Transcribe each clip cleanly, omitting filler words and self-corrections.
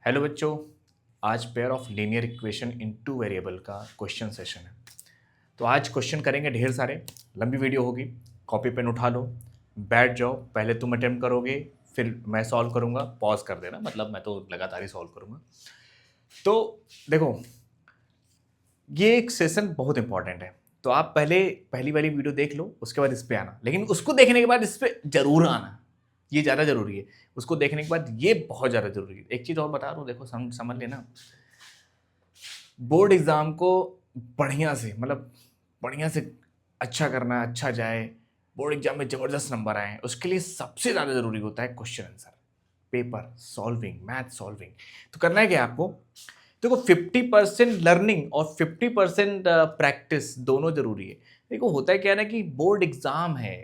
Hello बच्चों, आज pair of linear equation in two variable का क्वेश्चन सेशन है। तो आज क्वेश्चन करेंगे ढेर सारे, लंबी वीडियो होगी। कॉपी पेन उठा लो, बैठ जाओ। पहले तुम अटेम्प्ट करोगे, फिर मैं सॉल्व करूंगा। पॉज कर देना, मतलब मैं तो लगातार ही सॉल्व करूंगा। तो देखो, ये एक सेशन बहुत इंपॉर्टेंट है। तो आप पहले पहली वाली वीडियो देख लो, उसके बाद इस पे आना। लेकिन उसको देखने के बाद इस पे जरूर आना, ये ज़्यादा जरूरी है। उसको देखने के बाद ये बहुत ज़्यादा जरूरी है। एक चीज़ और बता रहा हूँ, देखो समझ लेना। बोर्ड एग्ज़ाम को बढ़िया से, मतलब बढ़िया से अच्छा करना, अच्छा जाए, बोर्ड एग्जाम में ज़बरदस्त नंबर आए, उसके लिए सबसे ज़्यादा ज़रूरी होता है question answer, paper solving, math solving. तो करना है क्या आपको? देखो, 50% लर्निंग और 50% प्रैक्टिस दोनों ज़रूरी है। देखो होता है क्या है ना कि बोर्ड एग्ज़ाम है,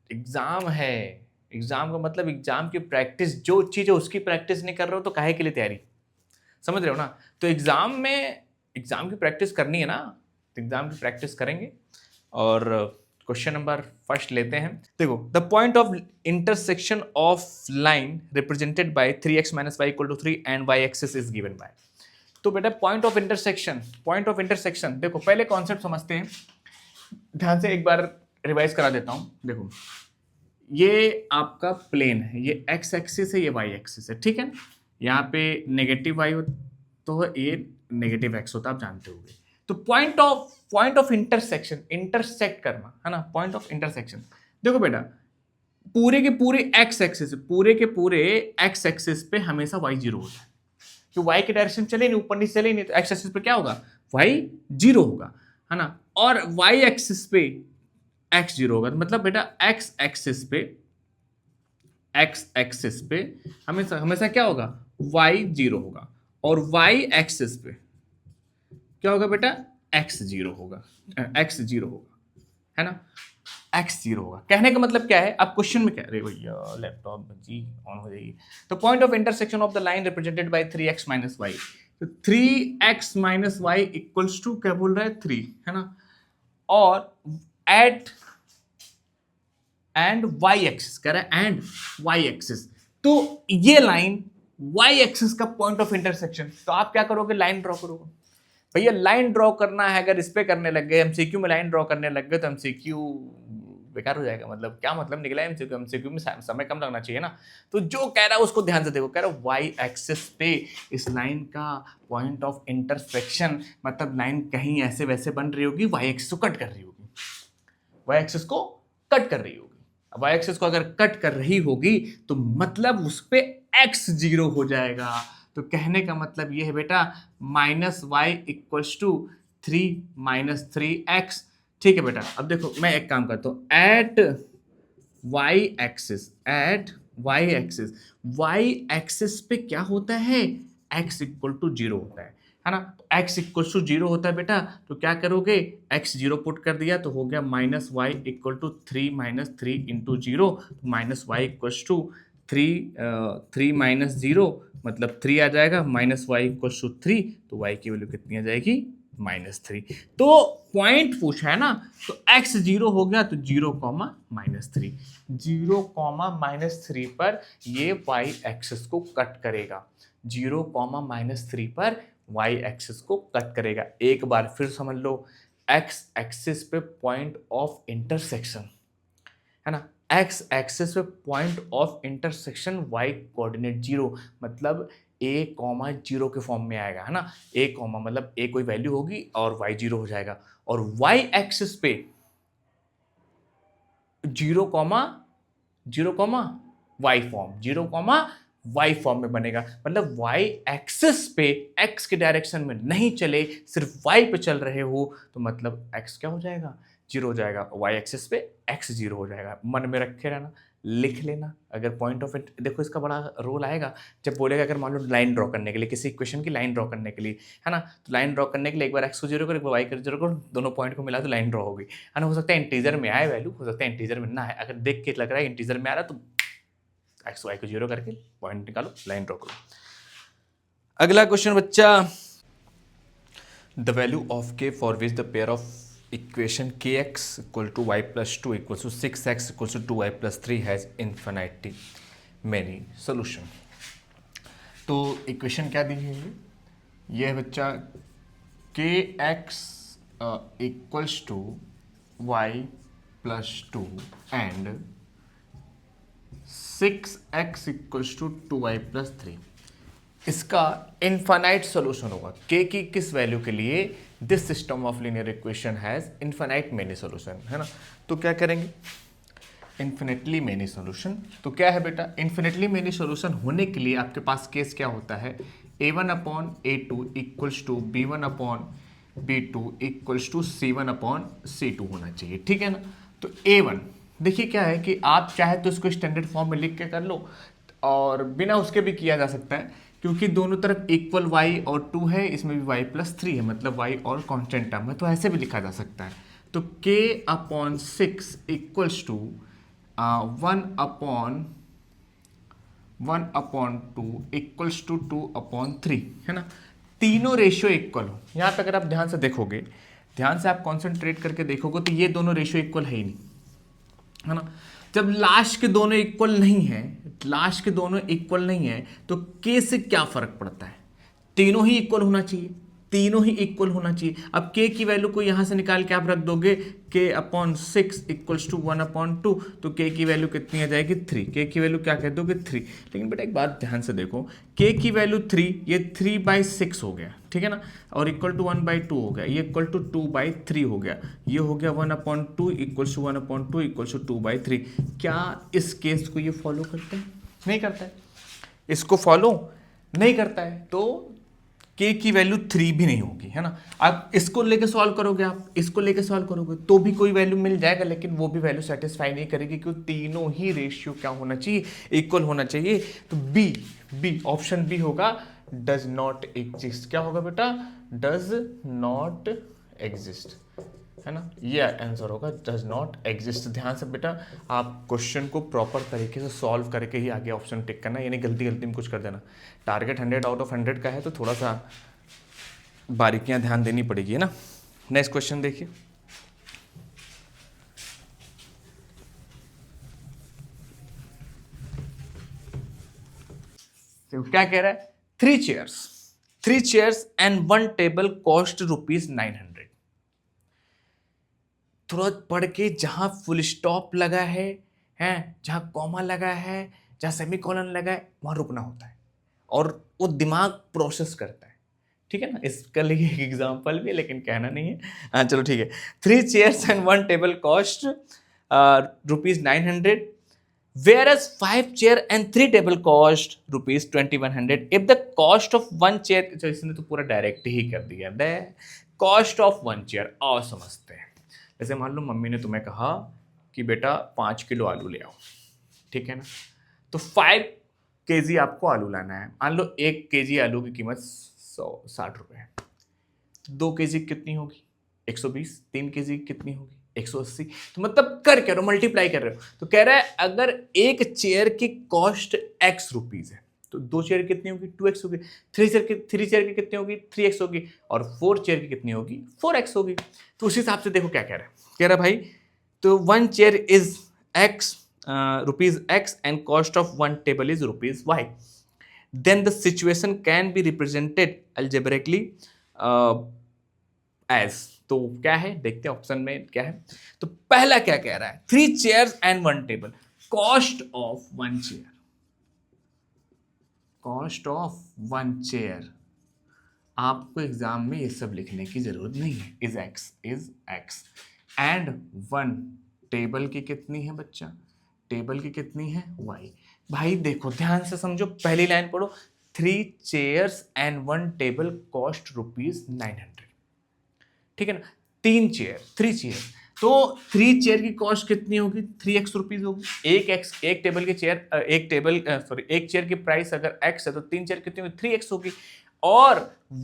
एग्ज़ाम है। एग्ज़ाम का मतलब एग्ज़ाम की प्रैक्टिस, जो चीज़ है उसकी प्रैक्टिस नहीं कर रहे हो तो काहे के लिए तैयारी? समझ रहे हो ना? तो एग्जाम की प्रैक्टिस करनी है ना, तो एग्जाम की प्रैक्टिस करेंगे। और क्वेश्चन नंबर फर्स्ट लेते हैं। देखो, the point of intersection of line represented by 3x minus y equal to 3 and y axis is given by. तो बेटा पॉइंट ऑफ इंटरसेक्शन देखो, पहले कॉन्सेप्ट समझते हैं। ध्यान से एक बार रिवाइज करा देता हूं। देखो, ये आपका प्लेन है, ये एक्स एक्सिस है, ये वाई एक्सिस है, ठीक है। यहाँ पे नेगेटिव वाई तो ये नेगेटिव एक्स होता है, आप जानते होंगे। तो पॉइंट ऑफ इंटरसेक्शन, इंटरसेक्ट करना है ना, पॉइंट ऑफ इंटरसेक्शन। देखो बेटा, पूरे के पूरे एक्स एक्सिस पे हमेशा वाई जीरो होता है। कि वाई के डायरेक्शन चले नहीं, ऊपर नीचे चले नहीं, तो एक्स एक्सिस पे क्या होगा? वाई जीरो होगा, है ना। और वाई एक्सिस पे एक्स जीरो होगा, तो मतलब बेटा एक्स एक्सिस पे हमेशा हमेशा क्या होगा? वाई जीरो होगा। और वाई एक्सिस पे क्या होगा बेटा? एक्स जीरो होगा, एक्स जीरो होगा, है ना। एक्स जीरो होगा। कहने का मतलब क्या है, आप क्वेश्चन में कह रहे हो भैया लैपटॉप जी ऑन हो जाएगी। तो point of intersection of the line represented by 3x minus y. तो 3x minus y equals to क्या बोल रहा है? 3, है ना। और एट एंड वाई एक्सिस कह रहा है, एंड वाई एक्सिस। तो ये लाइन वाई एक्सिस का पॉइंट ऑफ इंटरसेक्शन। तो आप क्या करोगे? लाइन ड्रॉ करोगे। भैया लाइन ड्रॉ करना है, अगर इस पे करने लग गए, एमसीक्यू में लाइन ड्रॉ करने लग गए, तो एमसीक्यू बेकार हो जाएगा। मतलब क्या मतलब निकला है? एमसीक्यू में समय कम लगना चाहिए ना। तो जो कह रहा है उसको ध्यान से देखो। कह रहा है वाई एक्सिस पे इस लाइन का पॉइंट ऑफ इंटरसेक्शन, मतलब लाइन कहीं ऐसे वैसे बन रही होगी, वाई एक्सिस को कट कर रही होगी, वाई एक्सिस को कट कर रही होगी। वाई एक्सिस को अगर कट कर रही होगी तो मतलब उस पे एक्स जीरो हो जाएगा। तो कहने का मतलब ये है बेटा, minus y equals to 3 - 3x। ठीक है बेटा, अब देखो मैं एक काम करता हूं, वाई एक्सिस पे क्या होता है? x इक्वल टू जीरो होता है ना। तो x इक्वल टू जीरो होता है बेटा, तो क्या करोगे? x जीरो पुट कर दिया तो हो गया minus y equal to 3 - 3 into zero. Minus y equal to 3 - 0 मतलब 3 आ जाएगा, माइनस वाई इक्वल टू 3, तो y की वैल्यू कितनी आ जाएगी? -3। तो पॉइंट पूछा है ना, तो x जीरो हो गया, तो 0, -3, 0, पर ये y एक्सिस को कट करेगा। 0, -3 पर y एक्सिस को कट करेगा। एक बार फिर समझ लो, x एक्सिस पे पॉइंट ऑफ इंटरसेक्शन, है ना। x एक्सिस पे point of intersection y coordinate zero, मतलब a, 0 के फॉर्म में आएगा, है ना। a, मतलब a कोई वैल्यू होगी और y जीरो हो जाएगा। और y एक्सिस पे 0, y फॉर्म, 0, y फॉर्म में बनेगा। मतलब y एक्सिस पे x के डायरेक्शन में नहीं चले, सिर्फ y पे चल रहे हो, तो मतलब x क्या हो जाएगा? जीरो हो जाएगा। y एक्सिस पे x जीरो हो जाएगा। मन में रखे रहना, लिख लेना। अगर पॉइंट ऑफ इट देखो, इसका बड़ा रोल आएगा जब बोलेगा, अगर मान लो लाइन ड्रॉ करने के लिए, किसी इक्वेशन की लाइन ड्रॉ करने के लिए, है ना। तो लाइन ड्रॉ करने के लिए एक बार x को जीरो करो, एक बार y को जीरो करो, दोनों पॉइंट को मिला तो लाइन ड्रॉ होगी, है ना। हो सकता है इंटीजर में आए वैल्यू, हो सकता है इंटीजर में ना आए। अगर देख के लग रहा है इंटीजर में आ रहा है, तो एक्स वाई को जीरो करके पॉइंट निकालो, लाइन ड्रॉ करो। अगला क्वेश्चन बच्चा, the value of k for which the pair of equation k x equal to y plus 2 equal to 6x equal to 2y plus 3 has infinity many solution. तो equation क्या दी है ये है बच्चा, k x equals to y plus two and 6x equals to 2y plus 3। इसका infinite solution होगा के की किस वैल्यू के लिए this system of linear equation has infinite many solution, है ना। तो क्या करेंगे, इन्फिनेटली मेनी सोल्यूशन। तो क्या है बेटा, इन्फिनेटली मेनी सोल्यूशन होने के लिए आपके पास केस क्या होता है, a1 upon a2 equals to b1 upon b2 equals to c1 upon c2 होना चाहिए, ठीक है ना। तो a1 देखिए क्या है कि आप चाहे तो इसको स्टैंडर्ड फॉर्म में लिख के कर लो और बिना उसके भी किया जा सकता है, क्योंकि दोनों तरफ इक्वल y और 2 है, इसमें भी y प्लस 3 है, मतलब y और कांस्टेंट टर्म है, तो ऐसे भी लिखा जा सकता है। तो k upon 6 equals to 1/2 equals to 2/3, है ना। तीनों रेशियो इक्वल हो। यहाँ पे अगर आप ध्यान से देखोगे, ध्यान से आप कॉन्सेंट्रेट करके देखोगे तो ये दोनों रेशियो इक्वल है ही नहीं, है ना। जब लास्ट के दोनों इक्वल नहीं है, लास्ट के दोनों इक्वल नहीं है तो के से क्या फर्क पड़ता है, तीनों ही इक्वल होना चाहिए, तीनों ही इक्वल होना चाहिए। अब के की वैल्यू को यहां से निकाल के आप रख दोगे के अपॉन 6 इक्वल्स टू 1/2, तो के की वैल्यू कितनी आ जाएगी 3, के की वैल्यू क्या कह दोगे 3। लेकिन बेटा एक बात ध्यान से देखो, के की वैल्यू 3, ये 3/6 हो गया, ठीक है ना, और इक्वल टू 1/2 हो गया, ये इक्वल टू 2/3 हो गया, ये हो गया 1/2 इक्वल्स टू 1/2 इक्वल्स टू 2/3। क्या इस केस को ये फॉलो करता है, नहीं करता है, इसको फॉलो नहीं करता है, तो के की वैल्यू 3 भी नहीं होगी, है ना। अब इसको लेके सॉल्व करोगे, आप इसको लेके सॉल्व करोगे तो भी कोई वैल्यू मिल जाएगा, लेकिन वो भी वैल्यू सेटिस्फाई नहीं करेगी, क्योंकि तीनों ही रेशियो क्या होना चाहिए, इक्वल होना चाहिए। तो बी ऑप्शन बी होगा, डज नॉट एग्जिस्ट। क्या होगा बेटा, डज नॉट एग्जिस्ट, है ना, ये आंसर होगा, डज नॉट एग्जिस्ट। ध्यान से बेटा आप क्वेश्चन को प्रॉपर तरीके से सॉल्व करके ही आगे ऑप्शन टिक करना, यानी गलती में कुछ कर देना। टारगेट 100 आउट ऑफ 100 का है, तो थोड़ा सा बारीकियां ध्यान देनी पड़ेगी, है ना। नेक्स्ट क्वेश्चन देखिए, तो क्या कह रहा है, 3 चेयर्स एंड 1 टेबल कॉस्ट ₹900। तुरंत पढ़ के जहां फुल स्टॉप लगा है, जहां कॉमा लगा है, जहां सेमीकोलन लगा है, वहां रुकना होता है और वो दिमाग प्रोसेस करता है, ठीक है ना। इसका लिए एक एग्जांपल भी है, लेकिन कहना नहीं है, हाँ चलो ठीक है। 3 chairs and 1 table cost ₹900, whereas 5 chair and 3 table cost ₹2100 if the cost of 1 chair, तो इसने तो पूरा डायरेक्ट ही कर दिया, द कॉस्ट ऑफ 1 chair। और समझते हैं, जैसे मान लो मम्मी ने तुम्हें कहा कि बेटा 5 किलो आलू ले आओ, ठीक है ना, तो 5 kg आपको आलू लाना है। मान लो 1 kg आलू की कीमत 60 रुपए है, 2 kg कितनी होगी 120, 3 kg कितनी होगी 180। तो मतलब कर क्या रहे हो, मल्टीप्लाई कर रहे हो। तो कह रहा है अगर एक चेयर की कॉस्ट x रुपीज है तो 2 चेयर कितनी होगी 2x होगी, 3 चेयर की कितनी होगी 3x होगी, और 4 चेयर की कितनी होगी 4x होगी। तो उस हिसाब से देखो क्या कह रहा है, कह रहा है भाई तो 1 chair is x ₹x and cost of 1 table is ₹y, then the situation can be represented algebraically as। तो क्या है देखते हैं ऑप्शन में क्या है। तो पहला क्या कह रहा है, 3 chairs and 1 table, cost of 1 chair, cost of 1 chair, आपको एग्जाम में ये सब लिखने की जरूरत नहीं है, इज एक्स एंड 1 टेबल की कितनी है बच्चा, टेबल की कितनी है y। भाई देखो ध्यान से समझो, पहली लाइन पढ़ो, 3 चेयर्स एंड 1 टेबल कॉस्ट ₹900, ठीक है ना। 3 चेयर, तो 3 चेयर की कॉस्ट कितनी होगी 3x रुपीज होगी, एक टेबल की चेयर, एक चेयर की प्राइस अगर x है तो 3 चेयर कितनी होगी 3x होगी, और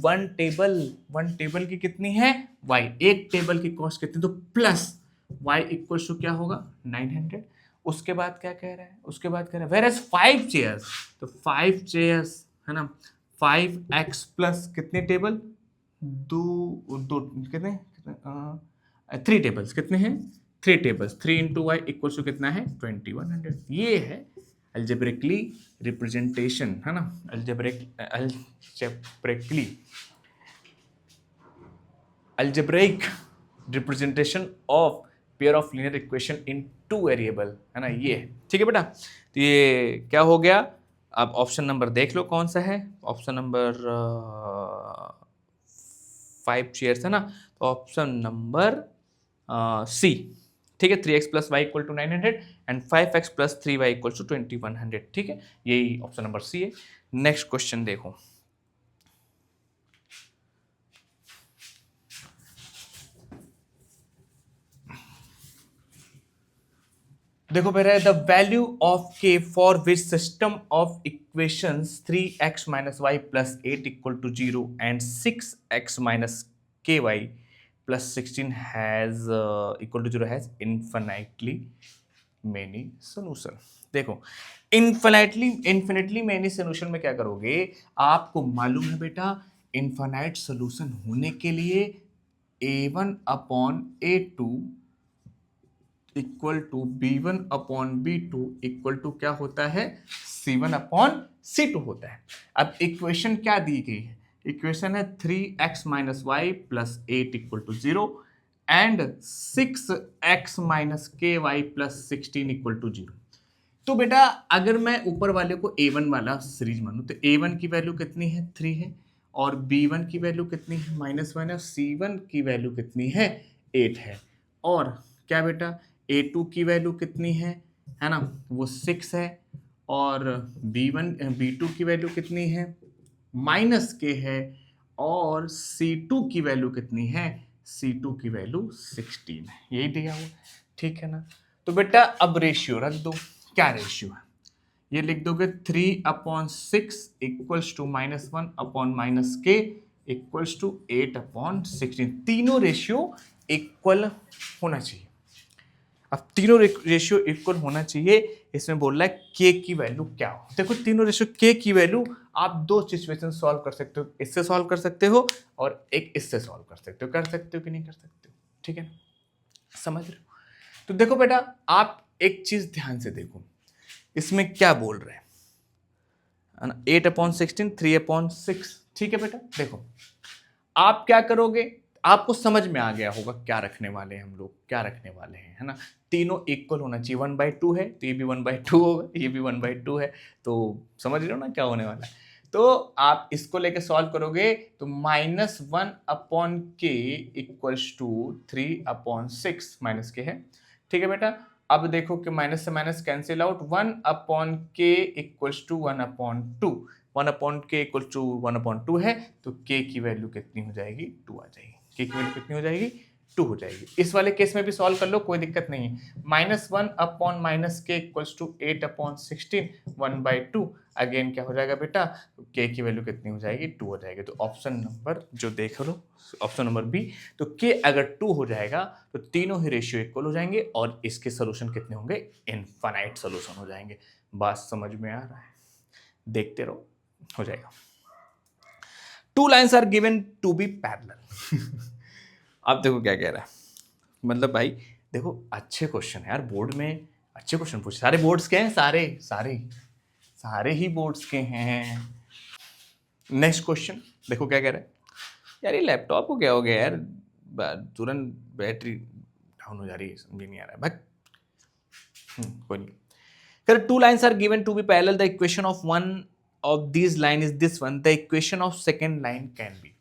1 टेबल की कितनी है y, एक टेबल की कॉस्ट कितनी, तो प्लस y इक्वल टू क्या होगा 900। उसके बाद क्या कह रहा है, उसके बाद कह रहा है whereas 5 चेयर्स, तो 5 चेयर्स है ना, 5x प्लस कितने टेबल, दो कितने 3 टेबल्स, कितने हैं 3 tables, 3 into y equal to कितना है 2100। ये है अल्जेब्रिकली रिप्रेजेंटेशन है ना, algebraic representation of pair of linear equation in two variable है ना, ये ठीक है बेटा। तो ये क्या हो गया, अब ऑप्शन नंबर देख लो कौन सा है, ऑप्शन नंबर 5 चेयर्स है ना, तो ऑप्शन नंबर सी, ठीक है। 3x plus y equal to 900 and 5x plus 3y equal to 2100, ठीक है, यही ऑप्शन नंबर सी है। नेक्स्ट क्वेश्चन देखो, देखो बेटा, the value of k for which system of equations 3x minus y plus 8 equal to 0 and 6x minus k y plus 16 has equal to 0 has infinitely many solution. देखो, infinitely many solution में क्या करोगे, आपको मालूम है बेटा infinite solution होने के लिए a1 upon a2 equal to b1 upon b2 equal to क्या होता है, c1 अपॉन c2 होता है। अब इक्वेशन क्या दी गई है, इक्वेशन है 3x minus y plus 8 equal to 0 and 6x minus k y plus 16 equal to 0। तो बेटा अगर मैं ऊपर वाले को a1 वाला सीरीज मानूं तो a1 की वैल्यू कितनी है, 3 है, और b1 की वैल्यू कितनी है, -1 है, c1 की वैल्यू कितनी है, 8 है, और क्या बेटा a2 की वैल्यू कितनी है ना, वो 6 है, और b2 की वैल्यू कितनी है, -k है, और c2 की वैल्यू कितनी है, c2 की वैल्यू 16 है, यही दिया हुआ, ठीक है ना। तो बेटा अब रेशियो रख दो, क्या रेशियो है, ये लिख दोगे 3/6 equals to -1 upon -k equals to 8/16, तीनों रेशियो इक्वल होना चाहिए। अब तीनों रेशियो इक्वल होना चाहिए, इसमें बोल रहा है के की वैल्यू क्या हो। देखो तीनों रेशियो के की वैल्यू आप दो सिचुएशन सॉल्व कर सकते हो, इससे सॉल्व कर सकते हो और एक इससे सॉल्व कर सकते हो कि नहीं कर सकते हो, ठीक है ना, समझ रहे हो। तो देखो बेटा आप एक चीज ध्यान से देखो, इसमें क्या बोल रहे हैं, 8/16 3/6, ठीक है बेटा। देखो आप क्या करोगे, आपको समझ में आ गया होगा क्या रखने वाले हैं हम लोग, क्या रखने वाले हैं, है ना, तीनों इक्वल होना चाहिए, 1/2 है तो ये भी 1/2 होगा, ये भी 1/2 है, तो समझ रहे हो ना क्या होने वाला है। तो आप इसको लेके सॉल्व करोगे तो -1 upon k equals to 3/6 minus के है, ठीक है बेटा। अब देखो कि माइनस से minus cancel out, 1 upon k equals to 1/2, 1/k equal to 1/2 है, तो k की वैल्यू कितनी हो जाएगी, 2 आ जाएगी, k की वैल्यू कितनी हो जाएगी, 2 हो जाएगी। इस वाले केस में भी सॉल्व कर लो, कोई दिक्कत नहीं है, -1 upon -k equals to 8/16 1/2, again क्या हो जाएगा बेटा, k की वैल्यू कितनी हो जाएगी, 2 हो जाएगी। तो ऑप्शन नंबर जो देख लो, ऑप्शन नंबर बी, तो k अगर 2 हो जाएगा तो तीनों ही रेशियो इक्वल हो जाएंगे और इसके सोल्यूशन कितने होंगे, इनफाइनाइट सोल्यूशन हो जाएंगे। बात समझ में आ रहा है, देखते रहो, हो जाएगा। 2 lines are given to be parallel. अब देखो क्या कह रहा है, मतलब भाई देखो अच्छे क्वेश्चन है यार, बोर्ड में अच्छे क्वेश्चन पूछे, सारे बोर्ड्स के हैं, सारे ही बोर्ड्स के हैं। नेक्स्ट क्वेश्चन देखो क्या कह रहा है, यार ये लैपटॉप को क्या हो गया यार, तुरंत बैटरी डाउन हो जा रही है, समझ नहीं आ रहा है भाई। कोई नहीं। There are two lines are given to be parallel. The equation of one of these line is this one. The equation of second line can be.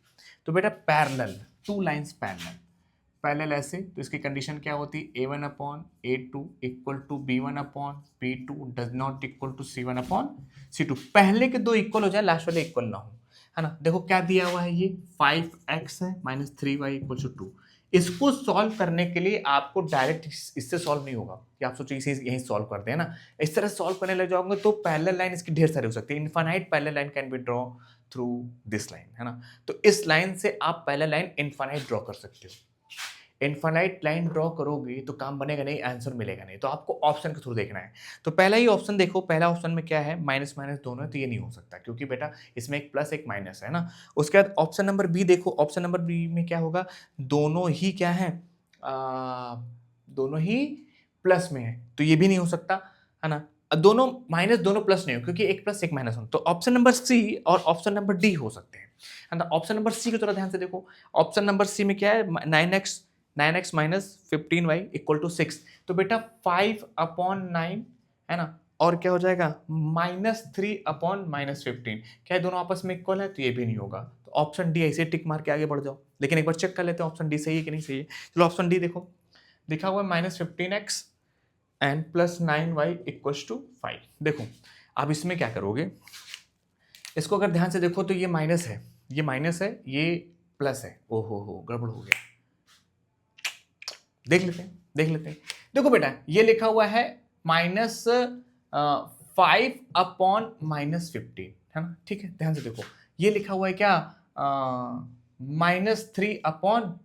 तो बेटा पैरेलल, टू लाइंस पैरेलल ऐसे, तो इसकी कंडीशन क्या होती, a1 upon a2 equal to b1 upon b2 does not equal to c1 upon c2। पहले के दो इक्वल हो जाए, लास्ट वाले इक्वल ना हो, है ना। देखो क्या दिया हुआ है, ये 5x है माइनस 3y इक्वल टू 2। इसको सॉल्व करने के लिए आपको डायरेक्ट इससे सॉल्व नहीं होगा कि आप सोचिए इसे यहीं सॉल्व करते हैं ना, इस तरह सॉल्व करने लग जाओगे तो पैरेलल लाइन इसकी ढेर सारी हो सकती है। Infinite parallel line can be draw through this line, है ना। तो इस लाइन से आप पैरेलल लाइन इनफाइनाइट ड्रॉ कर सकते हो। इनफाइनाइट लाइन ड्रॉ करोगे तो काम बनेगा नहीं, आंसर मिलेगा नहीं, तो आपको ऑप्शन के थ्रू देखना है। तो पहला ही ऑप्शन देखो, पहला ऑप्शन में क्या है, माइनस माइनस दोनों है, तो ये नहीं हो सकता क्योंकि बेटा इसमें एक प्लस एक माइनस है ना। उसके बाद ऑप्शन नंबर बी देखो, ऑप्शन नंबर बी में क्या होगा, दोनों ही क्या है, दोनों ही प्लस में है, तो ये भी नहीं हो सकता, है ना। दोनों माइनस दोनों प्लस नहीं हो, क्योंकि एक प्लस एक माइनस हो, तो ऑप्शन नंबर सी और ऑप्शन नंबर डी हो सकते हैं, है ना। ऑप्शन नंबर सी को थोड़ा ध्यान से देखो। ऑप्शन नंबर सी में क्या है, 9x minus 15y equal to 6। तो बेटा 5/9 है ना, और क्या हो जाएगा -3/-15। क्या है दोनों आपस में इक्वल है, तो ये भी नहीं होगा। तो ऑप्शन डी ऐसे टिक मार के आगे बढ़ जाओ, लेकिन एक बार चेक कर लेते हैं ऑप्शन डी सही है कि नहीं सही है। चलो ऑप्शन डी देखो, लिखा हुआ है -15x and +9y equals to 5। देखो आप इसमें क्या करोगे, इसको अगर ध्यान से देखो तो ये माइनस है, ये माइनस है, ये प्लस है। ओहो गड़बड़ हो गया। देख लेते हैं, देख लेते हैं। देखो बेटा ये लिखा हुआ है -5/-15, है ना, ठीक है। ध्यान से देखो ये लिखा हुआ है क्या, -3/9,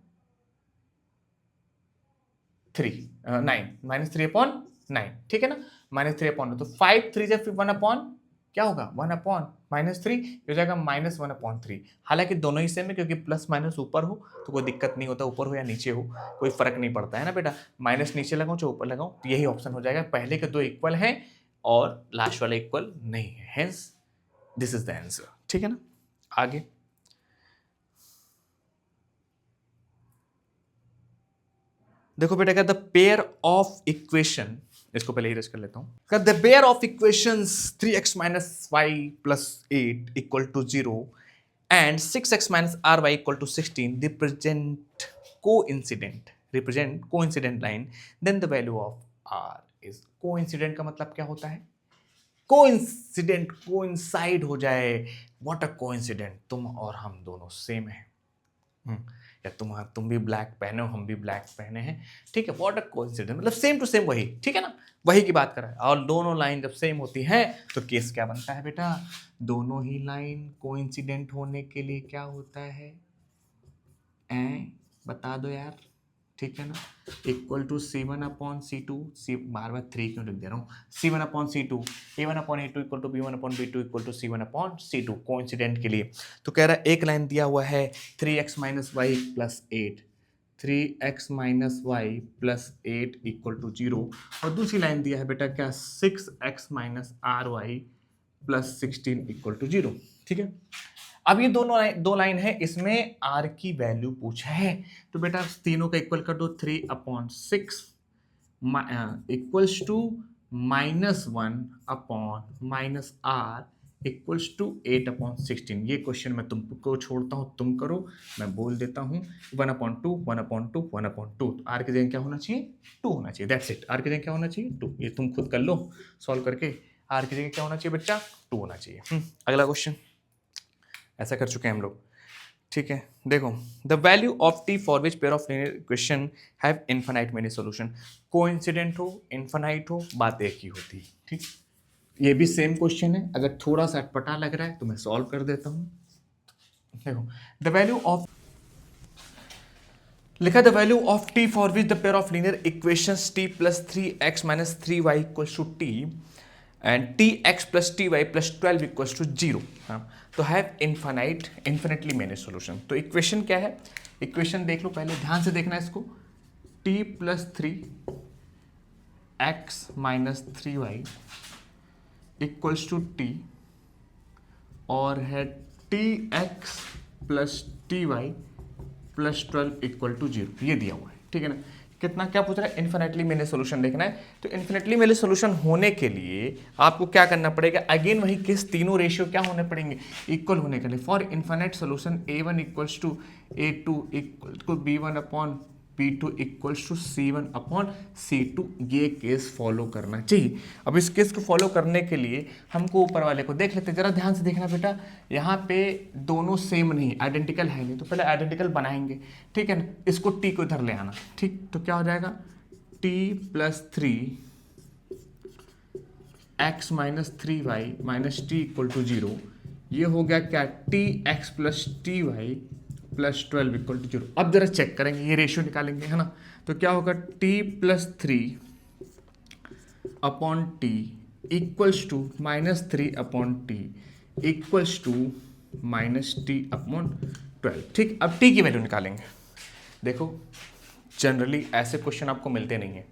ठीक है ना, -3/9। तो 5 3 जब 1 क्या होगा 1/-3 हो जाएगा -1/3। हालांकि दोनों ही सेम है, क्योंकि प्लस माइनस ऊपर हो तो कोई दिक्कत नहीं होता, ऊपर हो या नीचे हो कोई फर्क नहीं पड़ता है ना बेटा। माइनस नीचे लगाओ चाहे ऊपर लगाओ, तो यही ऑप्शन हो जाएगा। पहले के दो इक्वल हैं और लास्ट वाला इक्वल नहीं है, hence this is the answer, ठीक है ना। आगे देखो बेटा, द पेयर ऑफ इक्वेशन, इसको पहले ही रच कर लेता हूं। The pair of equations 3x minus y plus 8 equal to 0 and 6x minus r y equal to 16 represent coincident line, then the value of r is. Coincident का मतलब क्या होता है, कोइंसिडेंट, कोइंसाइड हो जाए। व्हाट अ कोइंसिडेंट, तुम और हम दोनों सेम है, या तुम भी ब्लैक पहने हो, हम भी ब्लैक पहने हैं, ठीक है। व्हाट अ कोइंसिडेंस, मतलब सेम टू सेम वही, ठीक है ना, वही की बात कर रहा है। और दोनों लाइन जब सेम होती हैं तो केस क्या बनता है बेटा, दोनों ही लाइन कोइंसिडेंट होने के लिए क्या होता है, बता दो यार, ठीक है ना, इक्वल टू C1/C2, बार बार 3 क्यों लिख दे रहा हूँ, C1/C2, A1/A2 equal to B1/B2 equal to C1/C2 coincident के लिए। तो कह रहा है एक लाइन दिया हुआ है 3x minus y plus 8, 3x minus y plus 8 equal to 0, और दूसरी लाइन दिया है बेटा क्या 6x minus r y plus 16 equal to 0, ठीक है। अब ये दो लाइन है, इसमें r की वैल्यू पूछा है, तो बेटा तीनों का इक्वल कर दो, 3/6 equals to -1/-r equals to 8/16। ये क्वेश्चन मैं तुमको छोड़ता हूँ, तुम करो, मैं बोल देता हूँ 1/2 1/2 1/2। तो r की जगह क्या होना चाहिए, 2 होना चाहिए, दैट्स इट। r की जगह क्या होना चाहिए, 2। ये तुम खुद कर लो सॉल्व करके, r की जगह क्या होना चाहिए बच्चा, 2 होना चाहिए। अगला क्वेश्चन ऐसा कर चुके हैं हम लोग, ठीक है। देखो the value of t for which pair of linear equation have infinite many solution. Coincident हो इनफाइनाइट हो बात एक ही होती है, ठीक। ये भी सेम क्वेश्चन है, अगर थोड़ा सा अटपटा लग रहा है तो मैं सॉल्व कर देता हूं। देखो द वैल्यू ऑफ, लिखा the value of t for which the pair of linear equations t plus 3x minus 3y equals to t and t x plus t y plus 12 equals to 0, हाँ, तो have infinitely many solution. तो equation क्या है, equation देख लो पहले, ध्यान से देखना इसको, t plus 3x minus 3y equals to t, और है tx plus t y plus 12 equal to 0, ये दिया हुआ है, ठीक है ना। कितना क्या पूछ रहा है, इन्फिनेटली मेनी सोल्यूशन देखना है। तो इन्फिनेटली मेनी सोल्यूशन होने के लिए आपको क्या करना पड़ेगा, अगेन वही केस, तीनों रेशियो क्या होने पड़ेंगे, इक्वल होने के लिए। For infinite solution a1 equals to a2 equal to b1/b2 equals to c1/c2, ये केस फॉलो करना चाहिए। अब इस केस को फॉलो करने के लिए हमको ऊपर वाले को देख लेते हैं, जरा ध्यान से देखना बेटा, यहाँ पे दोनों सेम नहीं, आइडेंटिकल है नहीं, तो पहले आइडेंटिकल बनाएंगे, ठीक है ना। इसको t को इधर ले आना, ठीक, तो क्या हो जाएगा t plus 3x minus 3y minus t equal to 0, ये हो गया क्या tx plus t y plus 12 equal to 0। अब जरा चेक करेंगे, ये रेशियो निकालेंगे, है ना। तो क्या होगा t plus 3/t equals to -3/t equals to -t/12, ठीक। अब t की वैल्यू निकालेंगे। देखो जनरली ऐसे क्वेश्चन आपको मिलते नहीं है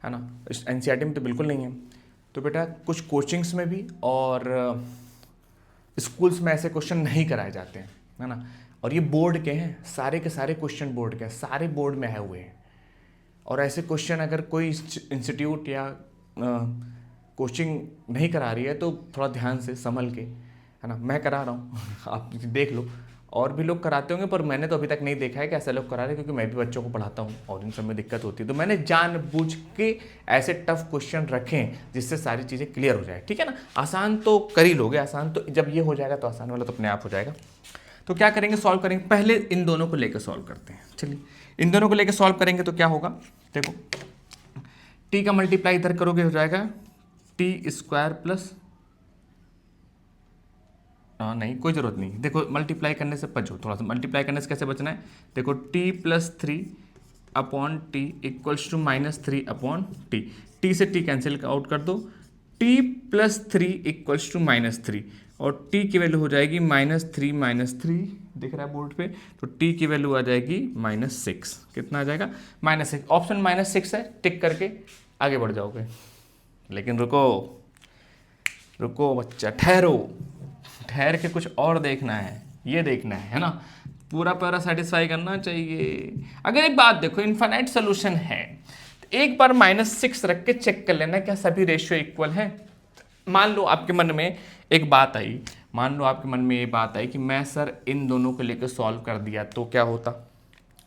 ना, एनसीईआरटी में तो बिल्कुल नहीं है। तो बेटा कुछ कोचिंग्स में भी और स्कूल्स में ऐसे क्वेश्चन नहीं कराए जाते हैं, है ना। और ये बोर्ड के हैं, सारे के सारे क्वेश्चन बोर्ड के हैं, सारे बोर्ड में आए हुए हैं। और ऐसे क्वेश्चन अगर कोई इंस्टीट्यूट या कोचिंग नहीं करा रही है तो थोड़ा ध्यान से संभल के, है ना। मैं करा रहा हूँ आप देख लो, और भी लोग कराते होंगे, पर मैंने तो अभी तक नहीं देखा है कि ऐसे लोग करा रहे, क्योंकि मैं भी बच्चों को पढ़ाता हूँ और इन सब में दिक्कत होती है। तो मैंने जानबूझ के ऐसे टफ क्वेश्चन रखे हैं जिससे सारी चीज़ें क्लियर हो जाए, ठीक है ना। आसान तो कर ही लोगे, आसान तो जब ये हो जाएगा तो आसान वाला तो अपने आप हो जाएगा। तो क्या करेंगे, सॉल्व करेंगे। पहले इन दोनों को लेकर सॉल्व करते हैं। चलिए इन दोनों को लेकर सॉल्व करेंगे तो क्या होगा, देखो टी का मल्टीप्लाई इधर करोगे हो जाएगा टी स्क्वायर प्लस, नहीं कोई ज़रूरत नहीं, देखो मल्टीप्लाई करने से बचो, थोड़ा सा मल्टीप्लाई करने से कैसे बचना है, देखो t+3 upon t equals to -3 upon t, t से टी कैंसिल आउट कर दो, t+3 इक्वल्स टू -3 और t की वैल्यू हो जाएगी -3 दिख रहा है बोर्ड पे, तो t की वैल्यू आ जाएगी -6। कितना आ जाएगा, -6। ऑप्शन -6 है, टिक करके आगे बढ़ जाओगे। लेकिन रुको रुको बच्चा, ठहर के कुछ और देखना है, ये देखना है ना, पूरा सेटिस्फाई करना चाहिए। अगर एक बात देखो, इनफाइनाइट सोल्यूशन है तो एक बार -6 रख के चेक कर लेना क्या सभी रेशियो इक्वल हैं। मान लो आपके मन में एक बात आई, ये बात आई कि मैं सर इन दोनों को लेकर सॉल्व कर दिया तो क्या होता।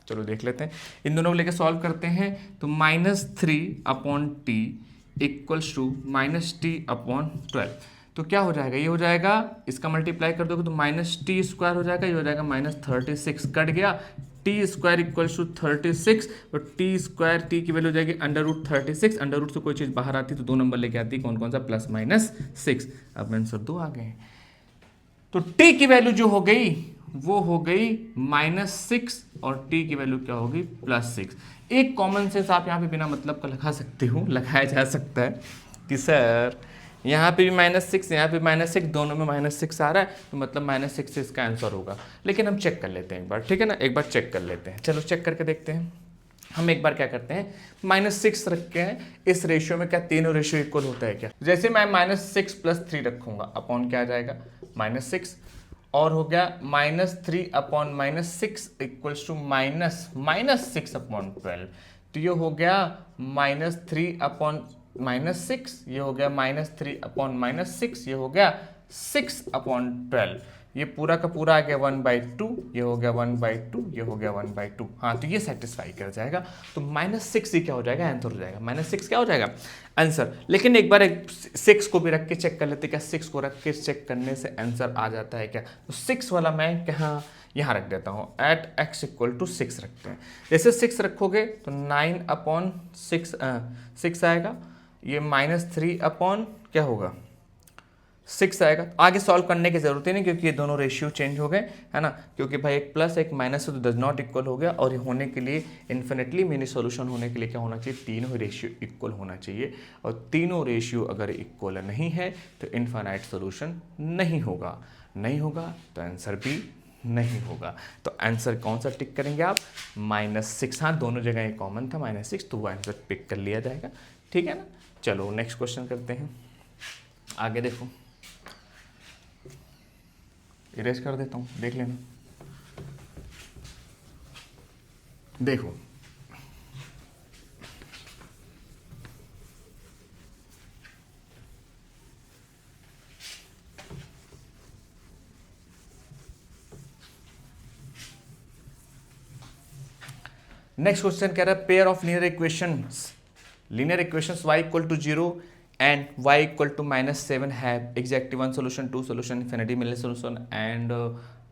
चलो देख लेते हैं, इन दोनों को लेकर सॉल्व करते हैं तो -3 upon t equals to -t/12। तो क्या हो जाएगा, ये हो जाएगा, इसका मल्टीप्लाई कर दोगे तो -t² हो जाएगा, ये हो जाएगा -36, कट गया, t² इक्वल्स टू 36 और t² t की वैल्यू हो जाएगी √36, अंडर से कोई चीज़ बाहर आती तो 2 नंबर लेके आती, कौन कौन सा, +-6। अब आंसर 2 आ गए। तो t की वैल्यू जो हो गई वो हो गई -6 और t की वैल्यू क्या होगी, +6। एक कॉमन सेंस आप यहाँ पे बिना मतलब का लगा सकते हो, लगाया जा सकता है कि सर यहाँ पे भी -6, यहाँ पे -6, दोनों में -6 आ रहा है, तो मतलब -6 इसका आंसर होगा। लेकिन हम चेक कर लेते हैं एक बार, ठीक है ना, एक बार चेक कर लेते हैं। चलो चेक करके देखते हैं। हम एक बार क्या करते हैं, -6 रखते हैं, इस रेशियो में क्या तीनों रेशियो इक्वल होता है क्या। जैसे मैं -6 + 3 रखूंगा, अपॉन क्या आ जाएगा, -6, और हो गया -3 अपॉन -6 इक्वल्स टू -6 अपॉन 12। तो ये हो गया -3 अपॉन -6, ये हो गया -3 अपॉन -6, ये हो गया 6 अपॉन 12। ये पूरा का पूरा आ गया 1/2, ये हो गया 1/2, ये हो गया 1/2। हाँ, तो ये सेटिस्फाई कर जाएगा। तो -6 ही क्या हो जाएगा, आंसर हो जाएगा। -6 क्या हो जाएगा, आंसर। लेकिन एक बार 6 को भी रख के चेक कर लेते, क्या 6 को रख के चेक करने से आंसर आ जाता है क्या। तो 6 वाला मैं कहाँ, यहाँ रख देता हूँ, एट x = 6 रखते हैं। जैसे 6 रखोगे तो 9 अपॉन 6 आएगा, ये -3 अपॉन क्या होगा, 6 आएगा। आगे सॉल्व करने की जरूरत ही नहीं, क्योंकि ये दोनों रेशियो चेंज हो गए, है ना, क्योंकि भाई एक प्लस एक माइनस तो डज नॉट इक्वल हो गया। और ये होने के लिए, इन्फिनिटली मिनी सॉल्यूशन होने के लिए क्या होना चाहिए, तीनों रेशियो इक्वल होना चाहिए। और तीनों रेशियो अगर इक्वल नहीं है तो इनफाइनाइट सॉल्यूशन नहीं होगा तो आंसर भी नहीं होगा। तो आंसर कौन सा टिक करेंगे आप, -6। हाँ, दोनों जगह ये कॉमन था -6, तो वो आंसर पिक कर लिया जाएगा, ठीक है ना। चलो नेक्स्ट क्वेश्चन करते हैं, आगे देखो, इरेज कर देता हूँ, देख लेना। देखो नेक्स्ट क्वेश्चन कह रहा है, pair of linear equations y = 0 and y = -7 have exactly 1 solution, 2 solution, infinity मिलने solution and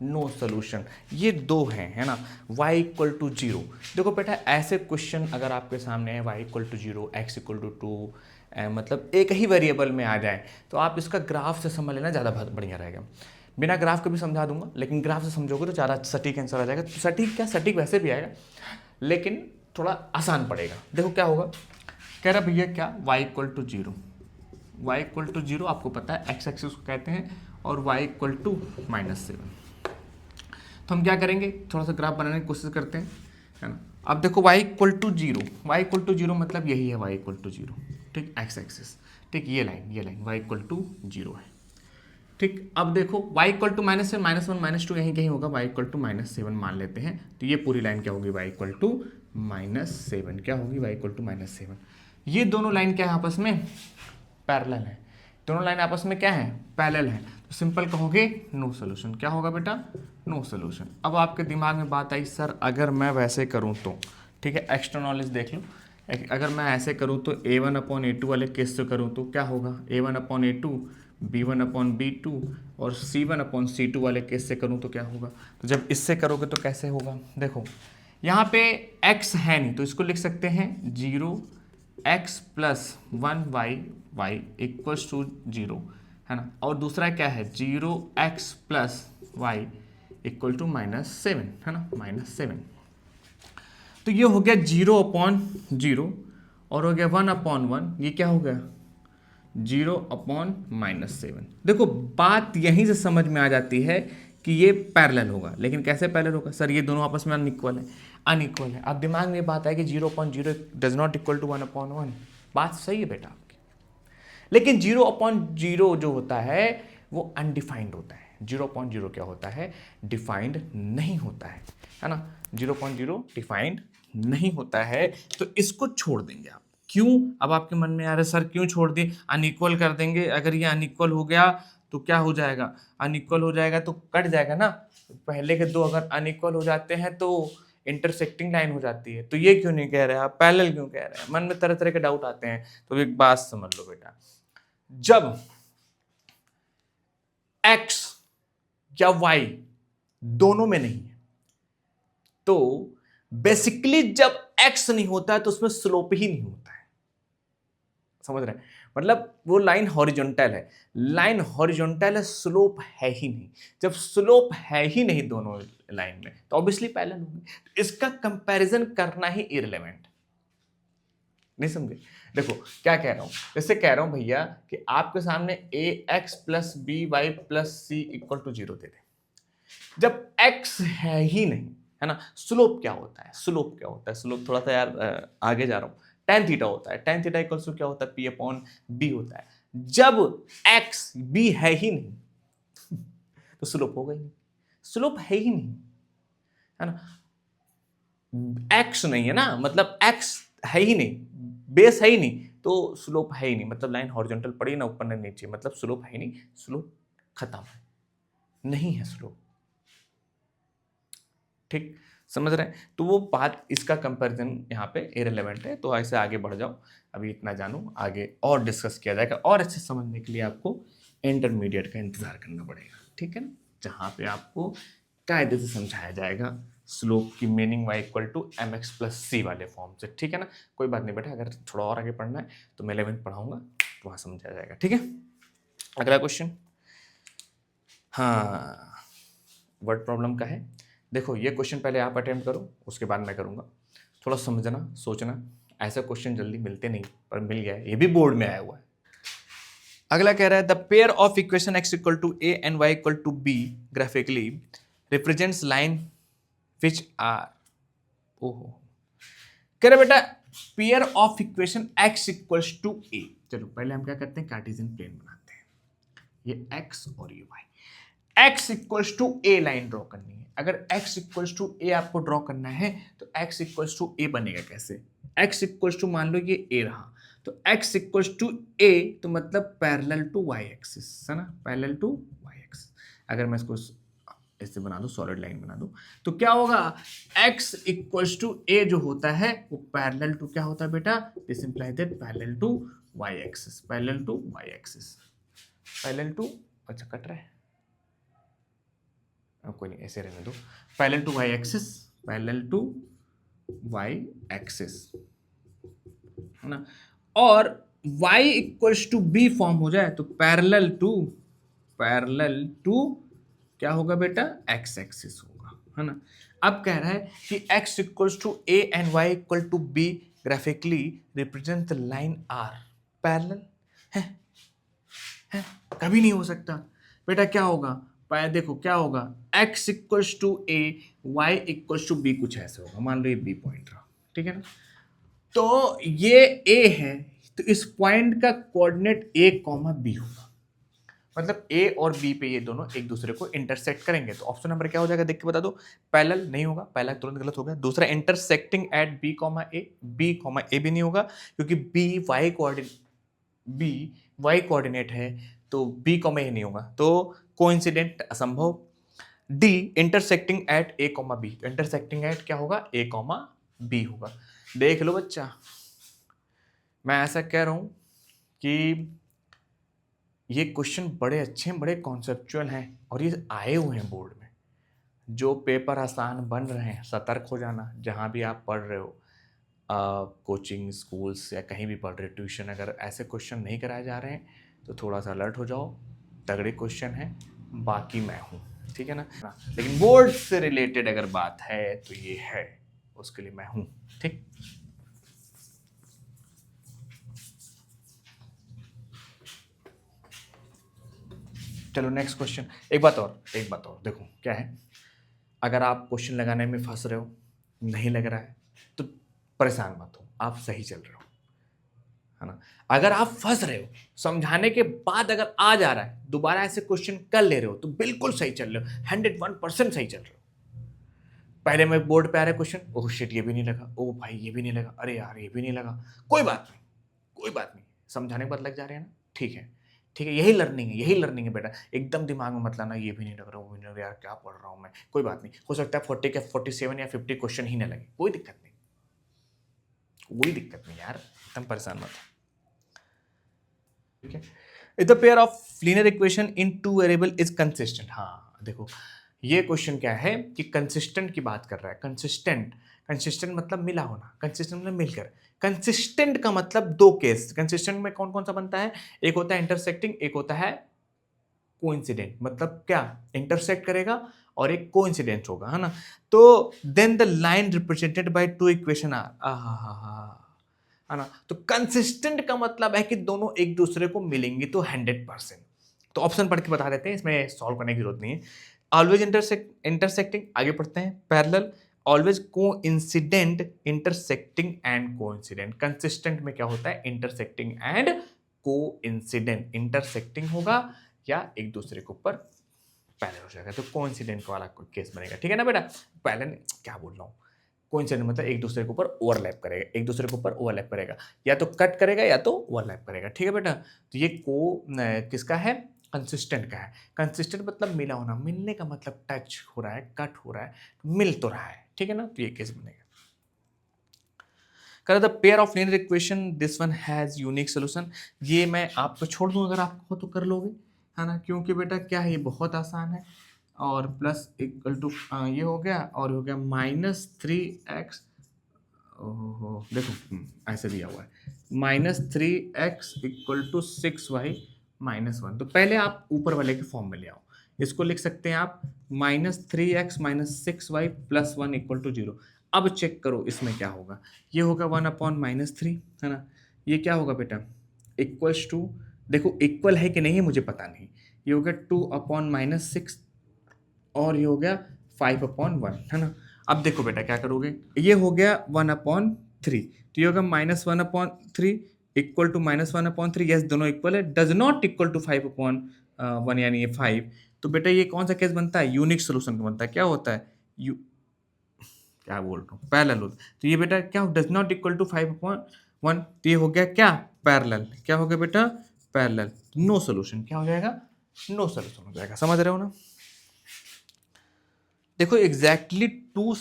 no solution। ये दो हैं, है ना। y = 0, देखो बेटा ऐसे क्वेश्चन अगर आपके सामने है y = 0, x = 2, मतलब एक ही वेरिएबल में आ जाए तो आप इसका ग्राफ से समझ लेना, ज़्यादा बढ़िया रहेगा। बिना ग्राफ के भी समझा दूंगा, लेकिन ग्राफ से समझोगे तो ज़्यादा सटीक आंसर आ जाएगा। सटीक क्या, सटीक वैसे भी आएगा, लेकिन थोड़ा आसान पड़ेगा। देखो क्या होगा, कह रहा भैया क्या, y = 0, y = 0 आपको पता है x एक्सिस को कहते हैं, और y = -7। तो हम क्या करेंगे, थोड़ा सा ग्राफ बनाने की कोशिश करते हैं, है ना। अब देखो y = 0, y = 0 मतलब यही है y = 0, ठीक, एक्स एक्सिस, ठीक, ये लाइन y इक्वल टू 0 है, ठीक। अब देखो y इक्वल टू -7, -1 -2 यहीं कहीं होगा, y इक्वल टू -7 मान लेते हैं, तो ये पूरी लाइन क्या होगी, y इक्वल टू -7 क्या होगी, y इक्वल टू -7। ये दोनों लाइन क्या है आपस में, पैरेलल है, दोनों लाइन आपस में क्या है, पैरेलल है, तो सिंपल कहोगे नो सोल्यूशन। क्या होगा बेटा, नो सोल्यूशन। अब आपके दिमाग में बात आई, सर अगर मैं वैसे करूँ तो, ठीक है, एक्स्ट्रा नॉलेज देख लो, अगर मैं ऐसे करूँ तो A1/A2 वाले केस से करूँ तो क्या होगा, A1/A2, B1/B2 और C1/C2 वाले केस से करूँ तो क्या होगा। तो जब इससे करोगे तो कैसे होगा, देखो यहाँ पे x है नहीं तो इसको लिख सकते हैं 0x + 1y इक्वल्स टू 0, है ना। और दूसरा क्या है 0x + y इक्वल टू -7, है ना, -7। तो ये हो गया 0/0 और हो गया 1/1, ये क्या हो गया 0/-7। देखो बात यहीं से समझ में आ जाती है कि ये पैरेलल होगा, लेकिन कैसे पैरेलल होगा, सर ये दोनों आपस में अनइक्वल है। अब दिमाग में बात है कि 0/0 डज नॉट इक्वल टू 1/1, बात सही है बेटा आपकी, लेकिन 0/0 जो होता है वो अनडिफाइंड होता है, 0/0 क्या होता है, डिफाइंड नहीं होता है ना, 0/0 डिफाइंड नहीं होता है, तो इसको छोड़ देंगे आप। क्यों, अब आपके मन में आ रहा है सर क्यों छोड़ दिए, अनइक्वल कर देंगे, अगर ये अनइक्वल हो गया तो क्या हो जाएगा, अनइक्वल हो जाएगा तो कट जाएगा ना, पहले के दो अगर अनइक्वल हो जाते हैं तो इंटरसेक्टिंग लाइन हो जाती है, तो ये क्यों नहीं कह रहे आप, पैरेलल क्यों कह रहे हैं, मन में तरह तरह के डाउट आते हैं। तो एक बात समझ लो बेटा, जब x या y दोनों में नहीं है तो बेसिकली जब x नहीं होता है तो उसमें स्लोप ही नहीं होता है, समझ रहे हैं, मतलब वो लाइन हॉरिजॉन्टल है, लाइन हॉरिजॉन्टल है, स्लोप है ही नहीं। जब स्लोप है ही नहीं दोनों लाइन में तो ऑब्वियसली पैरेलल होगी, इसका कंपैरिजन करना ही इररिलेवेंट। नहीं समझे, देखो क्या कह रहा हूं, जैसे कह रहा हूं भैया कि आपके सामने ax + by + c equal to 0 दे दे, जब x है ही नहीं, है ना, स्लोप क्या होता है, स्लोप क्या होता है, स्लोप थोड़ा सा यार आगे जा रहा हूं, tan थीटा होता है, tan थीटा इक्वल्स टू क्या होता है, p/b होता है। जब x b है ही नहीं तो स्लोप होगा ही नहीं, स्लोप है ही नहीं, है ना, x नहीं है ना, मतलब x है ही नहीं, बेस है ही नहीं तो स्लोप है ही नहीं, मतलब लाइन हॉरिजॉन्टल पड़ी ना ऊपर ना नीचे, मतलब स्लोप है ही नहीं, स्लोप खत्म है, नहीं है स्लोप, ठीक, समझ रहे हैं। तो वो बात, इसका कंपैरिजन यहाँ पे इररिलेवेंट है, तो ऐसे आगे बढ़ जाओ, अभी इतना जानो, आगे और डिस्कस किया जाएगा, और अच्छे समझने के लिए आपको इंटरमीडिएट का इंतजार करना पड़ेगा, ठीक है ना, जहाँ पे आपको कायदे से समझाया जाएगा स्लोप की meaning y equal to mx + c वाले फॉर्म से, ठीक है ना। कोई बात नहीं बेटा, अगर थोड़ा और आगे पढ़ना है तो मैं 11th पढ़ाऊंगा तो वहाँ समझाया जाएगा, ठीक है। अगला क्वेश्चन, हाँ, वर्ड प्रॉब्लम का है। देखो ये क्वेश्चन पहले आप अटेम्प्ट करो, उसके बाद मैं करूँगा, थोड़ा समझना सोचना, ऐसा क्वेश्चन जल्दी मिलते नहीं, पर मिल गया है, ये भी बोर्ड में आया हुआ है। अगला कह रहा है the pair of equation x equal to a and y equal to b graphically represents line which are, ओहो, कह रहे बेटा pair of equation x equals to a, चलो पहले हम क्या करते हैं, कार्टेशियन प्लेन बनाते हैं, ये x और ये y, x equals to a line draw करनी है। अगर x इक्वल्स टू a आपको ड्रॉ करना है तो x इक्वल्स टू a बनेगा कैसे, x इक्वल्स टू मान लो ये a रहा, तो x इक्वल्स टू a तो मतलब पैरेलल टू y एक्सिस, है ना, पैरेलल टू y एक्सिस। अगर मैं इसको ऐसे बना दूं, सॉलिड लाइन बना दूं, तो क्या होगा, x इक्वल्स टू a जो होता है वो पैरेलल टू क्या होता है बेटा, this implies that parallel to y axis, parallel to y axis, parallel to, अच्छा कट रहा है, कोई नहीं ऐसे रहने दो, parallel to y axis, parallel to y axis, है ना, और y equals to b form हो जाए तो पैरेलल टू क्या होगा बेटा, x एक्सिस होगा, है ना। अब कह रहा है कि x equals to a and y equal to b graphically represent the line r, parallel है, कभी नहीं हो सकता बेटा, क्या होगा, देखो क्या होगा, x equals to a, y equals to b, कुछ ऐसे होगा, मान लो ये b पॉइंट रहा, ठीक है ना, तो ये a है तो इस पॉइंट का कोऑर्डिनेट ए कॉमा बी होगा, मतलब ए और बी पे ये दोनों एक दूसरे को इंटरसेक्ट करेंगे। तो ऑप्शन नंबर क्या हो जाएगा, देख के बता दो। पैरेलल नहीं होगा, पहला तुरंत गलत हो गया। दूसरा intersecting at b comma a, b comma a भी नहीं होगा क्योंकि बी वाई कोऑर्डिनेट है, तो बी कॉमा ए नहीं होगा, तो कोइंसिडेंट असंभव। The intersecting at a comma b, intersecting at क्या होगा, ए कॉमा बी होगा। देख लो बच्चा, मैं ऐसा कह रहा हूं कि ये क्वेश्चन बड़े अच्छे हैं, बड़े कॉन्सेप्चुअल हैं और ये आए हुए हैं बोर्ड में। जो पेपर आसान बन रहे हैं, सतर्क हो जाना। जहाँ भी आप पढ़ रहे हो, कोचिंग स्कूल्स या कहीं भी पढ़ रहे हो, ट्यूशन, अगर ऐसे क्वेश्चन नहीं कराए जा रहे हैं तो थोड़ा सा अलर्ट हो जाओ। तगड़े क्वेश्चन हैं, बाकी मैं हूँ, ठीक है ना। लेकिन बोर्ड से रिलेटेड अगर बात है तो ये है, उसके लिए मैं हूँ, ठीक। चलो नेक्स्ट क्वेश्चन। एक बात और देखो क्या है। अगर आप क्वेश्चन लगाने में फंस रहे हो, नहीं लग रहा है, तो परेशान मत हो, आप सही चल रहे हो, है ना। अगर आप फंस रहे हो, समझाने के बाद अगर आ जा रहा है, दोबारा ऐसे क्वेश्चन कर ले रहे हो, तो बिल्कुल सही चल रहे हो, 101% सही चल रहे हो। पहले में बोर्ड पे आ रहा है क्वेश्चन, ओह शिट ये भी नहीं लगा, ओ भाई ये भी नहीं लगा, अरे यार ये भी नहीं लगा, कोई बात नहीं, कोई बात नहीं, समझाने के बाद लग जा रहे हैं ना, ठीक है, ठीक है। यही लर्निंग है बेटा। एकदम दिमाग में मत लाना ये भी नहीं लग रहा, वो भी नहीं लग रहा, यार क्या पढ़ रहा हूँ मैं, कोई बात नहीं, हो सकता है 40 के 47 या 50 क्वेश्चन ही ना लगे, कोई दिक्कत नहीं, कोई दिक्कत नहीं यार, एकदम परेशान मत हो, ठीक है। If the pair of linear equation in two variable is consistent. हाँ देखो, ये क्वेश्चन क्या है कि कंसिस्टेंट की बात कर रहा है। कंसिस्टेंट मतलब मिला होना, कंसिस्टेंट मतलब मिलकर। कंसिस्टेंट का मतलब दो केस, कंसिस्टेंट में कौन कौन सा बनता है, एक होता है इंटरसेक्टिंग, एक होता है कोइंसिडेंट। मतलब क्या, इंटरसेक्ट करेगा और एक कोइंसिडेंस होगा, है ना। तो then the line represented by two equation are, है ना। तो कंसिस्टेंट का मतलब है कि दोनों एक दूसरे को मिलेंगे तो 100%। तो ऑप्शन पढ़ के बता देते हैं, इसमें सॉल्व करने की जरूरत नहीं है। ऑलवेज इंटरसेक्टिंग, आगे पढ़ते हैं। Parallel, always coincident, intersecting and coincident. Consistent में क्या होता है, इंटरसेक्टिंग एंड कोइंसिडेंट। इंटरसेक्टिंग होगा या एक दूसरे के ऊपर पैरेलल हो जाएगा, तो कोइंसिडेंट वाला कोई केस बनेगा, ठीक है ना बेटा। पैरेलल क्या बोल रहा हूँ, कोइंसिडेंट मतलब एक दूसरे के ऊपर ओवरलैप करेगा, एक दूसरे के ऊपर ओवरलैप करेगा, या तो कट करेगा या तो ओवरलैप करेगा, ठीक है बेटा। तो ये किसका है, कंसिस्टेंट का है। कंसिस्टेंट मतलब मिला होना, मिलने का मतलब टच हो रहा है, कट हो रहा है, मिल तो रहा है, ठीक है ना। तो ये केस बनेगा। कर the pair of linear equation, this one has unique solution. ये मैं आपको छोड़ दूं, अगर आपको तो कर लोगे, है ना, क्योंकि बेटा क्या है, ये बहुत आसान है। और प्लस इक्वल टू ये हो गया, और हो गया -3x। ओहो देखो, ऐसे दिया हुआ है -3x इक्वल टू 6y -1। तो पहले आप ऊपर वाले के फॉर्म में ले आओ। इसको लिख सकते हैं आप -3x -6y + 1 = 0। अब चेक करो इसमें क्या होगा। ये होगा 1/-3, है ना। ये क्या होगा बेटा, इक्वल्स टू, देखो इक्वल है कि नहीं है मुझे पता नहीं। ये हो गया 2/-6 और ये हो गया 5/1, है ना। अब देखो बेटा क्या करोगे, ये हो गया 1/3, तो ये होगा -1/3 इक्वल टू -1/3। यस दोनों इक्वल है, डज नॉट इक्वल टू 5/1, यानी ये 5। तो बेटा ये कौन सा केस बनता है, यूनिक सोल्यूशन का बनता है। क्या होता है, यू क्या बोल रहा हूँ, पैरेलल होता है। तो ये बेटा क्या, डज नॉट इक्वल टू 5/1, तो ये हो गया क्या, पैरेलल। क्या हो गया बेटा, पैरेलल। नो सोल्यूशन, क्या हो जाएगा, नो सोल्यूशन हो जाएगा। समझ रहे हो ना। देखो एग्जैक्टली टू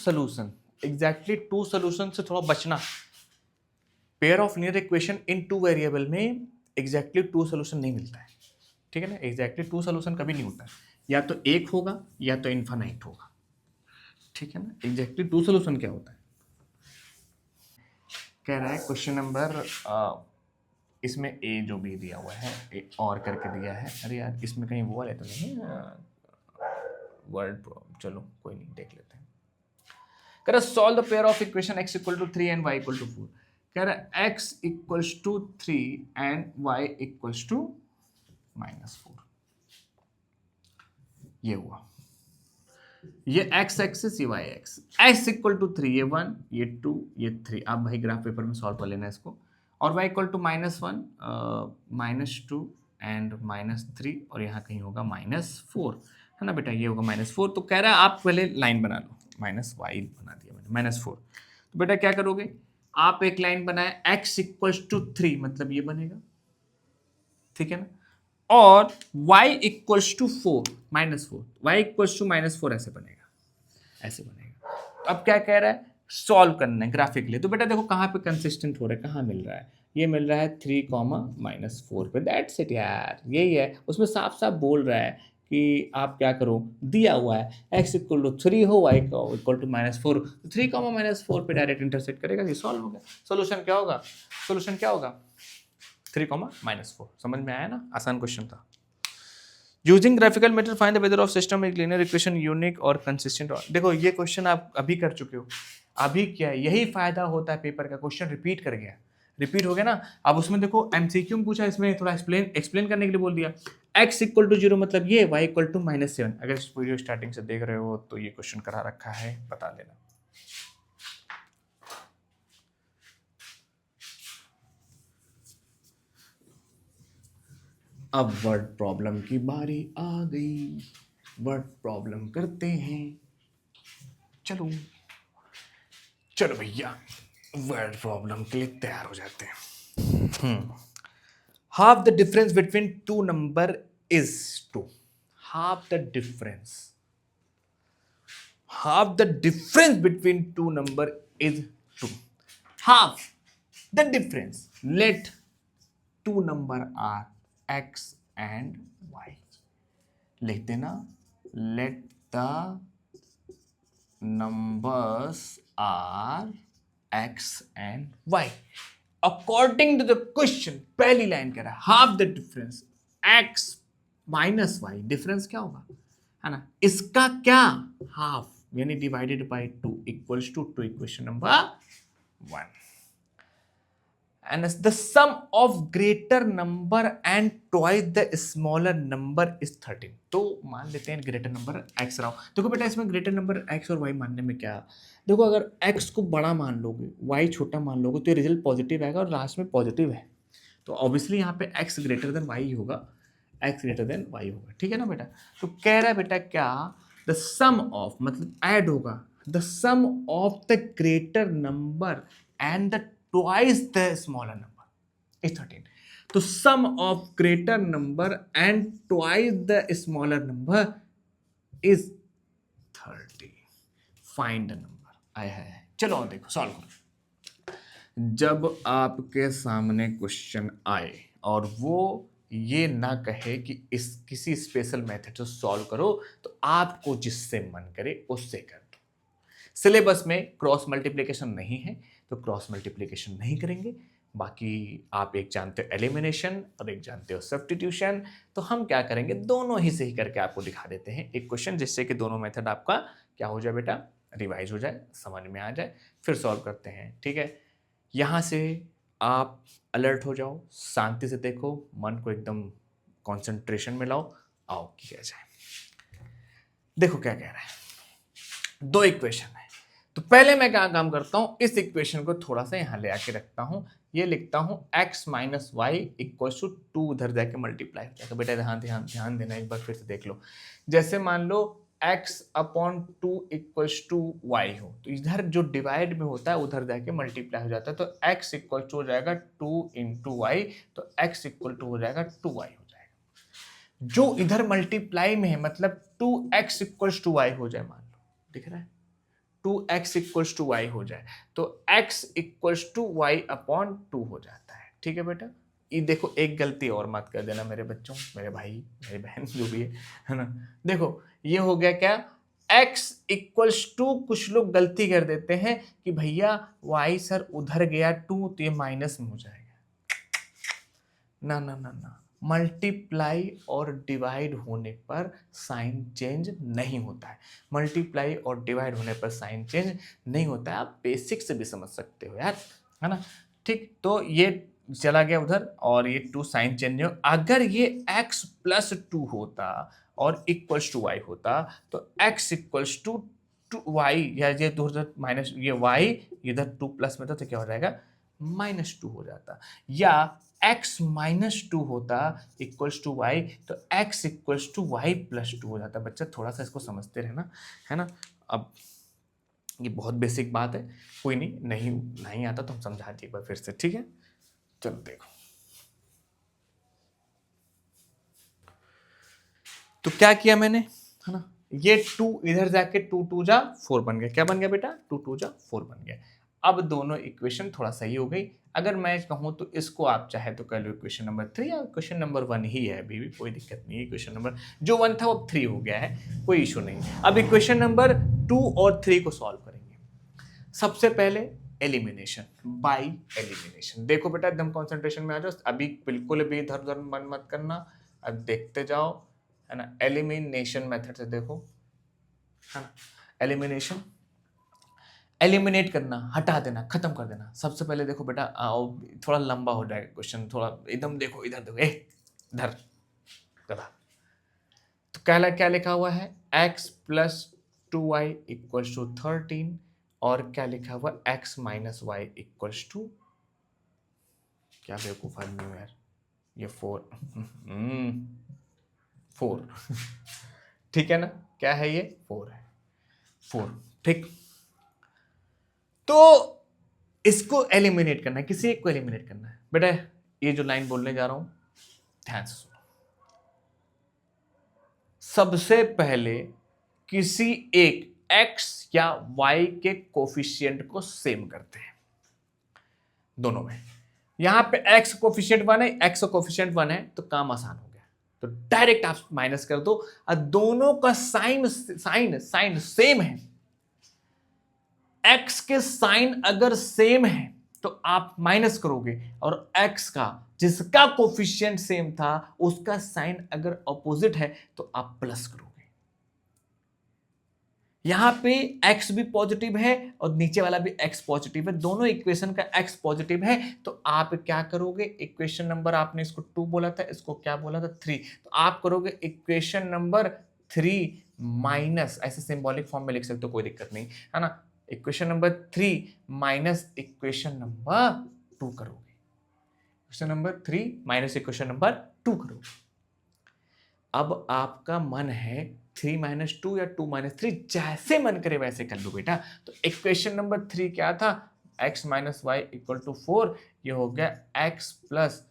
सोल्यूशन से थोड़ा बचना। Pair of linear equation in two variable में एग्जैक्टली टू सोल्यूशन नहीं मिलता है, ठीक है ना। एग्जैक्टली टू सोल्यूशन कभी नहीं होता है, या तो एक होगा या तो इन्फानाइट होगा, ठीक है ना। एग्जैक्टली टू सोल्यूशन क्या होता है, कह रहा है क्वेश्चन नंबर, इसमें ए जो भी दिया हुआ है, ए और करके दिया है। अरे यार इसमें कहीं वो वाले तो नहीं वर्ड, चलो कोई नहीं, देख लेते हैं। कह रहा solve the pair of equation x = 3 and y = 4। कह रहा x = 3 एंड y = -4। ये हुआ, ये x एक्सिस, ये y एक्सिस। x = 3, ये 1, ये 2, ये 3। आप भाई ग्राफ पेपर में सॉल्व कर लेना इसको, और y इक्वल टू -1, -2 एंड -3 और यहाँ कहीं होगा -4, है ना बेटा, ये होगा -4। तो कह रहा है आप पहले लाइन बना लो, -y बना दिया मैंने, -4। तो बेटा क्या करोगे, आप एक लाइन बनाए x इक्वल्स टू 3, मतलब ये बनेगा, ठीक है ना, और y equals to 4, -4, y equals to -4 ऐसे बनेगा, ऐसे बनेगा। तो अब क्या कह रहा है, सॉल्व करना है ग्राफिकली। तो बेटा देखो कहाँ पे कंसिस्टेंट हो रहा है, कहाँ मिल रहा है, ये मिल रहा है 3, -4 पे, दैट्स इट यार, यही है। उसमें साफ साफ बोल रहा है कि आप क्या करो, दिया हुआ है x इक्वल टू 3 हो, y इक्वल टू -4, तो 3, -4 पे डायरेक्ट इंटरसेक्ट करेगा, ये सॉल्व हो गया। सोल्यूशन क्या होगा, सोल्यूशन क्या होगा, 3, -4। समझ में आया ना, आसान क्वेश्चन था। Using graphical method find the whether of system एक लीनियर इक्वेशन यूनिक और कंसिस्टेंट। देखो ये क्वेश्चन आप अभी कर चुके हो, अभी क्या है, यही फायदा होता है पेपर का, क्वेश्चन रिपीट कर गया, रिपीट हो गया ना। अब उसमें देखो एमसीक्यू में पूछा, इसमें थोड़ा एक्सप्लेन करने के लिए बोल दिया, x इक्वल टू 0 मतलब ये, y इक्वल टू -7। अगर इस वीडियो स्टार्टिंग से देख रहे हो तो ये क्वेश्चन करा रखा है, बता देना। अब वर्ड प्रॉब्लम की बारी आ गई, वर्ड प्रॉब्लम करते हैं, चलो चलो भैया वर्ड प्रॉब्लम के लिए तैयार हो जाते हैं। Half the difference between two number is 2। Half the difference, half the difference between two number is 2। half the difference, let two number are x and y। लिख देना, let the numbers are x and y according to the question। पहली लाइन कह रहा है half the difference x minus y, difference क्या होगा, है ना, इसका क्या हाफ, यानी divided by 2 equals to 2, equation number 1। And the sum of greater number and twice the smaller number is 13। तो मान लेते हैं ग्रेटर नंबर x रहा हो। देखो बेटा इसमें ग्रेटर नंबर x और y मानने में क्या, देखो अगर x को बड़ा मान लोगे, y छोटा मान लोगे, तो ये रिजल्ट पॉजिटिव आएगा और लास्ट में पॉजिटिव है, तो ऑब्वियसली यहाँ पे x ग्रेटर देन y होगा, x ग्रेटर देन y होगा, ठीक है ना बेटा। तो कह रहा है बेटा क्या, द सम ऑफ मतलब ऐड होगा, the sum of the greater number and the twice the smaller number is 13। तो sum of greater number and twice the smaller number is 30। Find the number. आया है, चलो और देखो सॉल्व करो। जब आपके सामने क्वेश्चन आए और वो ये ना कहे कि इस किसी स्पेशल मेथड से सॉल्व करो, तो आपको जिससे मन करे उससे कर दो। सिलेबस में क्रॉस मल्टीप्लिकेशन नहीं है तो क्रॉस मल्टीप्लिकेशन नहीं करेंगे, बाकी आप एक जानते हो एलिमिनेशन और एक जानते हो सब्स्टिट्यूशन, तो हम क्या करेंगे, दोनों ही सही करके आपको दिखा देते हैं एक क्वेश्चन, जिससे कि दोनों मेथड आपका क्या हो जाए बेटा, रिवाइज हो जाए, समझ में आ जाए, फिर सॉल्व करते हैं, ठीक है। यहाँ से आप अलर्ट हो जाओ, शांति से देखो, मन को एकदम कंसंट्रेशन में लाओ, आओ किया जाए। देखो क्या कह रहा है, दो इक्वेशन है, तो पहले मैं क्या काम करता हूं, इस इक्वेशन को थोड़ा सा यहां ले आके रखता हूं, ये लिखता हूं x minus y equal to 2, उधर जाके मल्टीप्लाई हो जाएगा। बेटा ध्यान ध्यान ध्यान देना, एक बार फिर से देख लो, जैसे मान लो x upon 2 equals to y हो, तो इधर जो डिवाइड में होता है उधर जाके मल्टीप्लाई हो जाता है, तो x इक्वल टू हो जाएगा 2 इंटू वाई, तो x इक्वल टू हो जाएगा 2y हो जाएगा। जो इधर मल्टीप्लाई में है मतलब 2x इक्वल्स टू वाई हो जाए, मान लो दिख रहा है, 2x इक्वल्स टू वाई हो जाए, तो x equals to y upon 2 हो जाता है, ठीक है बेटा। ये देखो एक गलती और मत कर देना मेरे बच्चों, मेरे भाई मेरे बहन जो भी है ना, देखो ये हो गया क्या, x इक्वल्स टू, कुछ लोग गलती कर देते हैं कि भैया y सर उधर गया 2 तो ये माइनस में हो जाएगा, ना ना ना ना, मल्टीप्लाई और डिवाइड होने पर साइन चेंज नहीं होता है, मल्टीप्लाई और डिवाइड होने पर साइन चेंज नहीं होता है, आप बेसिक से भी समझ सकते हो यार, है ना, ठीक। तो ये चला गया उधर और ये 2 साइन चेंज हो, अगर ये x प्लस 2 होता और इक्वल्स टू वाई होता, तो x इक्वल्स टू वाई, या ये 2 माइनस ये y, इधर 2 प्लस में था तो क्या हो जाएगा -2 हो जाता, या x -2 होता इक्वल्स टू वाई, तो x equals to y plus 2 हो जाता। बच्चा थोड़ा सा इसको समझते रहना, है ना। अब ये बहुत बेसिक बात है, कोई नहीं, नहीं आता तो हम समझा दिए एक बार फिर से, ठीक है। चलो देखो, तो क्या किया मैंने, है ना, ये 2 इधर जाके 2 2 जा 4 बन गया। क्या बन गया बेटा, 2 2 जा 4 बन गया। अब दोनों इक्वेशन थोड़ा सही हो गई। अगर मैं कहूं तो इसको आप चाहे तो कह लो इक्वेशन नंबर 3, या इक्वेशन नंबर 1 ही है, अभी भी कोई दिक्कत नहीं है। इक्वेशन नंबर जो 1 था वो 3 हो गया है, कोई इशू नहीं। अब इक्वेशन नंबर 2 और 3 को सॉल्व करेंगे। सबसे पहले एलिमिनेशन, बाय एलिमिनेशन। देखो बेटा एकदम कंसंट्रेशन में आ जाओ, अभी बिल्कुल भी इधर उधर मन मत करना, अब देखते जाओ, है ना। एलिमिनेशन मेथड से देखो, है ना। एलिमिनेशन, एलिमिनेट करना, हटा देना, खत्म कर देना। सबसे पहले देखो बेटा, थोड़ा लंबा हो जाएगा क्वेश्चन, थोड़ा एकदम देखो, इधर देखो, इधर गधा। तो क्या लिखा हुआ है, x plus 2y equals to 13, और क्या लिखा हुआ, x minus y equals to, क्या बेवकूफ आदमी हूं यार, ये 4 4 ठीक है ना, क्या है ये, 4 है, 4, ठीक। तो इसको एलिमिनेट करना है, किसी एक को एलिमिनेट करना है बेटा। ये जो लाइन बोलने जा रहा हूं, ध्यान से सुनो। सबसे पहले किसी एक x या y के कोफिशिएंट को सेम करते हैं दोनों में। यहां पे x कोफिशिएंट 1 है, x कोफिशिएंट 1 है, तो काम आसान हो गया। तो डायरेक्ट आप माइनस कर दो, और दोनों का साइन साइन साइन सेम है। x के साइन अगर सेम है तो आप माइनस करोगे, और x का जिसका कोफिशिएंट सेम था उसका साइन अगर ऑपोजिट है तो आप प्लस करोगे। यहां पे x भी पॉजिटिव है और नीचे वाला भी x पॉजिटिव है, दोनों इक्वेशन का x पॉजिटिव है, तो आप क्या करोगे, इक्वेशन नंबर, आपने इसको 2 बोला था, इसको क्या बोला था, 3, तो आप करोगे इक्वेशन नंबर 3 माइनस, ऐसे सिंबॉलिक फॉर्म में लिख सकते हो, कोई दिक्कत नहीं, है ना। Equation number 3 minus equation number 2 करोगे, equation number 3 minus equation number 2 करोगे। अब आपका मन है 3 माइनस 2 या 2 माइनस 3, जैसे मन करे वैसे कर लो बेटा। तो इक्वेशन नंबर 3 क्या था, x minus y equal to 4, ये हो गया x plus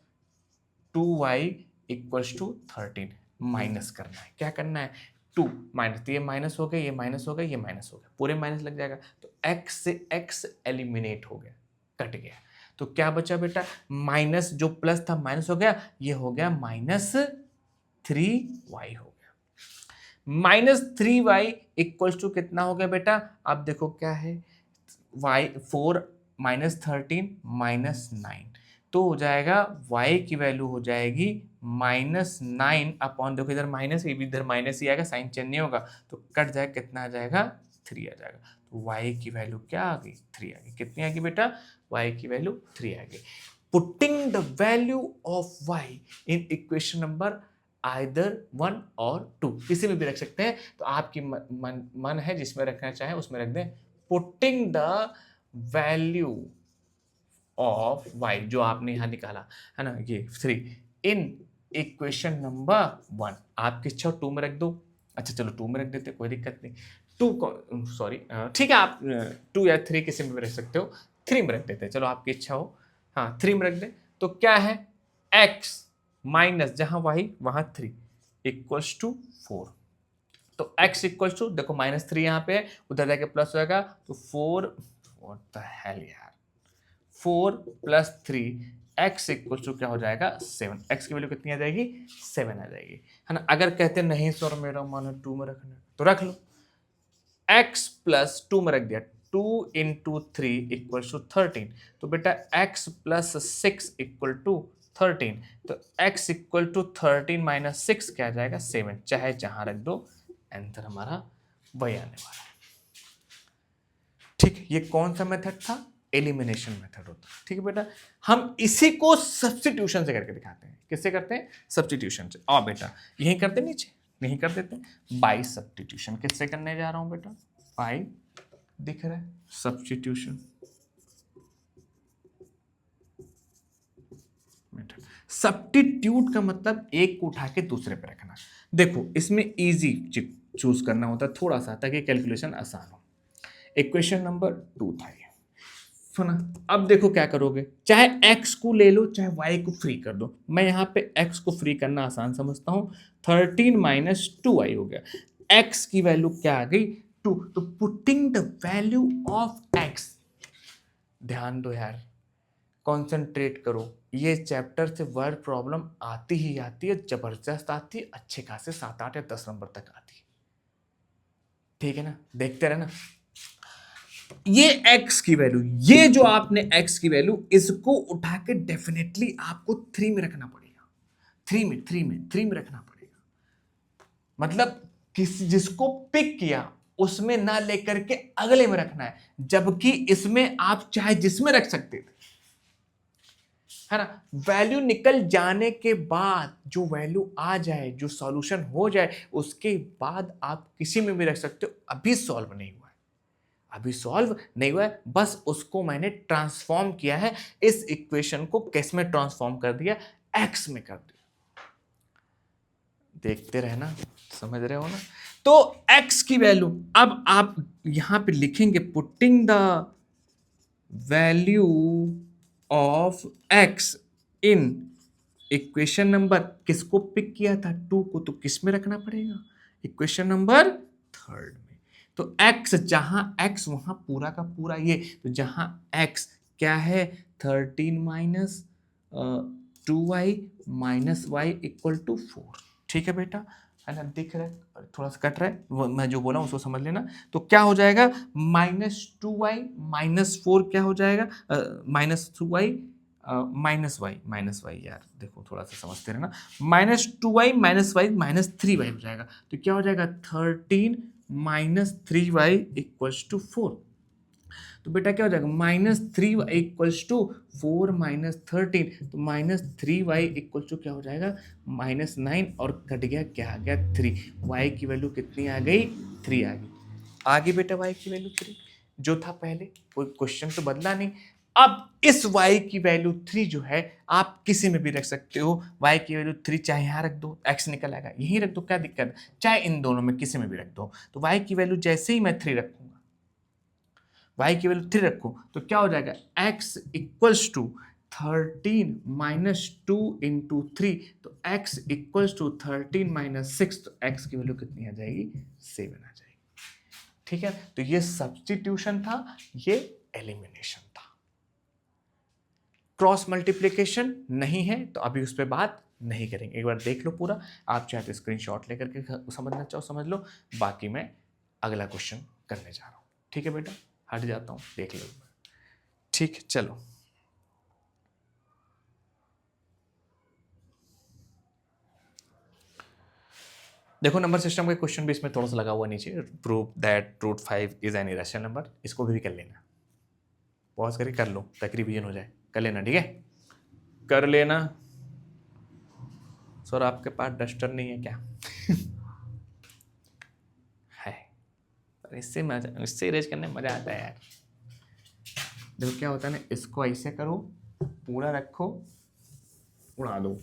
2y equals to 13। Minus करना है, क्या करना है, 2 माइनस, तो ये माइनस हो गया, ये माइनस हो गया, ये माइनस हो गया, पूरे माइनस लग जाएगा, तो x से x एलिमिनेट हो गया, कट गया। तो क्या बचा बेटा, माइनस, जो प्लस था माइनस हो गया, ये हो गया -3y हो गया। -3y इक्वल्स टू कितना हो गया बेटा, आप देखो क्या है, y 4 माइनस 13 माइनस 9, तो हो जाएगा y की वैल्यू हो जाएगी -9 अपॉन, देखो इधर माइनस, इधर माइनस ही आएगा, साइन चेंज नहीं होगा, तो कट जाएगा, कितना आ जाएगा, 3 आ जाएगा। तो y की वैल्यू क्या आ गई, 3 आ गई। कितनी आ गई बेटा, y की वैल्यू 3 आ गई। Putting the value of y in equation number either 1 और 2, किसी में भी रख सकते हैं, तो आपकी मन है जिसमें रखना चाहे उसमें रख दें। Putting the value of y, जो आपने यहां निकाला है ना, ये 3 इन इक्वेशन नंबर 1, आपकी इच्छा 2 में रख दो, अच्छा चलो 2 में रख देते, कोई दिक्कत नहीं। 2 को सॉरी, ठीक है, आप 2 या 3 किसी में भी रख सकते हो, 3 में रख देते हैं, चलो आपकी इच्छा हो, हाँ 3 में रख दें। तो क्या है, x माइनस, जहां y वहां 3 इक्वल्स टू 4, तो x इक्वल्स टू, देखो -3 यहाँ पे है, उधर जाके प्लस हो जाएगा, तो 4, व्हाट द हेल यार, 4 प्लस 3, x इक्वल्स टू क्या हो जाएगा, 7, x की वैल्यू कितनी आ जाएगी, 7 आ जाएगी, है ना। अगर कहते नहीं सर मेरा मन है 2 में रखना, तो रख लो, x प्लस 2 में रख दिया, 2 इंटू 3 इक्वल्स टू 13, तो बेटा x प्लस 6 इक्वल टू 13, तो x इक्वल टू 13 माइनस 6 क्या आ जाएगा, 7, चाहे जहां रख दो, आंसर हमारा वही आने वाला है। ठीक, ये कौन सा मेथड था, एलिमिनेशन मेथड होता है, ठीक है बेटा। हम इसी को सब्स्टिट्यूशन से करके दिखाते हैं, किससे करते हैं, सब्स्टिट्यूशन से। और बेटा यही करते, नीचे यही कर देते हैं, बाय सब्स्टिट्यूशन। किससे करने जा रहा हूं बेटा, बाय, दिख रहा है, सब्स्टिट्यूशन। सब्स्टिट्यूट का मतलब एक को उठा के दूसरे पे रखना। देखो इसमें इजी चूज करना होता है थोड़ा सा, ताकि कैलकुलेशन आसान हो। इक्वेशन नंबर 2 था ये, सुना। अब देखो क्या करोगे, चाहे x को ले लो चाहे y को फ्री कर दो। मैं यहाँ पे x को फ्री करना आसान समझता हूँ। 13 माइनस 2y हो गया। x की वैल्यू क्या आ गई, 2। तो putting the value of x, ध्यान दो यार, कॉन्सेंट्रेट करो। ये चैप्टर से वर्ड प्रॉब्लम आती ही आती है, जबरदस्त आती है, अच्छे खासे 7, 8 या 10 नंबर तक आती है। ठीक है ना, देखते रहना। ये x की वैल्यू, ये जो आपने x की वैल्यू, इसको उठा के डेफिनेटली आपको 3 में रखना पड़ेगा। 3 में रखना पड़ेगा। मतलब जिसको पिक किया उसमें ना लेकर के अगले में रखना है, जबकि इसमें आप चाहे जिसमें रख सकते थे, है ना। वैल्यू निकल जाने के बाद जो वैल्यू आ जाए, जो सॉल्यूशन हो जाए, उसके बाद आप किसी में भी रख सकते हो। अभी सॉल्व नहीं हुआ है, अभी सॉल्व नहीं हुआ है, बस उसको मैंने ट्रांसफॉर्म किया है। इस इक्वेशन को किस में ट्रांसफॉर्म कर दिया, एक्स में कर दिया। देखते रहना, समझ रहे हो ना। तो x की वैल्यू अब आप यहां पे लिखेंगे, putting the value of x in equation number, किसको पिक किया था, 2 को, तो किस में रखना पड़ेगा, इक्वेशन नंबर 3 में। तो x जहां x वहां पूरा का पूरा ये, तो जहां x क्या है, 13 minus 2y minus y equal to 4। ठीक है बेटा, है ना, दिख रहा है, थोड़ा सा कट रहा है, मैं जो बोला उसको समझ लेना। तो क्या हो जाएगा, -2y माइनस 4 क्या हो जाएगा, -2y माइनस वाई, यार देखो थोड़ा सा समझते रहना। -2y minus Y minus 3y हो जाएगा। तो क्या हो जाएगा, 13 माइनस 3y इक्वल्स टू 4। तो बेटा क्या हो जाएगा, -3y इक्वल्स टू 4 माइनस 13, तो -3y इक्वल्स टू क्या हो जाएगा, -9, और कट गया क्या आ गया, 3। y की वैल्यू कितनी आ गई, 3 आ गई। आ गई बेटा y की वैल्यू 3, जो था पहले, कोई क्वेश्चन तो बदला नहीं। अब इस y की वैल्यू 3 जो है, आप किसी में भी रख सकते हो। y की वैल्यू 3 चाहे यहाँ रख दो, x निकल आएगा, यहीं रख दो, क्या दिक्कत है, चाहे इन दोनों में किसी में भी रख दो। तो y की वैल्यू जैसे ही मैं 3 रखूंगा, y की वैल्यू 3 रखो, तो क्या हो जाएगा, x equals to 13 minus 2 into 3, तो x इक्वल्स टू 13 माइनस 6, तो x की वैल्यू कितनी आ जाएगी, 7 आ जाएगी। ठीक है, तो ये सब्स्टिट्यूशन था, ये एलिमिनेशन था। क्रॉस मल्टीप्लिकेशन नहीं है, तो अभी उस पर बात नहीं करेंगे। एक बार देख लो पूरा, आप चाहे तो स्क्रीनशॉट लेकर के समझना चाहो समझ लो, बाकी मैं अगला क्वेश्चन करने जा रहा हूं। ठीक है बेटा, हट जाता हूं, देख लो। ठीक है, चलो। देखो नंबर सिस्टम का क्वेश्चन भी इसमें थोड़ा सा लगा हुआ नीचे, prove that root 5 is an irrational number. इसको भी कर लेना, पॉज करके कर लो ताकि रिवीजन हो जाए, कर लेना, ठीक है, कर लेना। सर आपके पास डस्टर नहीं है क्या? है, पर इससे मजा, इससे इरेज करने में मजा आता है यार। देखो क्या होता है ना, इसको ऐसे करो, पूरा रखो, उड़ा दो।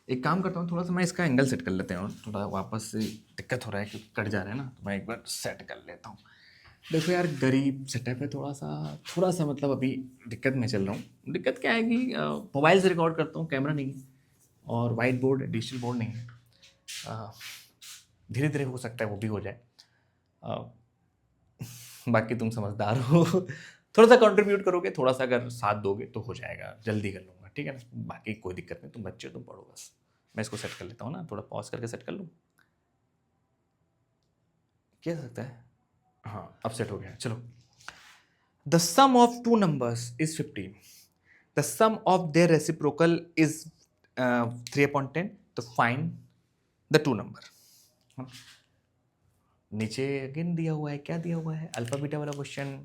एक काम करता हूँ, थोड़ा सा मैं इसका एंगल सेट कर लेते हैं, थोड़ा वापस से दिक्कत हो रहा है कि कट जा रहा है ना, तो मैं एक बार सेट कर लेता हूँ। देखो यार, गरीब सेटअप है, थोड़ा सा मतलब अभी दिक्कत में चल रहा हूँ। दिक्कत क्या है कि मोबाइल से रिकॉर्ड करता हूँ, कैमरा नहीं है, और वाइट बोर्ड, डिजिटल बोर्ड नहीं है। धीरे धीरे हो सकता है वो भी हो जाए। बाकी तुम समझदार हो, थोड़ा सा कंट्रीब्यूट करोगे, थोड़ा सा अगर साथ दोगे तो हो जाएगा, जल्दी कर लूँगा, ठीक है ना। बाकी कोई दिक्कत नहीं, तुम बच्चे हो, तुम पढ़ो बस। मैं इसको सेट कर लेता हूँ ना, थोड़ा पॉज करके सेट कर लूँ, क्या सकता है, हाँ अब सेट हो गया, चलो। The sum of two numbers is 15, the sum of their reciprocal is 3/10, तो फाइंड द टू नंबर। नीचे अगेन दिया हुआ है, क्या दिया हुआ है, अल्फा बीटा वाला क्वेश्चन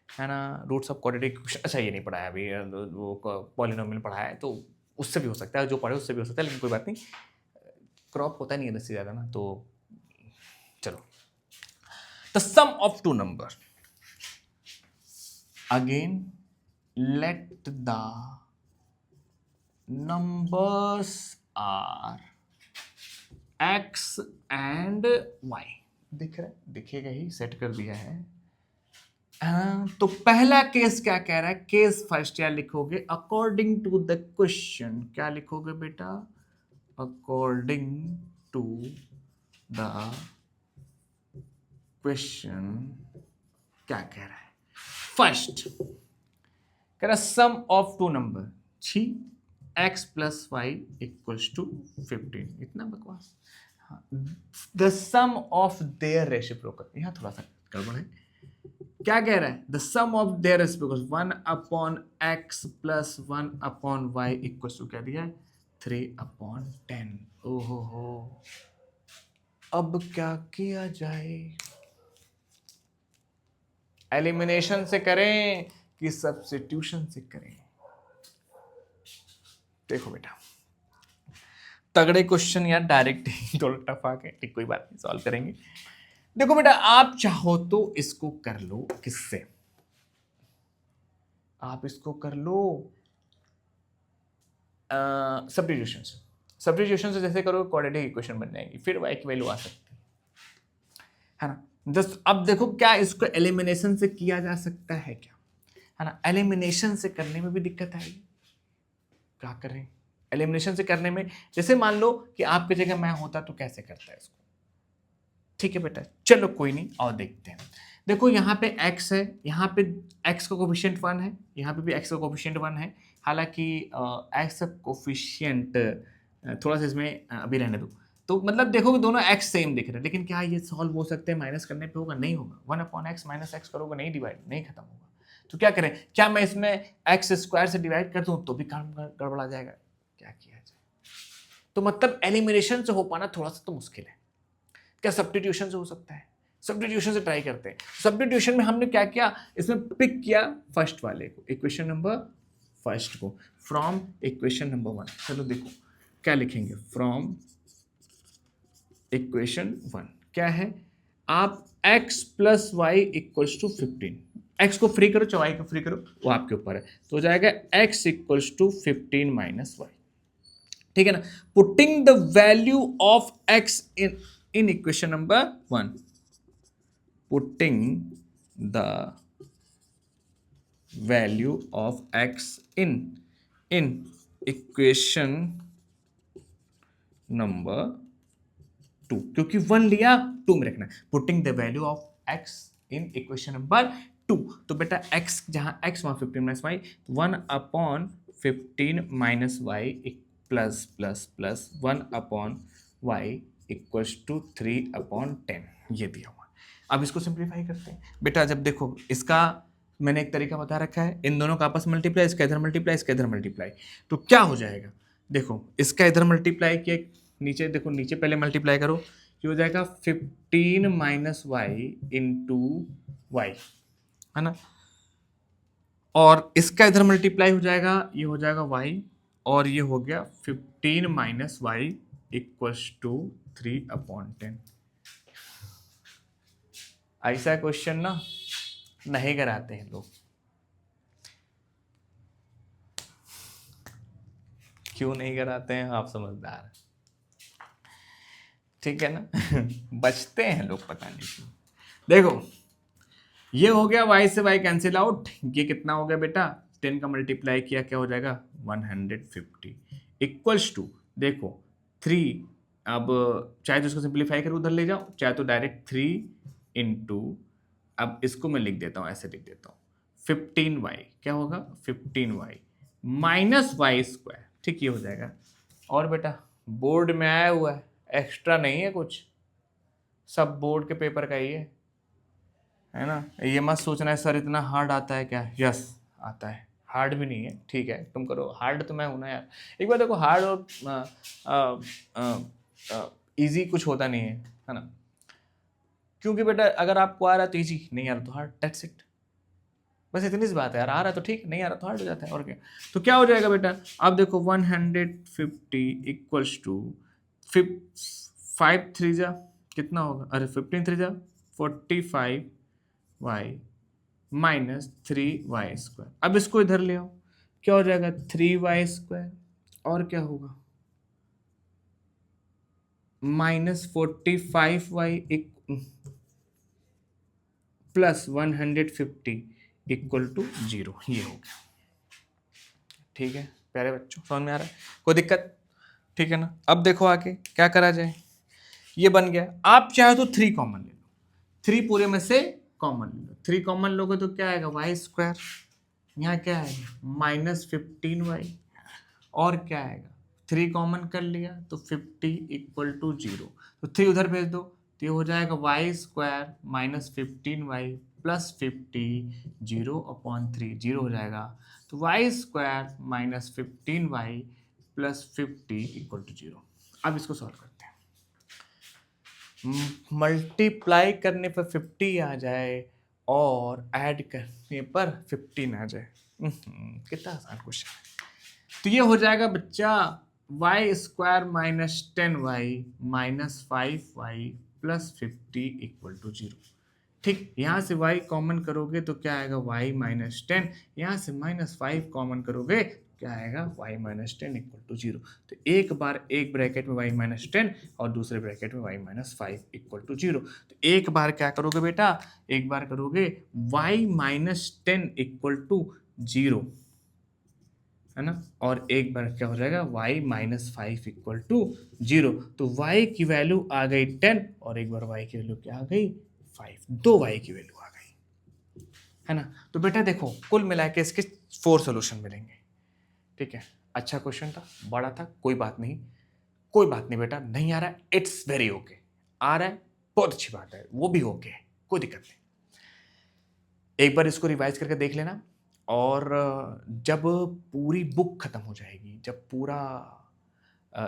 है ना, रूट्स ऑफ क्वाड्रेटिक। अच्छा ये नहीं पढ़ा है अभी, वो पॉलिनोमियल पढ़ा है, तो उससे भी हो सकता है, जो पढ़े उससे भी हो सकता है, लेकिन कोई बात नहीं, क्रॉप होता नहीं है इससे ज़्यादा ना, तो चलो। The sum of two number, again let the numbers are x and y. दिख रहा है, दिखेगा ही, सेट कर दिया है। तो पहला केस क्या कह रहा है, केस फर्स्ट क्या लिखोगे, अकॉर्डिंग टू द क्वेश्चन, क्या लिखोगे बेटा, अकॉर्डिंग टू द क्वेश्चन क्या कह रहा है, फर्स्ट कह रहा सम ऑफ टू नंबर, छी x plus y equals to 15, इतना बकवास। The sum of their reciprocal, यहां थोड़ा सा गड़बड़ है, क्या कह रहा है, the sum of their reciprocal 1 upon x plus 1 upon y equals to क्या दिया है, 3 अपॉन 10। ओहो हो, अब क्या किया जाए, एलिमिनेशन से करें कि सब्स्टिट्यूशन से करें। देखो बेटा, तगड़े क्वेश्चन यार, डायरेक्ट थोड़ा टफ आ गए, ठीक कोई बात नहीं, सॉल्व करेंगे। देखो बेटा, आप चाहो तो इसको कर लो, किससे, आप इसको कर लो सब्स्टिट्यूशन से। सब्स्टिट्यूशन से जैसे करो क्वाड्रेटिक इक्वेशन बन जाएगी, फिर y की वैल्यू आ सकती है ना। अब देखो क्या इसको एलिमिनेशन से किया जा सकता है क्या, है ना। एलिमिनेशन से करने में भी दिक्कत आएगी, क्या करें एलिमिनेशन से करने में, जैसे मान लो कि आपकी जगह मैं होता तो कैसे करता है इसको। ठीक है बेटा, चलो कोई नहीं, और देखते हैं। देखो यहाँ पे x है, यहाँ पे x का कोफिशिएंट 1 है, यहाँ पे भी x का कोफिशिएंट 1 है। हालांकि x का कोफिशिएंट थोड़ा सा इसमें अभी रहने दो। तो मतलब देखो कि दोनों x सेम दिख रहे हैं, लेकिन क्या ये सॉल्व हो सकते हैं, माइनस करने पे होगा, नहीं होगा। 1 अपॉन एक्स माइनस एक्स करोगे, नहीं डिवाइड, नहीं खत्म होगा। तो क्या करें, क्या मैं इसमें एक्स स्क्वायर से डिवाइड कर दूं तो भी काम गड़बड़ा जाएगा, क्या किया जाए। तो मतलब एलिमिनेशन से हो पाना थोड़ा सा तो मुश्किल है, क्या सब्स्टिट्यूशन से हो सकता है, सब्स्टिट्यूशन से ट्राई करते हैं। सब्स्टिट्यूशन में हमने क्या किया, इसमें पिक किया फर्स्ट वाले को, इक्वेशन नंबर फर्स्ट को, फ्रॉम इक्वेशन नंबर 1। चलो देखो क्या लिखेंगे, फ्रॉम इक्वेशन 1 क्या है, आप x plus y equals to 15, x को फ्री करो चाहे y को फ्री करो, वो आपके ऊपर है। तो हो जाएगा x equals to 15 minus y, ठीक है ना। Putting the value of x in equation number 1, putting the value of x in equation number 2, क्योंकि 1 लिया 2 में रखना, putting the value of x in equation number 2। तो बेटा x जहां x वहां 15 minus y, 1 upon 15 minus y plus plus plus 1 upon y equals to 3 upon 10, ये दिया हुआ। अब इसको सिंप्लीफाई करते हैं बेटा। जब देखो इसका मैंने एक तरीका बता रखा है, इन दोनों का आपस में मल्टीप्लाई, इसका इधर मल्टीप्लाई, इसका इधर मल्टीप्लाई, तो क्या हो जाएगा, देखो इसका इधर मल्टीप्लाई किया, नीचे देखो, नीचे पहले मल्टीप्लाई करो, ये हो जाएगा 15 माइनस वाई इंटू वाई, है ना। और इसका इधर मल्टीप्लाई हो जाएगा, ये हो जाएगा वाई, और ये हो गया 15 minus y equals to 3 upon 10। ऐसा क्वेश्चन ना नहीं कराते हैं लोग, क्यों नहीं कराते हैं, आप समझदार, ठीक है ना। बचते हैं लोग, पता नहीं क्यों। देखो ये हो गया, y से y कैंसिल आउट, ये कितना हो गया बेटा, 10 का मल्टीप्लाई किया क्या हो जाएगा 150 इक्वल्स टू, देखो 3, अब चाहे तो इसको सिंप्लीफाई करो उधर ले जाओ, चाहे तो डायरेक्ट 3 इंटू, अब इसको मैं लिख देता हूँ, ऐसे लिख देता हूँ 15y, क्या होगा 15y माइनस वाई स्क्वायर, ठीक, ये हो जाएगा। और बेटा बोर्ड में आया हुआ है, एक्स्ट्रा नहीं है कुछ, सब बोर्ड के पेपर का ही है ना। ये मत सोचना है सर इतना हार्ड आता है क्या, यस आता है, हार्ड भी नहीं है, ठीक है तुम करो, हार्ड तो मैं हूं ना यार। एक बार देखो, हार्ड और इजी कुछ होता नहीं है ना, क्योंकि बेटा अगर आपको आ रहा है तो इजी, नहीं आ रहा तो हार्ड, दैट्स इट, बस इतनी सी बात है यार। आ रहा है तो ठीक, नहीं आ रहा तो हार्ड हो जाता है, और क्या। तो क्या हो जाएगा बेटा, अब देखो 150 इक्वल्स टू 5 3 जा कितना होगा, अरे 15 3 जा 45 वाई माइनस 3y²। अब इसको इधर ले आओ, क्या हो जाएगा 3y² और क्या होगा -45y प्लस 150 इक्वल टू 0। ये हो गया। ठीक है प्यारे बच्चों, समझ में आ रहा है? कोई दिक्कत? ठीक है ना। अब देखो आगे क्या करा जाए। ये बन गया। आप चाहे तो 3 कॉमन ले लो, 3 पूरे में से कॉमन ले लो। 3 कॉमन लोगे तो क्या आएगा y², यहाँ क्या आएगा -15y, और क्या आएगा 3 कॉमन कर लिया तो 50 इक्वल टू 0। तो 3 उधर भेज दो तो ये हो जाएगा y² -15y प्लस 50 0/3, 0 हो जाएगा। तो y² -15y plus 50 equal to 0। अब इसको सॉल्व करते हैं। मल्टीप्लाई करने पर 50 आ जाए और ऐड करने पर 15 आ जाए। कितना आसान क्वेश्चन है। तो ये हो जाएगा बच्चा y² -10y -5y plus 50 equal to 0। ठीक, यहाँ से y कॉमन करोगे तो क्या आएगा y -10, यहाँ से -5 कॉमन करोगे क्या आएगा y -10 इक्वल टू 0। तो एक बार एक ब्रैकेट में y -10 और दूसरे ब्रैकेट में y -5 इक्वल टू 0। तो एक बार क्या करोगे बेटा, एक बार करोगे y -10 इक्वल टू 0, है ना, और एक बार क्या हो जाएगा y -5 इक्वल टू 0। तो y की वैल्यू आ गई 10 और एक बार y की वैल्यू क्या आ गई 5, 2 y की वैल्यू आ गई, है ना। तो बेटा देखो कुल मिला के इसके 4 सोल्यूशन मिलेंगे। ठीक है, अच्छा क्वेश्चन था, बड़ा था, कोई बात नहीं, कोई बात नहीं बेटा, नहीं आ रहा है इट्स वेरी ओके, आ रहा है बहुत अच्छी बात है, वो भी ओके है, कोई दिक्कत नहीं। एक बार इसको रिवाइज करके देख लेना, और जब पूरी बुक खत्म हो जाएगी, जब पूरा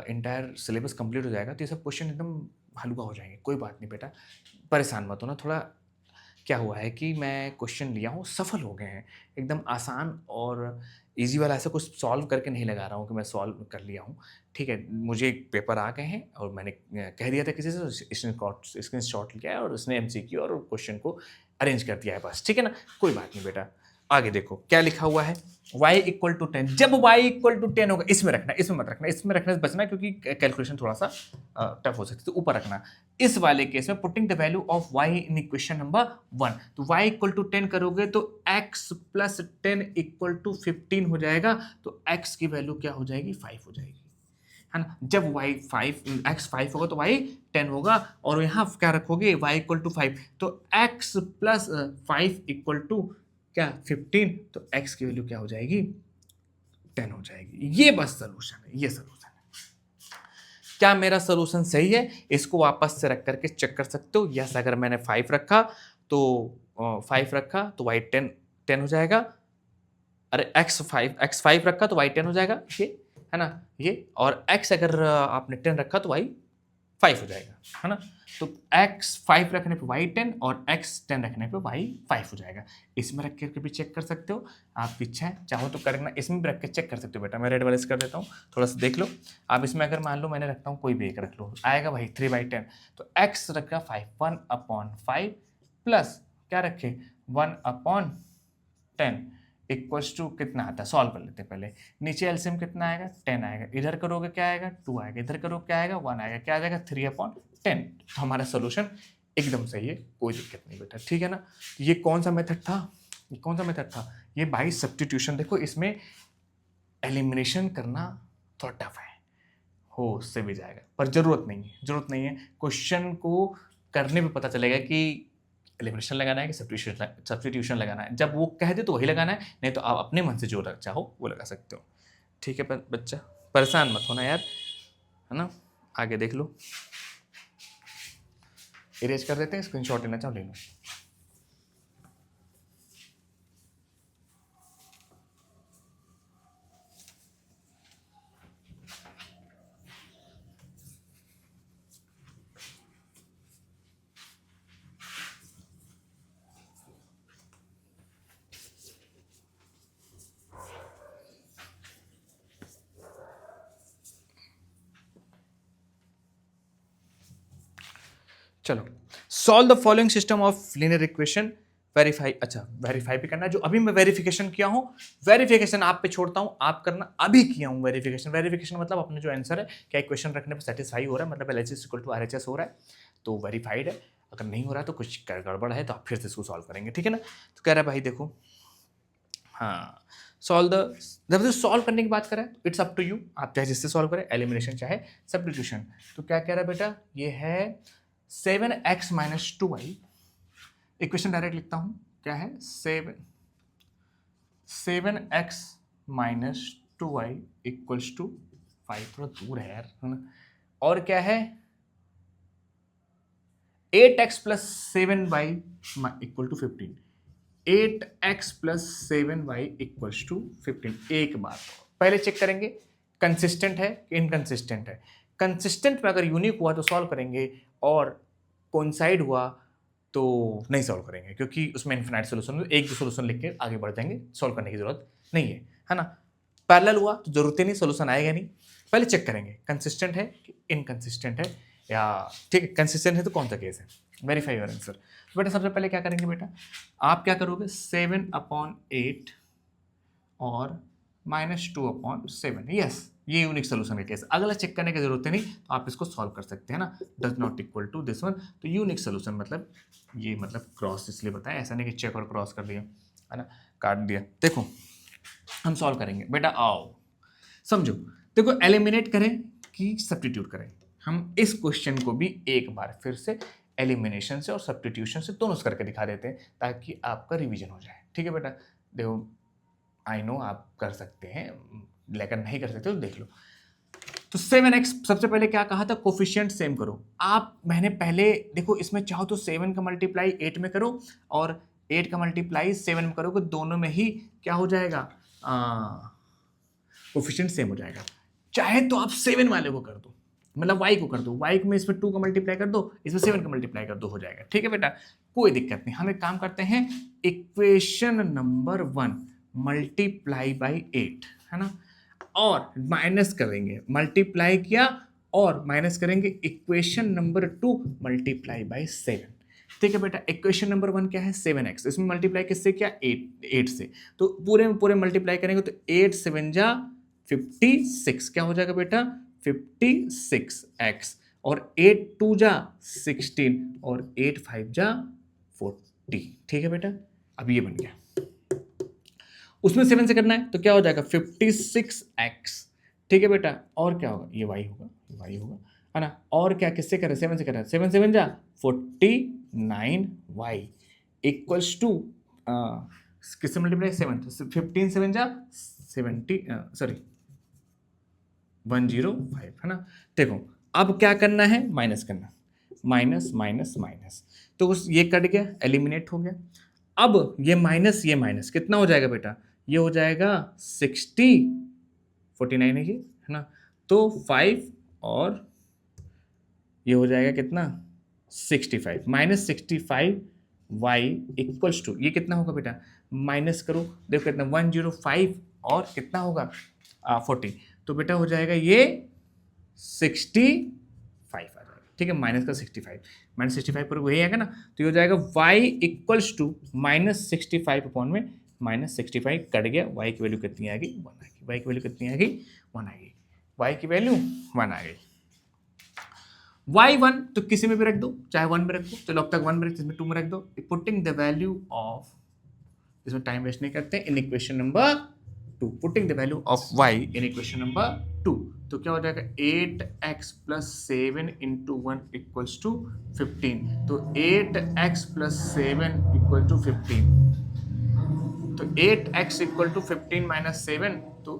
इंटायर सिलेबस कंप्लीट हो जाएगा तो ये सब क्वेश्चन एकदम हल्का हो जाएंगे। कोई बात नहीं बेटा, परेशान मत होना। थोड़ा क्या हुआ है कि मैं क्वेश्चन लिया हूँ, सफल हो गए हैं, एकदम आसान और इजी वाला ऐसा कुछ सॉल्व करके नहीं लगा रहा हूँ कि मैं सॉल्व कर लिया हूँ। ठीक है, मुझे पेपर आ गए हैं और मैंने कह दिया था किसी से, स्क्रीन शॉट लिया है और उसने MCQ और क्वेश्चन को अरेंज कर दिया है बस। ठीक है ना, कोई बात नहीं बेटा। आगे देखो क्या लिखा हुआ है, y इक्वल टू 10। जब y इक्वल टू 10 होगा, इसमें रखना, इसमें मत रखना, इसमें रखने से बचना क्योंकि कैलकुलेशन थोड़ा सा टफ हो सकती है, तो ऊपर रखना। इस वाले केस में putting the value of y in equation number 1, तो y इक्वल टू 10 करोगे तो x प्लस 10 इक्वल टू 15 हो जाएगा। तो x की वैल्यू क्या हो जाएगी 5 हो जाएगी, है ना। जब x 5 होगा तो y 10 होगा, और यहाँ क्या रखोगे y इक्वल टू 5, तो x प्लस 5 इक्वल टू क्या 15, तो x की वैल्यू क्या हो जाएगी 10 हो जाएगी। ये बस सोल्यूशन है, ये सोल्यूशन है। क्या मेरा सोल्यूशन सही है? इसको वापस से रख करके चेक कर सकते हो। यस, अगर मैंने 5 रखा तो 5 रखा तो y 10 हो जाएगा। अरे x 5 रखा तो y 10 हो जाएगा, ये है ना, ये। और x अगर आपने 10 रखा तो y 5 हो जाएगा, है ना। तो x 5 रखने पे y 10 और x 10 रखने पे y 5 हो जाएगा। इसमें रख करके भी चेक कर सकते हो, आपकी इच्छा है, चाहो तो करना, इसमें भी रख के चेक कर सकते हो बेटा। मैं रेड वाले से कर देता हूँ, थोड़ा सा देख लो आप। इसमें अगर मान लो मैंने रखता हूँ, कोई भी एक रख लो, आएगा भाई 3/10। तो x रखा 5, 1/5 प्लस क्या रखे 1/10 इक्वल्स टू कितना आता है, सॉल्व कर लेते हैं पहले। नीचे एलसीएम कितना आएगा 10 आएगा, इधर करोगे क्या आएगा 2 आएगा, इधर करोगे क्या आएगा 1 आएगा, क्या आ जाएगा 3/10। तो हमारा सोल्यूशन एकदम सही है, कोई दिक्कत नहीं बेटा। ठीक है ना। ये कौन सा मेथड था, ये कौन सा मेथड था, ये बाई सब्स्टिट्यूशन। देखो इसमें एलिमिनेशन करना थोड़ा टफ है, हो उससे भी जाएगा, पर जरूरत नहीं है, जरूरत नहीं है। क्वेश्चन को करने पे पता चलेगा कि एलिमिनेशन लगाना है कि सब्स्टिट्यूशन लगाना है। जब वो कह दे तो वही लगाना है, नहीं तो आप अपने मन से जो चाहो वो लगा सकते हो। ठीक है बच्चा, परेशान मत होना यार, है ना। आगे देख लो, इरेज कर देते हैं, स्क्रीनशॉट लेना चाहो ले लो। चलो, solve the following system of linear equation verify, अच्छा वेरीफाई भी करना है, जो अभी मैं वेरिफिकेशन किया हूँ, वेरिफिकेशन आप पे छोड़ता हूँ, आप करना, अभी किया हूँ वेरिफिकेशन। वेरिफिकेशन मतलब अपने जो आंसर है क्या इक्वेशन रखने पर सेटिस्फाई हो रहा है, मतलब LHS इक्वल टू RHS हो रहा है तो वेरीफाइड है। अगर नहीं हो रहा है तो कुछ गड़बड़ है, तो आप फिर से इसको सॉल्व करेंगे, ठीक है ना। तो कह रहा है भाई देखो, हाँ सॉल्व द, जब सॉल्व करने की बात करें इट्स अप टू यू, आप चाहे जिससे सॉल्व करें, एलिमिनेशन चाहे सब्स्टिट्यूशन। तो क्या कह रहा है बेटा, ये है 7x minus 2y, equation direct लिखता हूं, क्या है 7x minus 2y equals to 5, थोड़ा दूर है यार, है ना। और क्या है 8x plus 7y equal to 15, 8x plus 7y equals to 15। एक बात पहले चेक करेंगे, कंसिस्टेंट है कि इनकंसिस्टेंट है। कंसिस्टेंट में अगर यूनिक हुआ तो सॉल्व करेंगे, और कोइंसाइड हुआ तो नहीं सॉल्व करेंगे, क्योंकि उसमें इन्फिनाइट सोल्यूशन, एक दो सोल्यूशन लिख के आगे बढ़ जाएंगे, सॉल्व करने की जरूरत नहीं है ना। पैरेलल हुआ तो जरूरत ही नहीं, सोल्यूशन आएगा नहीं। पहले चेक करेंगे कंसिस्टेंट है कि इनकंसिस्टेंट है, या ठीक है कंसिस्टेंट है तो कौन सा केस है, वेरीफाई योर आंसर। तो बेटा सबसे पहले क्या करेंगे बेटा, आप क्या करोगे 7/8 और -2/7, यस ये यूनिक सोल्यूशन है केस। अगला चेक करने की जरूरत नहीं, तो आप इसको सॉल्व कर सकते हैं ना, does not equal to this one. तो यूनिक सोल्यूशन मतलब ये, मतलब क्रॉस इसलिए बताया, ऐसा नहीं कि चेक और क्रॉस कर दिया, है ना, काट दिया। देखो हम सॉल्व करेंगे बेटा, आओ समझो। देखो एलिमिनेट करें कि सब्स्टिट्यूट करें, हम इस क्वेश्चन को भी एक बार फिर से एलिमिनेशन से और सब्स्टिट्यूशन से दोनों से करके दिखा देते हैं, ताकि आपका रिवीजन हो जाए, ठीक है बेटा। देखो आई नो आप कर सकते हैं, लेकिन नहीं कर सकते तो देख लो। तो 7x सबसे पहले क्या कहा था, कोफिशिएंट सेम करो। आप मैंने पहले देखो, इसमें चाहो तो 7 का मल्टीप्लाई 8 में करो, और 8 का मल्टीप्लाई 7 में करोगे, दोनों में ही क्या हो जाएगा, कोफिशिएंट सेम हो जाएगा। चाहे तो आप 7 वाले को कर दो, मतलब y को कर दो, y में इसमें 2 का मल्टीप्लाई कर दो, इसमें 7 का मल्टीप्लाई कर दो, हो जाएगा, ठीक है बेटा, कोई दिक्कत नहीं। हम एक काम करते हैं, इक्वेशन नंबर 1 मल्टीप्लाई बाई 8, है ना, और माइनस करेंगे, मल्टीप्लाई किया और माइनस करेंगे इक्वेशन नंबर 2 मल्टीप्लाई बाई 7, ठीक है बेटा। इक्वेशन नंबर 1 क्या है 7x, इसमें मल्टीप्लाई किससे क्या 8 से, तो पूरे में पूरे मल्टीप्लाई करेंगे तो 8 7 जा 56, क्या हो जाएगा बेटा 56x, और 8 2 जा 16, और 8 5 जा 40, ठीक है बेटा। अब ये बन गया, उसमें 7 से करना है तो क्या हो जाएगा 56x, ठीक है बेटा। और क्या होगा, ये y होगा, y होगा, है ना। और क्या किससे कर रहे हैं 7 से कर रहे हैं, 7 7 जा 49y इक्वल्स टू किससे मल्टीप्लाई 7, 15 7 जा 70, सॉरी 105, है ना। देखो अब क्या करना है, माइनस करना, माइनस माइनस माइनस, तो उस ये कट गया, एलिमिनेट हो गया। अब ये माइनस कितना हो जाएगा बेटा, ये हो जाएगा 60, 49 है ये, है ना, तो 5 और ये हो जाएगा कितना 65, -65 y इक्वल्स टू, ये कितना होगा बेटा, माइनस करो, देखो कितना 105 और कितना होगा 40, तो बेटा हो जाएगा ये 65 आ जाएगा, ठीक है, माइनस का 65, -65 पर वही आएगा ना, तो ये हो जाएगा y इक्वल्स टू -65 अपॉन में -65 कट गया, y की वैल्यू कितनी आ गई 1 आ गई, y की वैल्यू कितनी आ गई 1 आ गई, y की वैल्यू 1 आ गई। y1 तो किसी में भी रख दो, चाहे 1 में रख दो, चलो अब तक 1 में रख, इसमें 2 में रख दो, पुटिंग द वैल्यू ऑफ, इसमें टाइम वेस्ट नहीं करते, इन equation number 2, putting the value of y in equation number 2, तो क्या हो जाएगा 8x plus 7 into 1 equals to 15, तो 8x प्लस 7 इक्वल टू 15, तो 8x इक्वल टू 15 माइनस 7, तो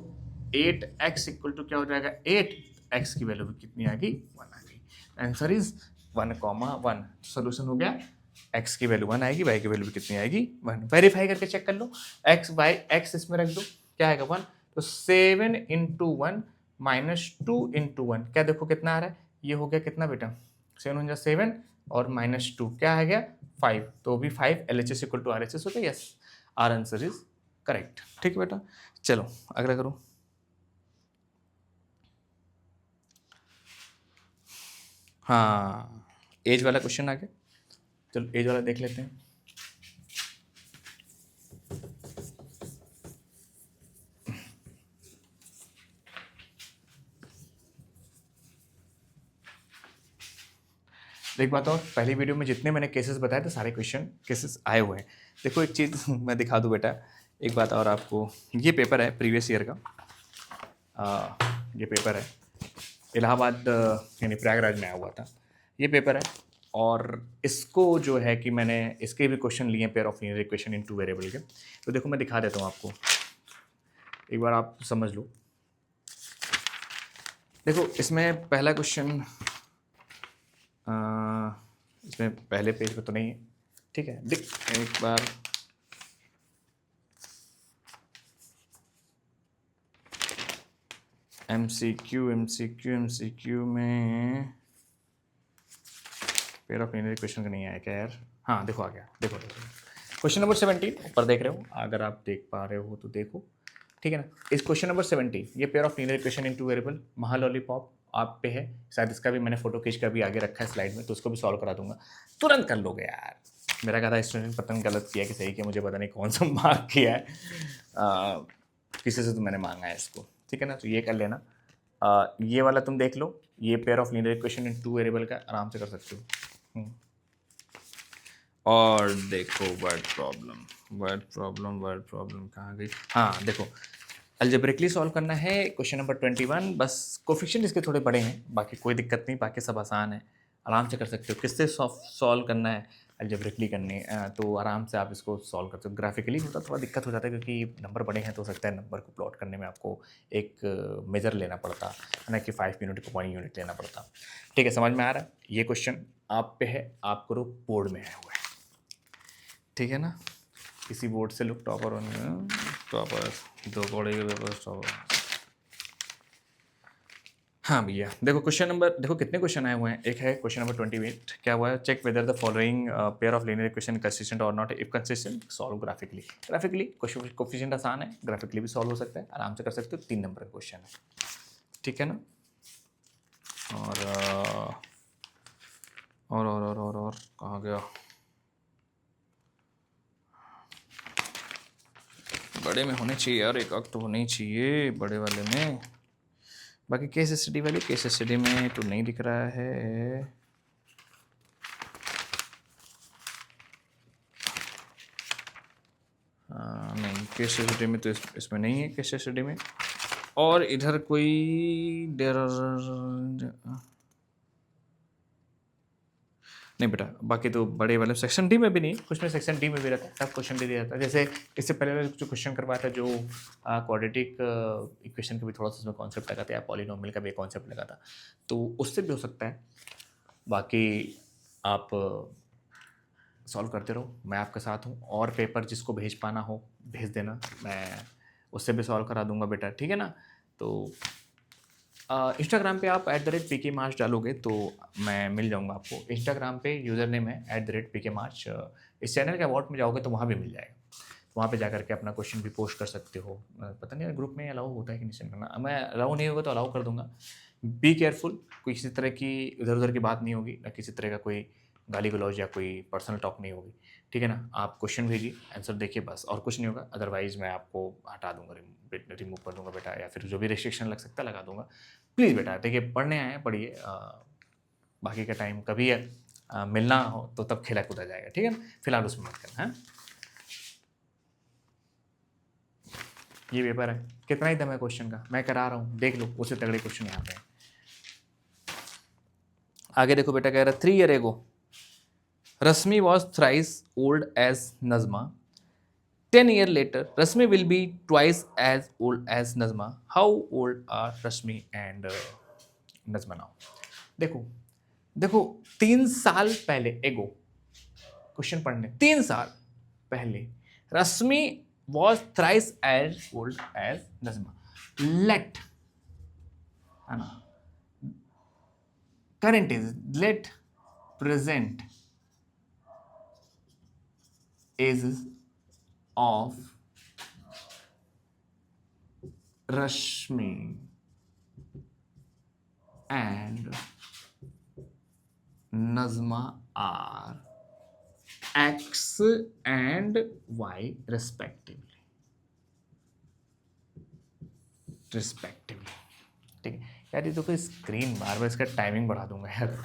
8x इक्वल टू क्या हो जाएगा 8, x की वैल्यू कितनी आ गई 1 आ गई, आंसर इज 1,1, सोल्यूशन हो गया, x की वैल्यू 1 आएगी, y की वैल्यू भी कितनी आएगी 1, वेरीफाई करके चेक कर लो, x इसमें रख दो, क्या आएगा 1, तो 7 इंटू 1 माइनस 2 इंटू 1, क्या देखो कितना आ रहा है, ये हो गया कितना बेटा 7 7 और -2 क्या आ गया 5, तो भी 5 LHS इक्वल टू RHS होता है, yes our answer is correct, ठीक है बेटा। चलो अगला करो, हाँ एज वाला क्वेश्चन आ गया, चलो एज वाला देख लेते हैं। एक बात और, पहली वीडियो में जितने मैंने केसेस बताए थे सारे क्वेश्चन केसेस आए हुए हैं। देखो एक चीज़ मैं दिखा दूँ बेटा, एक बात और आपको, ये पेपर है प्रीवियस ईयर का। ये पेपर है इलाहाबाद यानी प्रयागराज में आया हुआ था, ये पेपर है। और इसको जो है कि मैंने इसके भी क्वेश्चन लिए pair of linear equation in two variable के। तो देखो मैं दिखा देता हूँ आपको, एक बार आप समझ लो। देखो इसमें पहला क्वेश्चन, इसमें पहले पेज पे तो नहीं है, ठीक है। देख एक बार, एमसीक्यू में पेयर ऑफ लीनियर इक्वेशन का नहीं आया क्या यार? हाँ देखो आ गया, देखो क्वेश्चन नंबर 17 ऊपर देख रहे हो, अगर आप देख पा रहे हो तो देखो, ठीक है ना। इस क्वेश्चन नंबर 17, ये pair of linear equation in two variable महालॉलीपॉप आप पे है, शायद इसका भी मैंने फोटो खींच कर भी आगे रखा है स्लाइड में, तो उसको भी सॉल्व करा दूंगा, तुरंत कर लोगे यार। मेरा कहा था स्टूडेंट पता नहीं गलत किया कि सही किया, मुझे पता नहीं कौन सा मार्क किया है, किसी से तो मैंने मांगा है इसको, ठीक है ना। तो ये कर लेना। ये वाला तुम देख लो, ये pair of linear equation in two variable का आराम से कर सकते हो। और देखो वर्ड प्रॉब्लम कहाँ गई? हाँ देखो, अलजेब्रिकली सॉल्व करना है क्वेश्चन नंबर 21, बस कोफिशिएंट इसके थोड़े बड़े हैं, बाकी कोई दिक्कत नहीं, बाकी सब आसान है, आराम से कर सकते हो। किससे सॉल्व करना है? अलजेब्रिकली करनी तो आराम से आप इसको सॉल्व करते हो। ग्राफिकली होता थोड़ा दिक्कत हो जाता है, क्योंकि नंबर बड़े हैं तो हो सकता है नंबर को प्लॉट करने में आपको एक मेजर लेना पड़ता है ना, कि 5 यूनिट को 1 यूनिट लेना पड़ता। ठीक है, समझ में आ रहा है? ये क्वेश्चन आप पे है, आप करो, बोर्ड में आया हुआ है, ठीक है ना। किसी बोर्ड से लोग टॉपर होने, टॉपर दो कौड़े के पेपर टॉपर। हाँ भैया देखो क्वेश्चन नंबर, देखो कितने क्वेश्चन आए हुए हैं। एक है क्वेश्चन नंबर 28, क्या हुआ है? Check whether the following pair of linear equation consistent और not. If consistent solve graphically. Graphically coefficient आसान है, ग्राफिकली भी सॉल्व हो सकता है, आराम से कर सकते हो। 3 नंबर का क्वेश्चन है, ठीक है ना। और कहाँ गया? बड़े में होने चाहिए यार, एक तो होने ही चाहिए बड़े वाले में। बाकी केस स्टडी वाली, केस स्टडी में तो नहीं दिख रहा है। नहीं, केस स्टडी में तो इसमें नहीं है, केस स्टडी में। और इधर कोई नहीं बेटा, बाकी तो बड़े वाले सेक्शन डी में भी नहीं, कुछ में सेक्शन डी में भी रहता है, सब क्वेश्चन दे दिया जाता है। जैसे इससे पहले जो क्वेश्चन करवाया था, जो क्वाड्रेटिक इक्वेशन का भी थोड़ा सा उसमें कॉन्सेप्ट लगा था, या पॉलिनोमियल का भी कॉन्सेप्ट लगा था, तो उससे भी हो सकता है। बाकी आप सॉल्व करते रहो, मैं आपके साथ हूँ। और पेपर जिसको भेज पाना हो भेज देना, मैं उससे भी सॉल्व करा दूंगा बेटा, ठीक है ना। तो इंस्टाग्राम पे आप @pkmarch डालोगे तो मैं मिल जाऊंगा आपको। इंस्टाग्राम पे यूज़र नेम है @pkmarch। इस चैनल के अबाउट में जाओगे तो वहाँ भी मिल जाएगा, वहाँ पे जा करके अपना क्वेश्चन भी पोस्ट कर सकते हो। पता नहीं ग्रुप में अलाउ होता है कि नहीं सेंड करना, मैं अलाउ नहीं होगा तो अलाउ कर दूंगा। बी केयरफुल, कोई किसी तरह की इधर उधर की बात नहीं होगी, ना किसी तरह का कोई गाली गलौज या कोई पर्सनल टॉक नहीं होगी, ठीक है ना। आप क्वेश्चन भेजिए, आंसर देखिए, बस और कुछ नहीं होगा। अदरवाइज मैं आपको हटा दूंगा, रिमूव कर दूंगा बेटा, या फिर जो भी रिस्ट्रिक्शन लग सकता है लगा दूंगा। प्लीज़ बेटा देखिए, पढ़ने आए हैं पढ़िए, बाकी का टाइम कभी मिलना हो तो तब खेला कूदा जाएगा, ठीक है ना। फिलहाल उसमें मत करना है। ये पेपर है, कितना ही दम है क्वेश्चन का, मैं करा रहा हूँ, देख लो, उससे तगड़े क्वेश्चन यहाँ पे हैं। आगे देखो बेटा, कह रहा 3 years ago Rasmi was thrice old as Nazma. 10 years later, Rasmi will be twice as old as Nazma. How old are Rasmi and Nazma now? देखो देखो, 3 साल पहले, एगो क्वेश्चन पढ़ने, 3 साल पहले Rashmi was thrice as old as Najma. Let, है ना, current is, let present ages of Rashmi and Najma are X and Y respectively, ठीक है यार। ये तो कोई स्क्रीन, बार बार इसका टाइमिंग बढ़ा दूंगा यार।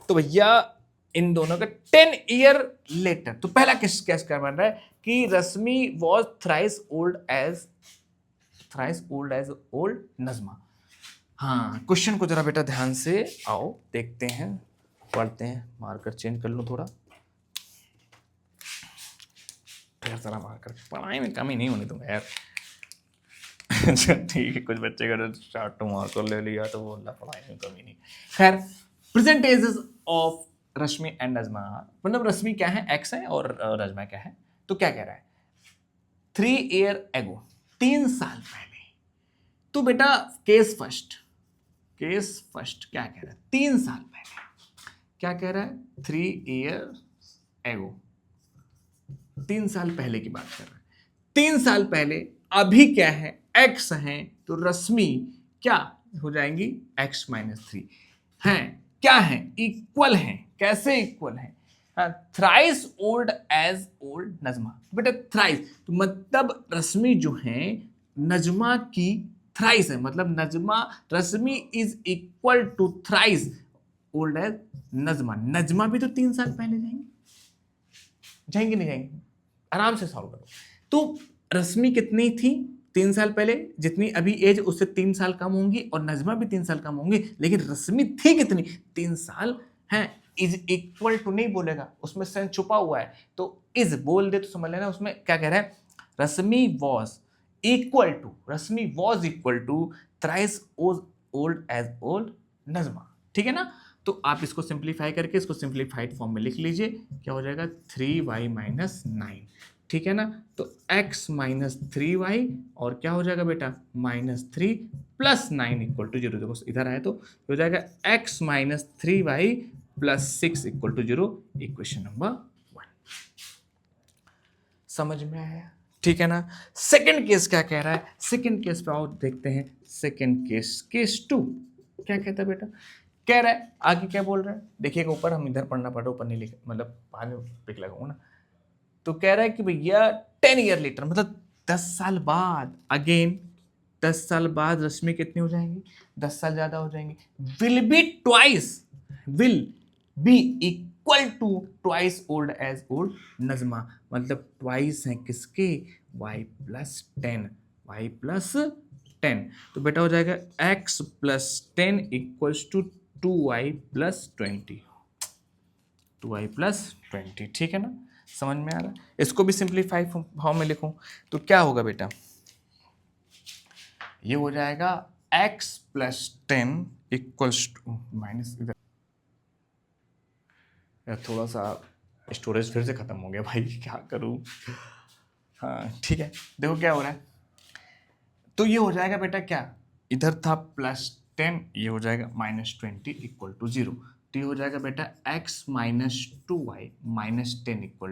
तो भैया इन दोनों का 10 ईयर लेटर, तो पहला किस कैस क्या बन रहा है कि Rashmi was thrice old as old Najma. हाँ, क्वेश्चन को जरा बेटा ध्यान से आओ देखते हैं, पढ़ते हैं। मार्कर चेंज कर लो थोड़ा, ढेर सारा मार्कर, पढ़ाई में कमी नहीं होनी तुम्हें यार। अच्छा ठीक है, कुछ बच्चे का स्टार्ट टू मार्कर ले लिया तो बोला पढ़ाई में कमी नहीं। खैर, present ages of Rashmi and Najma, मतलब रश्मि क्या है, एक्स है, और नजमा क्या है। तो क्या कह रहा है, 3 ईयर एगो, 3 साल पहले। तो बेटा केस फर्स्ट क्या कह रहा है, 3 साल पहले क्या कह रहा है, 3 ईयर एगो, 3 साल पहले की बात कर रहा है। 3 साल पहले, अभी क्या है, एक्स है, तो रश्मि क्या हो जाएंगी, x-3 है, क्या है, इक्वल है। कैसे इक्वल है, thrice old as old Najma. बेटा थ्राइस तो मतलब रश्मि जो है नजमा की थ्राइस है, मतलब Rashmi is equal to thrice old as Najma. Najma भी तो 3 साल पहले जाएंगे नहीं जाएंगे, आराम से सॉल्व करो। तो रश्मि कितनी थी 3 साल पहले, जितनी अभी एज उससे 3 साल कम होंगी, और नजमा भी 3 साल कम होंगी, लेकिन रश्मि थी कितनी, 3 साल है। इज इक्वल टू नहीं बोलेगा, उसमें सेंस छुपा हुआ है, तो इज बोल दे तो समझ लेना उसमें क्या कह रहा है, Rashmi was equal to thrice old as old Najma. ठीक है ना। तो आप इसको सिंप्लीफाई करके इसको सिंप्लीफाइड फॉर्म में लिख लीजिए, क्या हो जाएगा 3y-9। ठीक है ना। तो x-3y और क्या हो जाएगा बेटा -3 + 9 = 0। देखो इधर आए तो हो जाएगा x-3y + 6 = 0। इक्वेशन नंबर 1 समझ में आया। ठीक है ना। सेकंड केस क्या कह रहा है, सेकंड केस पे आओ देखते हैं। सेकंड केस 2 क्या कहता है बेटा, कह रहा है आगे क्या बोल रहा है, देखिएगा ऊपर, हम इधर पढ़ना पड़ा, ऊपर नहीं लिख, मतलब बाद में पिक लगाऊंगा ना। तो कह रहा है कि भैया 10 ईयर लेटर, मतलब 10 साल बाद, अगेन 10 साल बाद रश्मि कितनी हो जाएंगी, 10 साल ज्यादा हो जाएंगी। Will be equal to twice old as old Najma, मतलब ट्वाइस है किसके, y+10। तो बेटा हो जाएगा x+10 = 2y+20। 2y+20। ठीक है ना, समझ में आ रहा है। इसको भी सिंप्लीफाई फॉर्म में लिखूं तो क्या होगा बेटा, ये हो जाएगा x+10 माइनस, इधर थोड़ा सा स्टोरेज फिर से खत्म हो गया भाई, क्या करूं। हाँ ठीक है, देखो क्या हो रहा है। तो ये हो जाएगा बेटा क्या, इधर था +10, ये हो जाएगा -20 = 0। तो ये हो जाएगा बेटा x-2y -10 =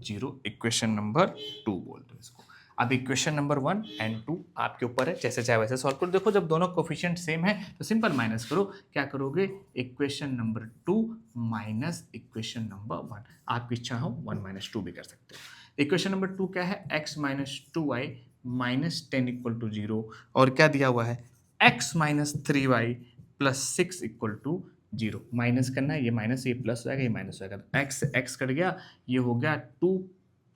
0। इक्वेशन नंबर 2 बोल दो इसको। अब इक्वेशन नंबर 1 एंड 2 आपके ऊपर है, जैसे चाहे वैसे सॉल्व करो। देखो जब दोनों कोफिशिएंट सेम है तो सिंपल माइनस करो। क्या करोगे, equation number 2 minus equation number 1। आपकी इच्छा हो 1 - 2 भी कर सकते हो। इक्वेशन नंबर 2 क्या है, x-2y -10 = 0, और क्या दिया हुआ है x-3y + 6 = 0। माइनस करना है, ये माइनस, ये प्लस हो जाएगा, ये माइनस हो जाएगा, x कट गया, ये हो गया 2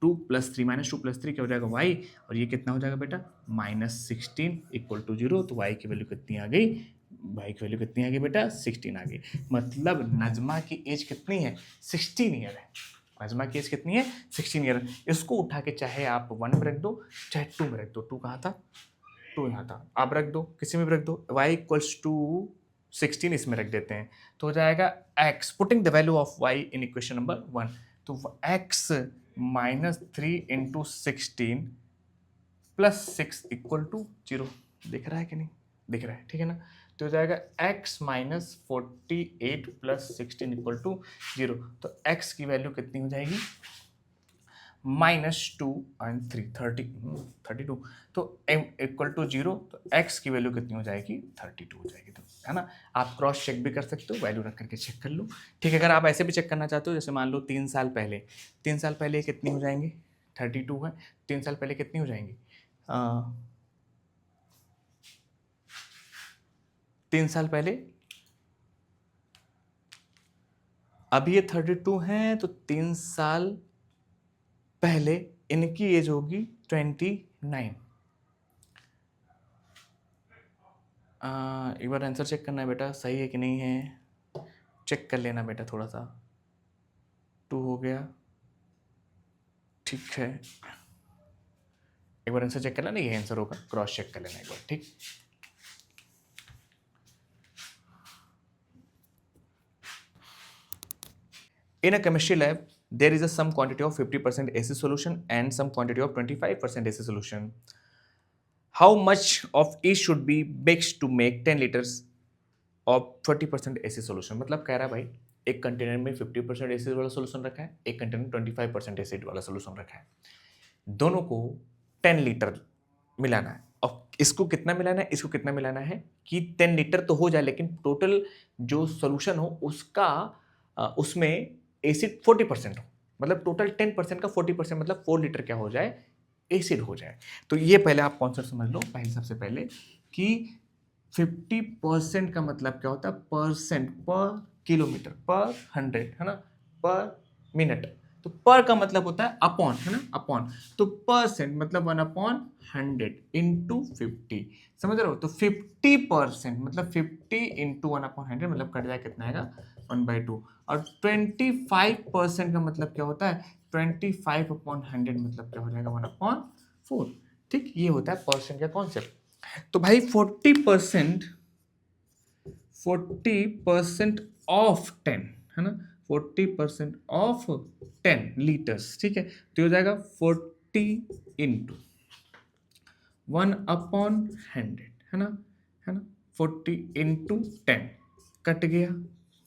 + 3 -2 + 3 क्या हो जाएगा y, और ये कितना हो जाएगा बेटा -16 = 0। तो y की वैल्यू कितनी आ गई, बेटा 16 आ गई। मतलब नजमा की एज कितनी है, 16 ईयर है। नजमा की एज कितनी है, 16 ईयर। इसको उठा के चाहे आप 1 में रख दो, चाहे 2 में रख दो। 2 कहाँ था, 2 यहाँ था, आप रख दो, किसी में भी रख दो। y = 16 इसमें रख देते हैं, तो हो जाएगा x, putting the value of y in equation number 1। तो x -3 × 16 + 6 = 0। दिख रहा है कि नहीं, दिख रहा है, ठीक है ना। तो हो जाएगा x -48 + 16 = 0। तो x की वैल्यू कितनी हो जाएगी, -2 and 3 32। तो m = 0, तो x की वैल्यू कितनी हो जाएगी, 32 हो जाएगी। तो है ना, आप क्रॉस चेक भी कर सकते हो, वैल्यू रख करके चेक कर लो। ठीक है, अगर आप ऐसे भी चेक करना चाहते हो, जैसे मान लो 3 साल पहले कितनी हो जाएंगी, 32 है, 3 साल पहले कितनी हो जाएंगी, 3 साल पहले, अभी ये 32 हैं, तो 3 साल पहले इनकी एज होगी 29। एक बार आंसर चेक करना है बेटा, सही है कि नहीं है, चेक कर लेना बेटा थोड़ा सा। 2 हो गया, ठीक है। एक बार आंसर चेक करना, नहीं ये आंसर होगा, क्रॉस चेक कर लेना एक बार, ठीक। In a chemistry lab, there is a some quantity of 50% acid solution and some quantity of 25% acid solution. How much of each should be mixed to make 10 liters of 20% acid solution? मतलब कह रहा है भाई, एक container में 50% acid वाला solution रखा है, एक कंटेनर में 25% एसिड वाला सोल्यूशन रखा है, दोनों को 10 लीटर मिलाना है। और इसको कितना मिलाना है, इसको कितना मिलाना है कि 10 लीटर तो हो जाए, लेकिन टोटल जो सोल्यूशन हो उसका उसमें एसिड 40% हो, मतलब टोटल 10% का 40% मतलब 4 लीटर क्या हो जाए, एसिड हो जाए। तो ये पहले आप कॉन्सेप्ट समझ लो, पहले सबसे पहले कि 50% का मतलब क्या होता है, परसेंट पर किलोमीटर पर 100, है ना, पर मिनट। तो पर का मतलब होता है अपॉन, है ना, अपॉन। तो परसेंट मतलब 1/100 इंटू 50, समझ रहे हो। तो 50% मतलब 50 इंटू 1/100 मतलब कट जाए कितना आएगा, 1/2। और 25% का मतलब क्या होता है, 25/100 मतलब क्या हो जाएगा, 1/4। ठीक, ये होता है परसेंट का कॉन्सेप्ट। तो भाई 40% ऑफ 10, है ना, 40% ऑफ 10 लीटर्स, ठीक है। तो ये हो जाएगा 40 इंटू 1/100, है ना, है ना, 40 इंटू 10 कट गया,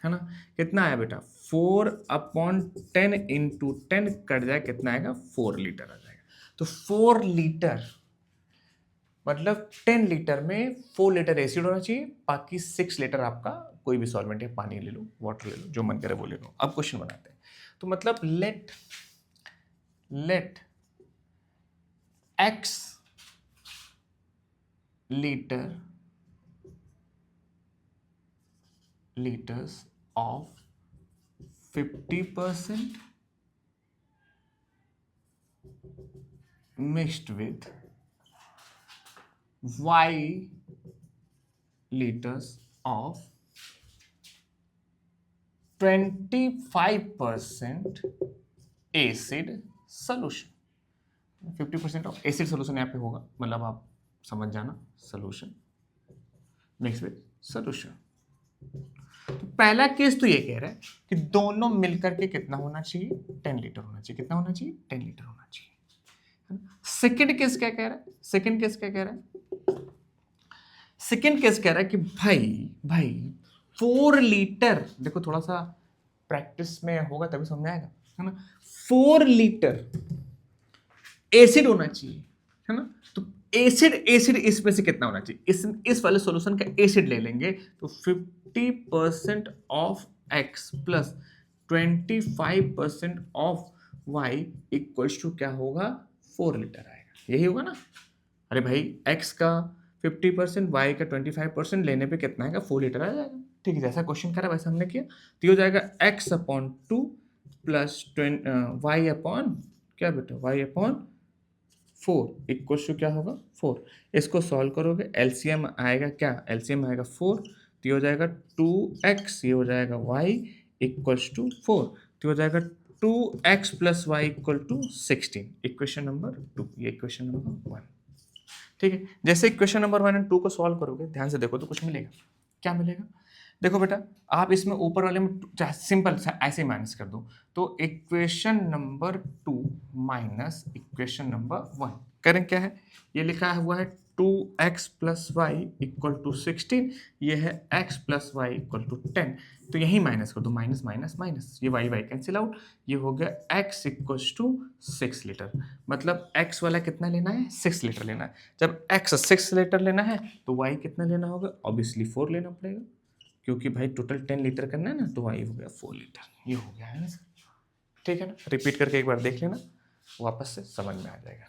है ना, कितना आया बेटा, 4/10 इंटू 10 कट जाए कितना आएगा, 4 लीटर आ जाएगा। तो 4 लीटर मतलब 10 लीटर में 4 लीटर एसिड होना चाहिए, बाकी 6 लीटर आपका कोई भी सॉल्वेंट है, पानी ले लो, वाटर ले लो, जो मन करे वो ले लो। अब क्वेश्चन बनाते हैं। तो मतलब late x liters of 50% mixed with y liters of 25% acid solution. 50% of acid solution यहाँ पे होगा, मतलब आप समझ जाना, सोल्यूशन मिक्स विद सोल्यूशन। तो पहला केस तो ये कह रहा है कि दोनों मिलकर के कितना होना चाहिए, 10 लीटर होना चाहिए। कितना होना चाहिए, 10 लीटर होना चाहिए। सेकंड केस क्या कह रहा है, सेकंड केस क्या कह रहा है, सेकंड केस कह रहा है कि भाई 4 लीटर, देखो थोड़ा सा प्रैक्टिस में होगा तभी समझ आएगा, है ना। 4 लीटर एसिड होना चाहिए, है ना। तो एसिड इसमें से कितना होना चाहिए, इस वाले सॉल्यूशन का एसिड ले लेंगे, तो 50% of x plus 25% of y equals to क्या होगा, 4 लीटर आएगा। यही होगा ना। अरे भाई x का 50%, y का 25% लेने पे कितना आएगा, 4 लीटर आ जाएगा। ठीक है, जैसा क्वेश्चन करा वैसा हमने किया। तो ये हो जाएगा x/2 प्लस y अपॉन क्या बेटा, y/4 इक्वल टू क्या होगा, 4। इसको सॉल्व करोगे, एलसीएम आएगा क्या, एलसीएम आएगा 4। तो ये हो जाएगा 2x, ये हो जाएगा y इक्वल्स टू 4। तो हो जाएगा 2x plus y equal to 16। Equation number 2, ये इक्वेशन नंबर 1। ठीक है, जैसे इक्वेशन नंबर 1 एंड 2 को सॉल्व करोगे, ध्यान से देखो तो कुछ मिलेगा। क्या मिलेगा, देखो बेटा, आप इसमें ऊपर वाले में सिंपल ऐसे माइनस कर दो, तो equation number 2 minus equation number 1 करें क्या है, ये लिखा हुआ है 2x plus y equal to 16, ये है x plus y equal to 10। तो यही माइनस कर दो, माइनस माइनस माइनस, ये y कैंसिल आउट, ये हो गया x इक्वल्स टू 6 लीटर। मतलब x वाला कितना लेना है, 6 लीटर लेना है। जब x 6 लीटर लेना है तो y कितना लेना होगा, ऑब्वियसली 4 लेना पड़ेगा, क्योंकि भाई टोटल 10 लीटर करना है ना, तो y हो गया 4 लीटर। ये हो गया है ना सर, ठीक है ना। रिपीट करके एक बार देख लेना, वापस से समझ में आ जाएगा।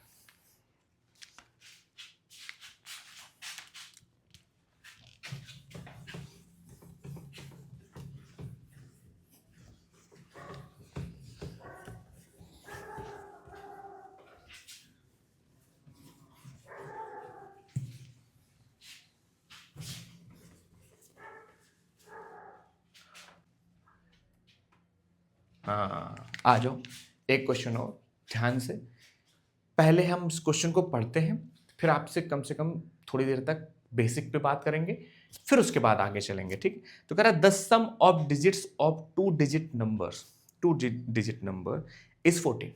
हाँ आ जाओ, एक क्वेश्चन और ध्यान से। पहले हम इस क्वेश्चन को पढ़ते हैं, फिर आपसे कम से कम थोड़ी देर तक बेसिक पे बात करेंगे, फिर उसके बाद आगे चलेंगे, ठीक। तो कह रहा है the sum of digits of two digit number is 14.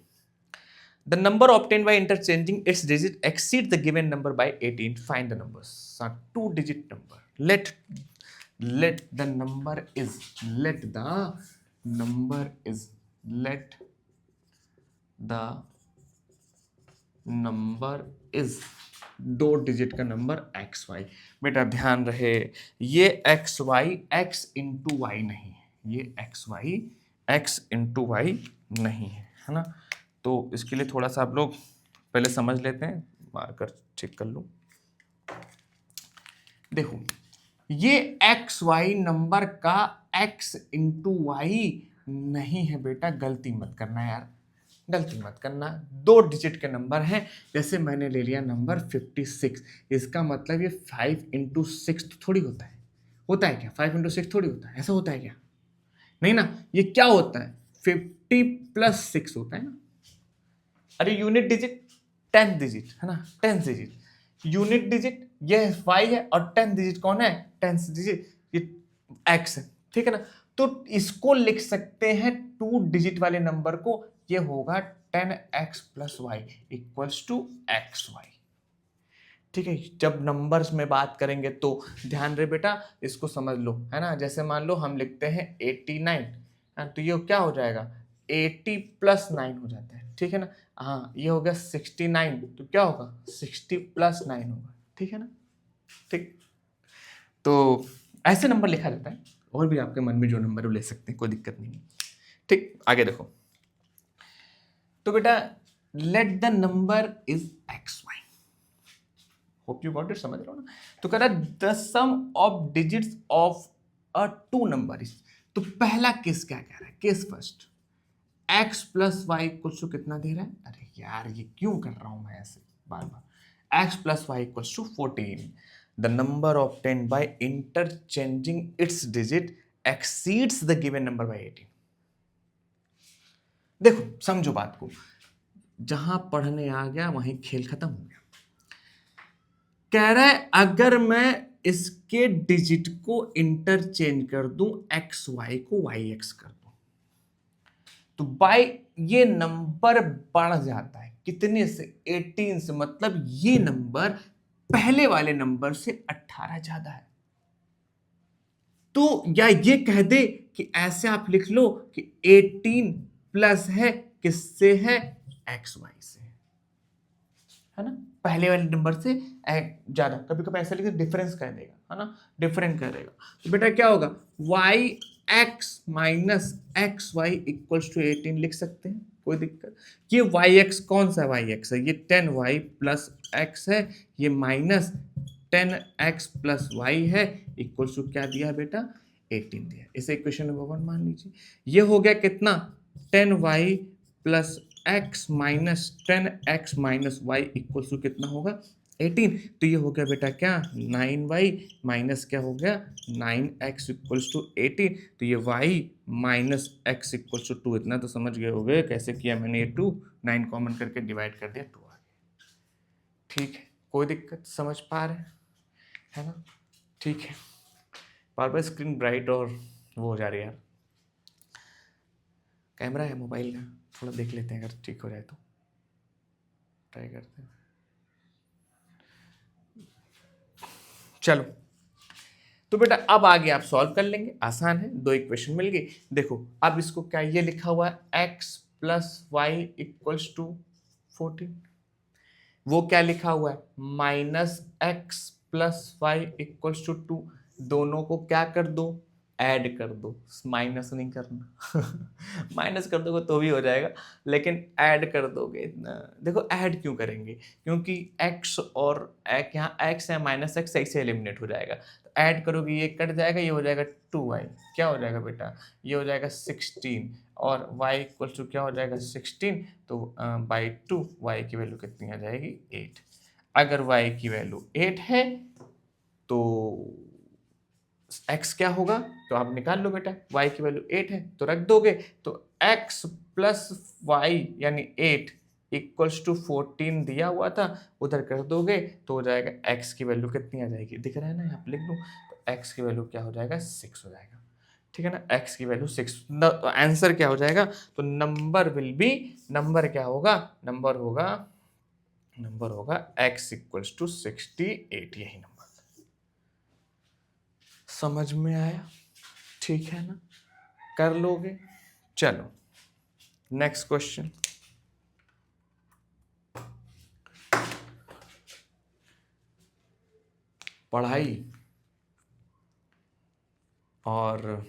The number obtained by interchanging its digit exceeds the given number by 18. Find the numbers. So, two-digit number. Let the number is let the number is दो digit का number x y. बेटा ध्यान रहे, ये x y x into y नहीं है, ये x y x into y नहीं है ना। तो इसके लिए थोड़ा सा आप लोग पहले समझ लेते हैं, मार्कर चेक कर लो। देखो ये एक्स वाई नंबर का एक्स इंटू वाई नहीं है बेटा, गलती मत करना यार, गलती मत करना। दो डिजिट के नंबर हैं, जैसे मैंने ले लिया नंबर 56, इसका मतलब ये 5 इंटू 6 थोड़ी होता है। होता है क्या? 5 इंटू 6 थोड़ी होता है, ऐसा होता है क्या? नहीं ना। ये क्या होता है? 50 प्लस 6 होता है ना। अरे यूनिट डिजिट 10 डिजिट है ना, 10 डिजिट यूनिट डिजिट ये वाई है, और 10 डिजिट कौन है? 10 डिजिट ये एक्स है, ठीक है ना। तो इसको लिख सकते हैं टू डिजिट वाले नंबर को, ये होगा 10x plus y equals to x y, ठीक है। जब नंबर्स में बात करेंगे तो ध्यान रहे बेटा, इसको समझ लो, है ना। जैसे मान लो हम लिखते हैं 89, तो ये क्या हो जाएगा? 80 प्लस 9 हो जाता है, ठीक है ना। हाँ ये हो गया 69, तो क्या होगा? 60 प्लस 9 होगा, ठीक है ना। ठीक, तो ऐसे नंबर लिखा जाता है, और भी आपके मन में जो नंबर ले सकते हैं, कोई दिक्कत नहीं है, ठीक। आगे देखो, तो बेटा let the number is x y, hope you got it, समझ रहे हो ना। तो कह रहा है the sum of digits of a two number is, तो पहला केस क्या कह रहा है? Case first, x plus y equals to कितना दे रहा है? अरे यार ये क्यों कर रहा हूं मैं ऐसे बार बार। x plus y equals to 14. The number obtained by interchanging its digit exceeds the given number by 18. देखो समझो बात को, जहां पढ़ने आ गया वहीं खेल खत्म हो गया। कह रहा है अगर मैं इसके डिजिट को इंटरचेंज कर दूं, एक्स वाई को वाई एक्स कर दूं, तो बाय ये नंबर बढ़ जाता है कितने से? 18 से, मतलब ये नंबर पहले वाले नंबर से 18 ज्यादा है। तो या ये कह दे कि ऐसे आप लिख लो कि 18 प्लस है किससे? है एक्स वाई से, है ना। पहले वाले नंबर से ज्यादा, कभी कभी ऐसा लिखे डिफरेंस कह देगा, है ना, डिफरेंट कह देगा। तो बेटा क्या होगा? Y x minus x y equals to 18 लिख सकते हैं, कोई दिक्कत। ये वाई एक्स कौन सा वाई एक्स है? ये 10 वाई प्लस एक्स है, ये माइनस 10 एक्स प्लस वाई है, इक्वल्स टू क्या दिया बेटा? 18 दिया। इसे इक्वेशन नंबर 1 मान लीजिए। ये हो गया कितना? 10 y plus x minus 10x minus y equal to कितना होगा? 18। तो ये हो गया बेटा क्या? 9y माइनस क्या हो गया? 9x equals to 18। तो ये y minus x equals to 2, इतना तो समझ गए होगे कैसे किया मैंने। ये 2 9 कॉमन करके डिवाइड कर दिया, 2 आ गया, ठीक है। कोई दिक्कत, समझ पा रहे हैं, है ना, ठीक है। बार बार स्क्रीन ब्राइट और वो हो जा रही है यार, कैमरा है मोबाइल का, थोड़ा देख लेते हैं, अगर ठीक हो जाए तो ट्राई करते हैं। चलो तो बेटा अब आगे आप सॉल्व कर लेंगे, आसान है, दो इक्वेशन मिल गई। देखो अब इसको क्या ये लिखा हुआ है x plus y equals to 14, वो क्या लिखा हुआ है? Minus x plus y equals to 2। दोनों को क्या कर दो? ऐड कर दो, माइनस नहीं करना माइनस कर दोगे तो भी हो जाएगा, लेकिन ऐड कर दोगे। देखो ऐड क्यों करेंगे? क्योंकि x और यहाँ x है, माइनस एक्स ऐसे एलिमिनेट हो जाएगा, तो ऐड करोगे ये कट जाएगा, ये हो जाएगा 2y। क्या हो जाएगा बेटा? ये हो जाएगा 16, और y इक्वल टू क्या हो जाएगा? 16। तो बाई 2 y की वैल्यू कितनी आ जाएगी? 8। अगर y की वैल्यू 8 है तो x क्या होगा? तो आप निकाल लो बेटा, y की वैल्यू 8 है तो रख दोगे, तो x प्लस वाई यानी 8 इक्वल्स टू 14 दिया हुआ था, उधर कर दोगे तो हो जाएगा x की वैल्यू कितनी आ जाएगी, दिख रहा है ना, यहाँ पे लिख दूँ तो x की वैल्यू क्या हो जाएगा, 6 हो जाएगा। ठीक है ना, x की वैल्यू 6, आंसर क्या हो जाएगा, तो नंबर विल बी, नंबर क्या होगा, नंबर होगा x इक्वल्स टू 68, यही नंबर। समझ में आया, ठीक है ना, कर लोगे। चलो नेक्स्ट क्वेश्चन। पढ़ाई और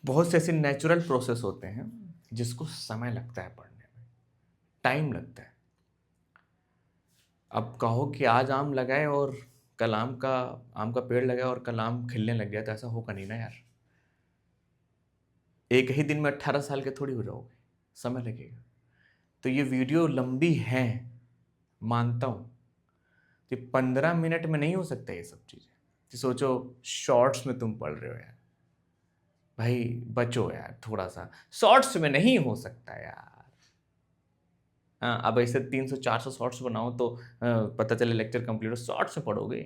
बहुत से ऐसे नेचुरल प्रोसेस होते हैं जिसको समय लगता है पढ़ने में, टाइम लगता है। अब कहो कि आज आम लगाए और कल आम का पेड़ लगाए और कल आम खिलने लग गया, तो ऐसा होगा नहीं ना यार। एक ही दिन में 18 साल के थोड़ी हो जाओगे, समय लगेगा। तो ये वीडियो लंबी है, मानता हूं, कि 15 मिनट में नहीं हो सकता ये सब चीजें। तो सोचो शॉर्ट्स में तुम पढ़ रहे हो यार, भाई बचो यार थोड़ा सा, शॉर्ट्स में नहीं हो सकता यार। हाँ, अब ऐसे 300-400 शॉर्ट्स बनाओ तो पता चले लेक्चर कंप्लीट हो, शॉर्ट्स में पढ़ोगे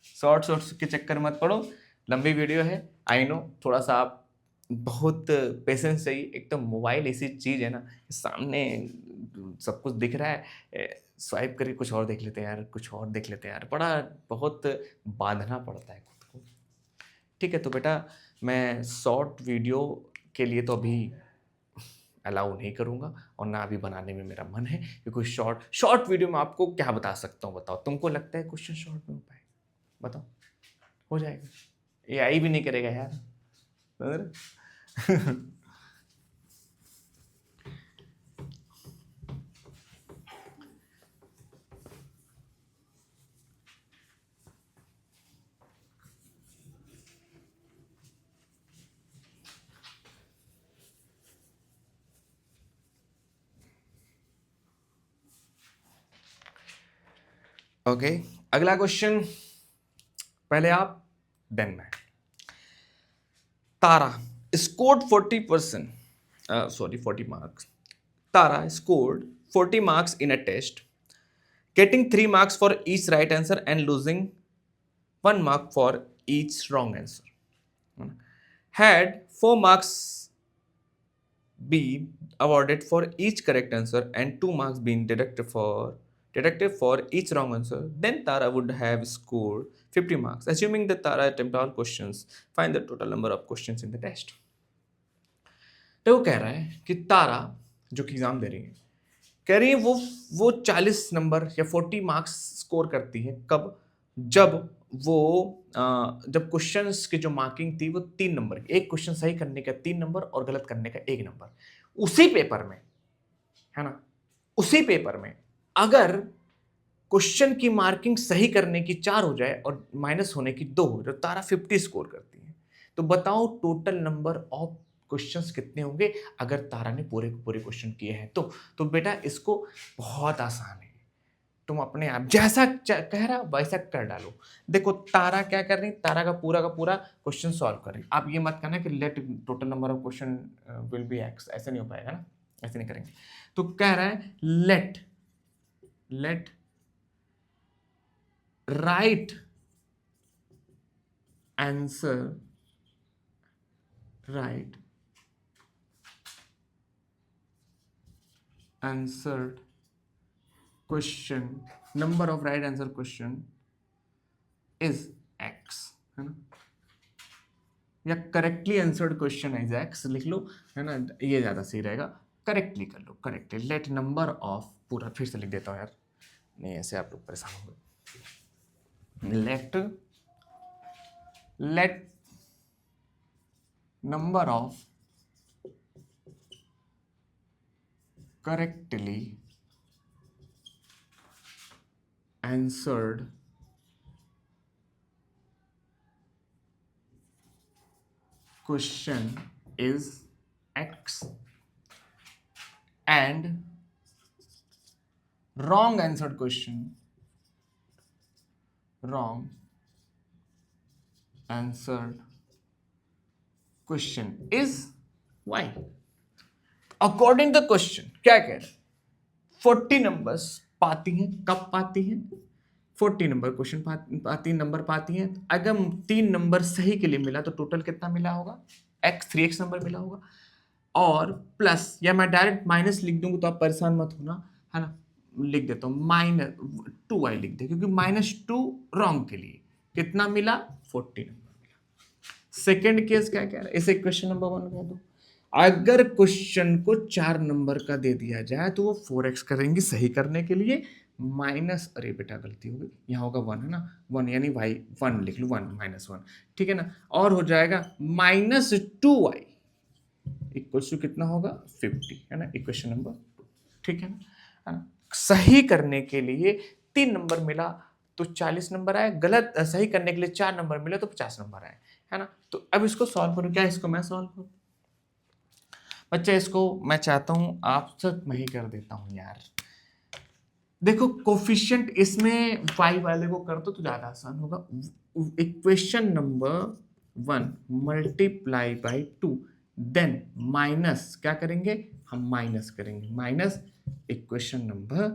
शॉर्ट्स के चक्कर मत पड़ो, लंबी वीडियो है, आई नो, थोड़ा सा आप बहुत पेशेंस चाहिए। एक तो मोबाइल ऐसी चीज है ना, सामने सब कुछ दिख रहा है, स्वाइप करके कुछ और देख लेते हैं यार, कुछ और देख लेते हैं यार, बड़ा बहुत बांधना पड़ता है खुद को। ठीक है, तो बेटा मैं शॉर्ट वीडियो के लिए तो अभी अलाउ नहीं करूंगा, और ना अभी बनाने में मेरा मन है, क्योंकि शॉर्ट वीडियो में आपको क्या बता सकता हूँ, बताओ तुमको लगता है क्वेश्चन शॉर्ट में हो पाएगा, बताओ हो जाएगा, एआई भी नहीं करेगा यार ओके, अगला क्वेश्चन, पहले आप देन मैं। तारा scored 40%, sorry 40 marks. Tara scored 40 marks in a test, getting 3 marks for each right answer and losing 1 mark for each wrong answer. Had 4 marks been awarded for each correct answer and 2 marks been deducted for each wrong answer, then Tara would have scored 50 marks. Assuming that Tara attempted all questions, find the total number of questions in the test. तो वो कह रहा है कि तारा जो कि exam दे रही है, कह रही है वो 40 नंबर या 40 मार्क्स स्कोर करती है, कब, जब वो जब क्वेश्चंस की जो मार्किंग थी वो 3 नंबर की, एक क्वेश्चन सही करने का 3 नंबर और गलत करने का 1 नंबर, उसी पेपर में, है ना, उसी पेपर में अगर क्वेश्चन की मार्किंग सही करने की 4 हो जाए और माइनस होने की 2 हो, तो तारा 50 स्कोर करती है। तो बताओ टोटल नंबर ऑफ क्वेश्चंस कितने होंगे अगर तारा ने पूरे पूरे क्वेश्चन किए हैं तो बेटा इसको बहुत आसान है, तुम अपने आप जैसा कह रहा वैसा कर डालो। देखो तारा क्या कर रही, तारा का पूरा क्वेश्चन सॉल्व कर रही। आप ये मत करना कि let total number of question will be x, ऐसे नहीं हो पाएगा ना, ऐसे नहीं करेंगे। तो कह रहा है let right answer, right answered question, number of right answer question is x, है ना, या correctly answered question is x लिख लो, है ना, ये ज्यादा सही रहेगा, करेक्टली कर लो, करेक्टली लेट नंबर ऑफ, पूरा फिर से लिख देता हूँ यार, नहीं ऐसे आप लोग परेशान होंगे, let number of correctly answered question is x and wrong answered question question is y. According the question क्या कह रहे हैं, 40 नंबर्स पाती हैं, कब पाती हैं, 40 नंबर क्वेश्चन पाती नंबर पाती हैं। अगर 3 नंबर सही के लिए मिला तो टोटल कितना मिला होगा, x 3x नंबर मिला होगा। और प्लस, या मैं डायरेक्ट माइनस लिख दूंगा तो आप परेशान मत होना, है ना, लिख देता हूं -2y लिख दे, क्योंकि -2 रॉन्ग के लिए कितना मिला, 40 नंबर मिला। सेकेंड केस क्या कह रहा है, इसे क्वेश्चन नंबर 1 कह दो। अगर क्वेश्चन को 4 नंबर का दे दिया जाए तो वो 4x करेंगे सही करने के लिए, माइनस, अरे बेटा गलती हो गई, यहाँ होगा 1, है ना, 1 यानी y 1 लिख लो, 1 -1, ठीक है ना, और हो जाएगा -2y इक्वल्स टू कितना होगा, 50, है ना, इक्वेशन नंबर 2, ठीक है ना। सही करने के लिए 3 नंबर मिला तो 40 नंबर आए, गलत सही करने के लिए 4 नंबर मिले तो 50 नंबर आए, है ना। तो अब इसको सॉल्व करूं, क्या इसको मैं सॉल्व करूं, बच्चा इसको मैं चाहता हूं आप सब मैं ही कर देता हूं यार। देखो कोफिशिएंट इसमें y वाले को कर दो तो ज्यादा आसान होगा। Equation number 1 multiply by 2, then minus क्या करेंगे, हम माइनस करेंगे, माइनस इक्वेशन नंबर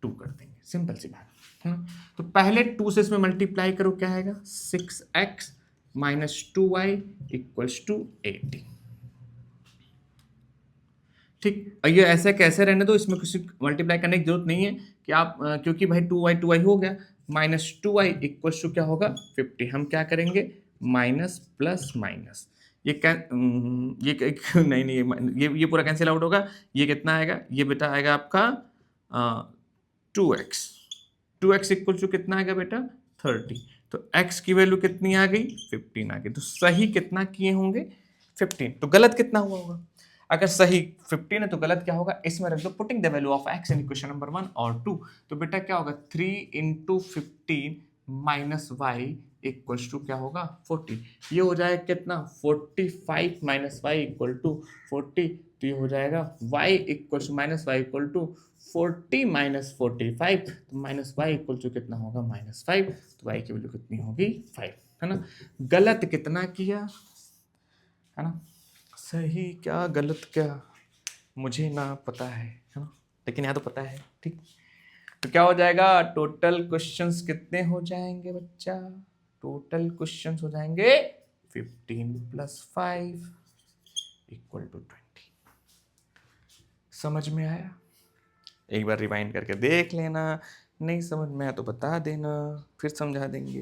2 कर देंगे, सिंपल सी बात है ना। तो पहले 2 से इसमें मल्टीप्लाई करो, क्या आएगा, 6x minus 2y equals to 80, ठीक। ये ऐसे कैसे रहने दो, इसमें कुछ मल्टीप्लाई करने की जरूरत नहीं है कि आप क्योंकि भाई 2y हो गया, -2y इक्वल्स टू क्या होगा, 50। हम क्या करेंगे, माइनस प्लस माइनस, ये क्या नहीं नहीं, ये पूरा कैंसिल आउट होगा, ये कितना आएगा, ये बेटा आएगा आपका 2x, 2x इक्वल टू कितना आएगा बेटा, 30। तो x की वैल्यू कितनी आ गई, 15 आ गई। तो सही कितना किए होंगे, 15। तो गलत कितना हुआ होगा, अगर सही 15 है तो गलत क्या होगा, इसमें रख दो putting the value of x in equation number 1 और 2। तो बेटा क्या होगा, 3 × 15 माइनस वाई इक्वल्स टू क्या होगा, 40। ये हो जाएगा कितना, 45 माइनस वाई इक्वल टू 40। तो ये हो जाएगा y equals minus y equal to 40 minus 45, तो माइनस वाई इक्वल टू कितना होगा, -5। तो y की वैल्यू कितनी होगी, 5, है ना। गलत कितना किया, है ना, सही क्या गलत क्या मुझे ना पता है ना, लेकिन यहाँ तो पता है, ठीक। तो क्या हो जाएगा, टोटल क्वेश्चंस कितने हो जाएंगे बच्चा, टोटल क्वेश्चंस हो जाएंगे 15 + 5 = 20। समझ में आया, एक बार रिवाइंड करके देख लेना, नहीं समझ में आया तो बता देना, फिर समझा देंगे,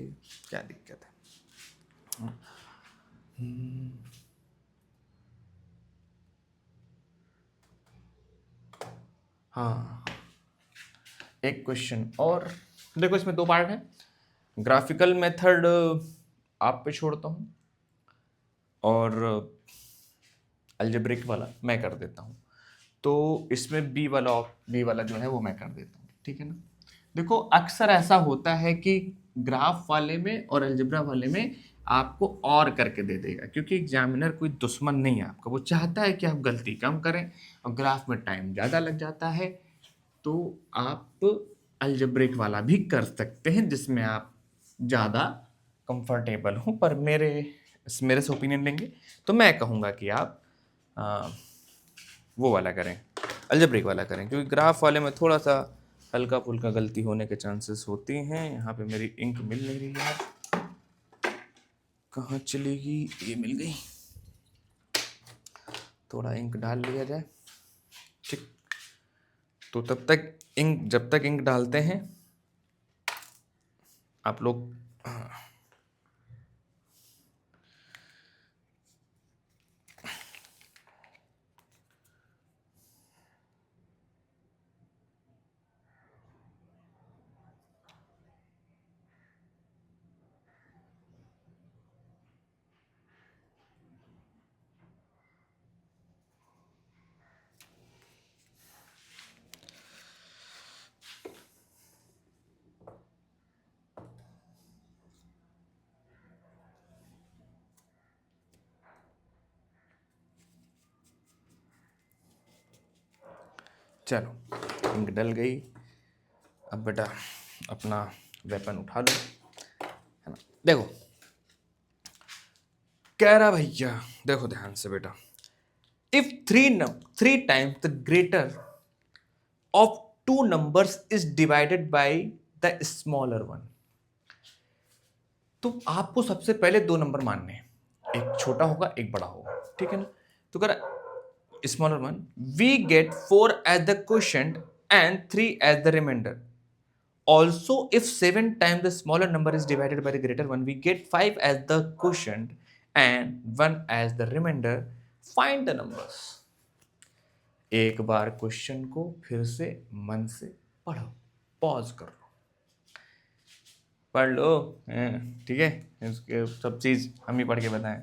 क्या दिक्कत है। हाँ, एक क्वेश्चन और देखो, इसमें 2 पार्ट है। ग्राफिकल मेथड आप पे छोड़ता हूँ और अलजेब्रिक वाला मैं कर देता हूँ। तो इसमें बी वाला जो है वो मैं कर देता हूँ, ठीक है ना। देखो अक्सर ऐसा होता है कि ग्राफ वाले में और अलजेब्रा वाले में आपको और करके दे देगा, क्योंकि एग्जामिनर कोई दुश्मन नहीं है आपका, वो चाहता है कि आप गलती कम करें, और ग्राफ में टाइम ज़्यादा लग जाता है। तो आप अलजेब्रिक वाला भी कर सकते हैं जिसमें आप ज़्यादा कंफर्टेबल हो, पर मेरे से ओपिनियन लेंगे तो मैं कहूँगा कि आप वो वाला करें, अलजेब्रिक वाला करें, क्योंकि ग्राफ वाले में थोड़ा सा हल्का फुल्का गलती होने के चांसेस होती हैं। यहाँ पे मेरी इंक मिल नहीं रही है, कहाँ चलेगी, ये मिल गई, थोड़ा इंक डाल लिया जाए, ठीक। तो जब तक इंक डालते हैं आप लोग, चलो इंक डल गई। अब बेटा अपना वेपन उठा लो, है ना। देखो कह रहा भैया देखो ध्यान से बेटा, if three times the greater of two numbers is divided by the smaller one, तो आपको सबसे पहले दो नंबर मानने हैं, एक छोटा होगा एक बड़ा होगा, ठीक है ना। तो कह रहा smaller one, we get 4 as the quotient and 3 as the remainder. Also, if 7 times the smaller number is divided by the greater one, we get 5 as the quotient and 1 as the remainder. Find the numbers. एक बार question को फिर से मन से पढ़ो, pause कर लो, पढ़ लो, ठीक है। इसके सब चीज हम ही पढ़ के बताएं।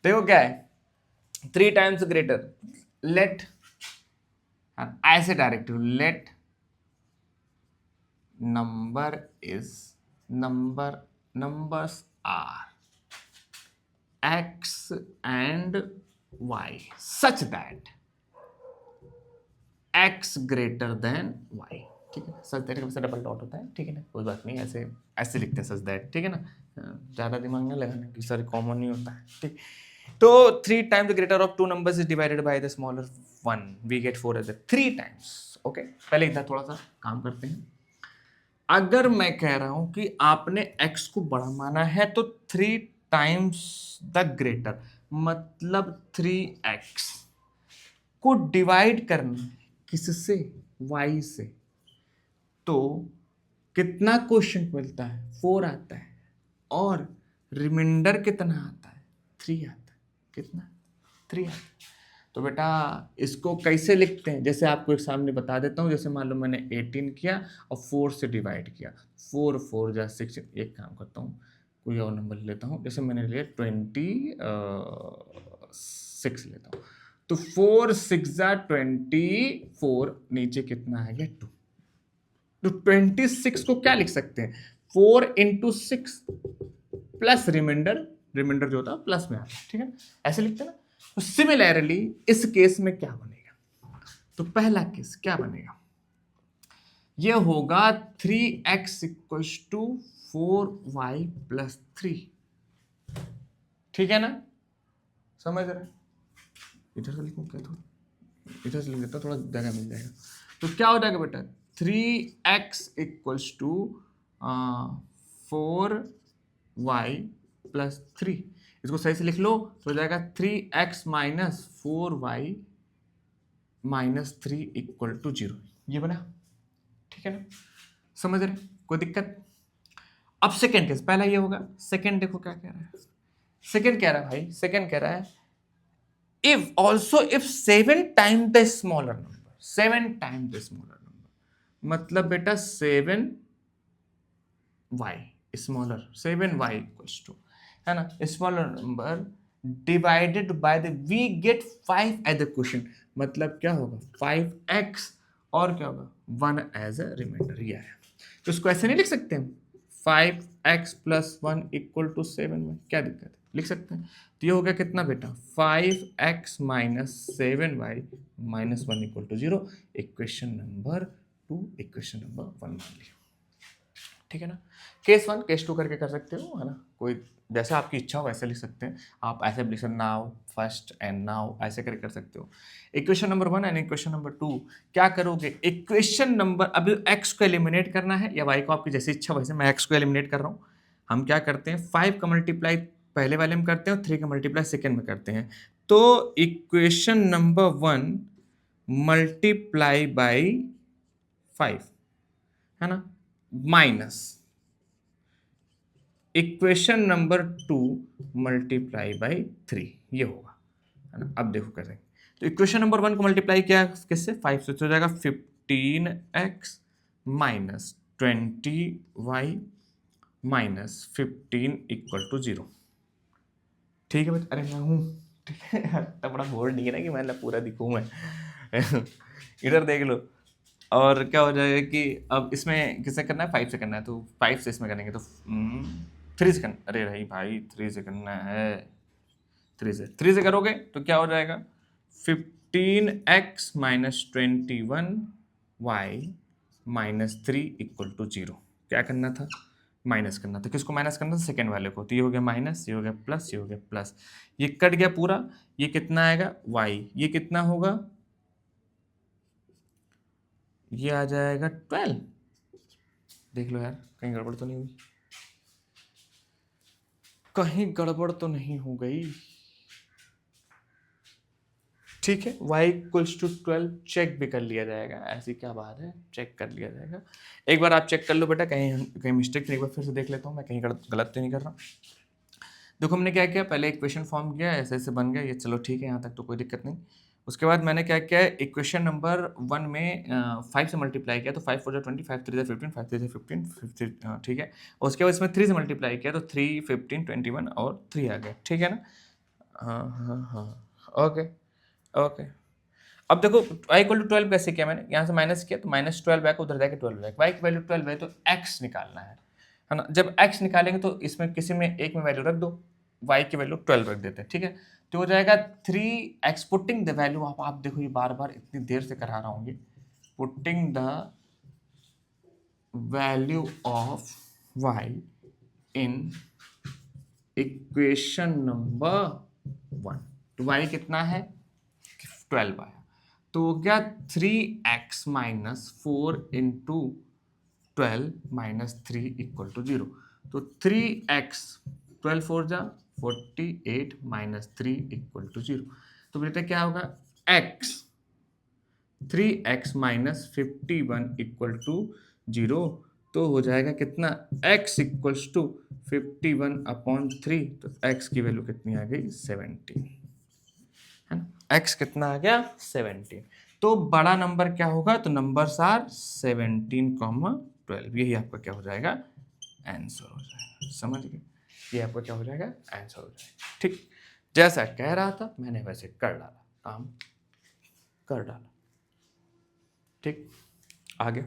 देखो क्या है, 3 टाइम्स ग्रेटर, लेट, ऐसे direct let numbers are x and y such that x greater than y, ठीक है। सच दैट का डबल डॉट होता है, ठीक है ना, कोई बात नहीं, ऐसे ऐसे लिखते हैं सच दैट, ठीक है ना, ज़्यादा दिमाग ना लगाने की, सर कॉमन नहीं होता है, ठीक। तो 3 times the greater of two numbers is divided by the smaller one, we get 4 as 3 times, okay. पहले इधर थोड़ा सा काम करते हैं। अगर मैं कह रहा हूं कि आपने x को बड़ा माना है तो 3 टाइम्स द ग्रेटर, मतलब 3x को डिवाइड करना किससे, y से, तो कितना क्वोशिएंट मिलता है, 4 आता है, और रिमाइंडर कितना आता है, 3 आता है। कितना, 3 आता है। तो बेटा इसको कैसे लिखते हैं, जैसे आपको एक सामने बता देता हूँ। जैसे मान लो मैंने 18 किया और 4 से डिवाइड किया, 4 4 जा 6, एक काम करता हूँ, कोई और नंबर लेता हूँ, जैसे मैंने लिया 26 लेता हूँ, तो 4 6 जा 24, नीचे कितना आ गया 2, तो 26 को क्या लिख सकते हैं, 4 × 6 प्लस रिमाइंडर, रिमाइंडर जो होता है प्लस में आता है, ठीक है, ऐसे लिखते हैं ना। तो सिमिलरली इस केस में क्या बनेगा, तो पहला केस क्या बनेगा, ये होगा 3x = 4y + 3, ठीक है ना, समझ रहे, इधर से लिखूं क्या, थोड़ा इधर से लिख देता, थोड़ा जगह मिल जाएगा। तो क्या हो जाएगा बेटा, 3x = 4y + 3, इसको सही से लिख लो तो हो जाएगा 3x - 4y - 3 = 0, ये बना, ठीक है ना, समझ रहे, कोई दिक्कत। अब सेकंड केस, पहला ये होगा, सेकंड देखो क्या कह रहा है, सेकंड कह रहा है भाई, सेकंड कह रहा है if also if 7 time the smaller number, 7 time the smaller number, मतलब बेटा 7y स्मॉलर, 7y = है ना, smaller number divided by the, we get 5 as the quotient, मतलब क्या होगा 5x और क्या होगा 1 एज अ रिमाइंडर, ये है। तो इसको ऐसे नहीं लिख सकते हम, 5x + 1 = 7y, क्या दिक्कत है, लिख सकते हैं। तो ये हो गया कितना बेटा, 5x - 7y - 1 = 0, equation number 2, equation number 1 मान लिया, ठीक है ना। केस 1 केस 2 करके कर सकते हो, है ना, कोई जैसा आपकी इच्छा हो वैसे लिख सकते हैं आप, ऐसे लिख सकते, नाउ फर्स्ट एंड नाउ, ऐसे करके कर सकते हो। Equation number 1 and equation number 2 क्या करोगे, इक्वेशन नंबर, अभी x को एलिमिनेट करना है या y को, आपकी जैसी इच्छा, वैसे मैं x को एलिमिनेट कर रहा हूँ। हम क्या करते हैं, 5 का मल्टीप्लाई पहले वाले में करते हैं और 3 का मल्टीप्लाई सेकेंड में करते हैं। तो इक्वेशन नंबर 1 मल्टीप्लाई बाई 5, है ना, minus equation number 2 multiply by 3, ये होगा, है ना। अब देखो कैसे, तो इक्वेशन नंबर 1 को मल्टीप्लाई किया किससे, 5 से, तो हो जाएगा 15x - 20y - 15 = 0, ठीक है। अरे मैं हूँ, ठीक है, इतना बड़ा बोर्ड नहीं है ना कि मैं पूरा दिखूँ मैं इधर देख लो। और क्या हो जाएगा कि अब इसमें किससे करना है, 5 से करना है, तो 5 से इसमें करेंगे तो 3 से करना, अरे भाई भाई 3 से करना है, 3 से करोगे तो क्या हो जाएगा, 15x - 21y - 3 = 0, क्या करना था, माइनस करना, तो किसको माइनस करना? सेकेंड वाले को। तो ये हो गया माइनस, ये हो गया प्लस, ये हो गया प्लस, ये कट गया पूरा। ये कितना आएगा? y, ये कितना होगा? ये आ जाएगा 12। देख लो यार, कहीं गड़बड़ तो नहीं हुई? कहीं गड़बड़ तो नहीं हो गई? ठीक है, y इक्वल्स टू 12 चेक भी कर लिया जाएगा, ऐसी क्या बात है, चेक कर लिया जाएगा। एक बार आप चेक कर लो बेटा, कहीं कहीं मिस्टेक, एक बार फिर से देख लेता हूँ मैं, कहीं गलत तो नहीं कर रहा। देखो हमने क्या किया, पहले इक्वेशन फॉर्म किया, ऐसे ऐसे बन गया ये, चलो ठीक है, यहाँ तक तो कोई दिक्कत नहीं। उसके बाद मैंने क्या किया, इक्वेशन नंबर 1 में 5 से मल्टीप्लाई किया, तो 5 4 20, 5 3 15, 5 3 15, 50, ठीक है। और उसके बाद इसमें 3 से मल्टीप्लाई किया, तो 3 15 21 और 3 आ गया, ठीक है ना? हाँ हाँ हाँ, ओके ओके। अब देखो y इक्वल टू 12 कैसे किया मैंने, यहाँ से माइनस किया तो -12 आएगा, उधर जाके 12 आएगा। y की वैल्यू 12 है तो x निकालना है ना? जब x निकालेंगे तो इसमें किसी में एक में वैल्यू रख दो, y की वैल्यू 12 रख देते हैं, ठीक है। तो हो जाएगा 3x, पुटिंग द वैल्यू, आप देखो ये बार बार इतनी देर से करा रहा हूँ ये, putting the value of y in equation number 1। तो y कितना है? 12 आया, तो हो गया 3x minus 4 into 12 minus 3 equal to 0। तो 3x, 12 4 जा 48 माइनस 3 इक्वल टू 0। तो बेटा क्या होगा? x, 3x minus 51 equal to 0। तो हो जाएगा कितना? x equals to 51 upon 3। तो x की वैल्यू कितनी आ गई? 17, है ना? x कितना आ गया? 17। तो बड़ा नंबर क्या होगा? तो नंबर्स आर 17, 12। यही आपका क्या हो जाएगा? आंसर हो जाएगा। समझ गए? ये आपका क्या हो जाएगा? आंसर हो जाएगा। ठीक, जैसा कह रहा था मैंने वैसे कर डाला, काम कर डाला। ठीक, आगे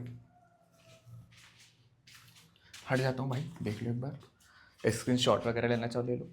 हट जाता हूँ भाई, देख लो एक बार, स्क्रीनशॉट वगैरह लेना चाहो ले लो।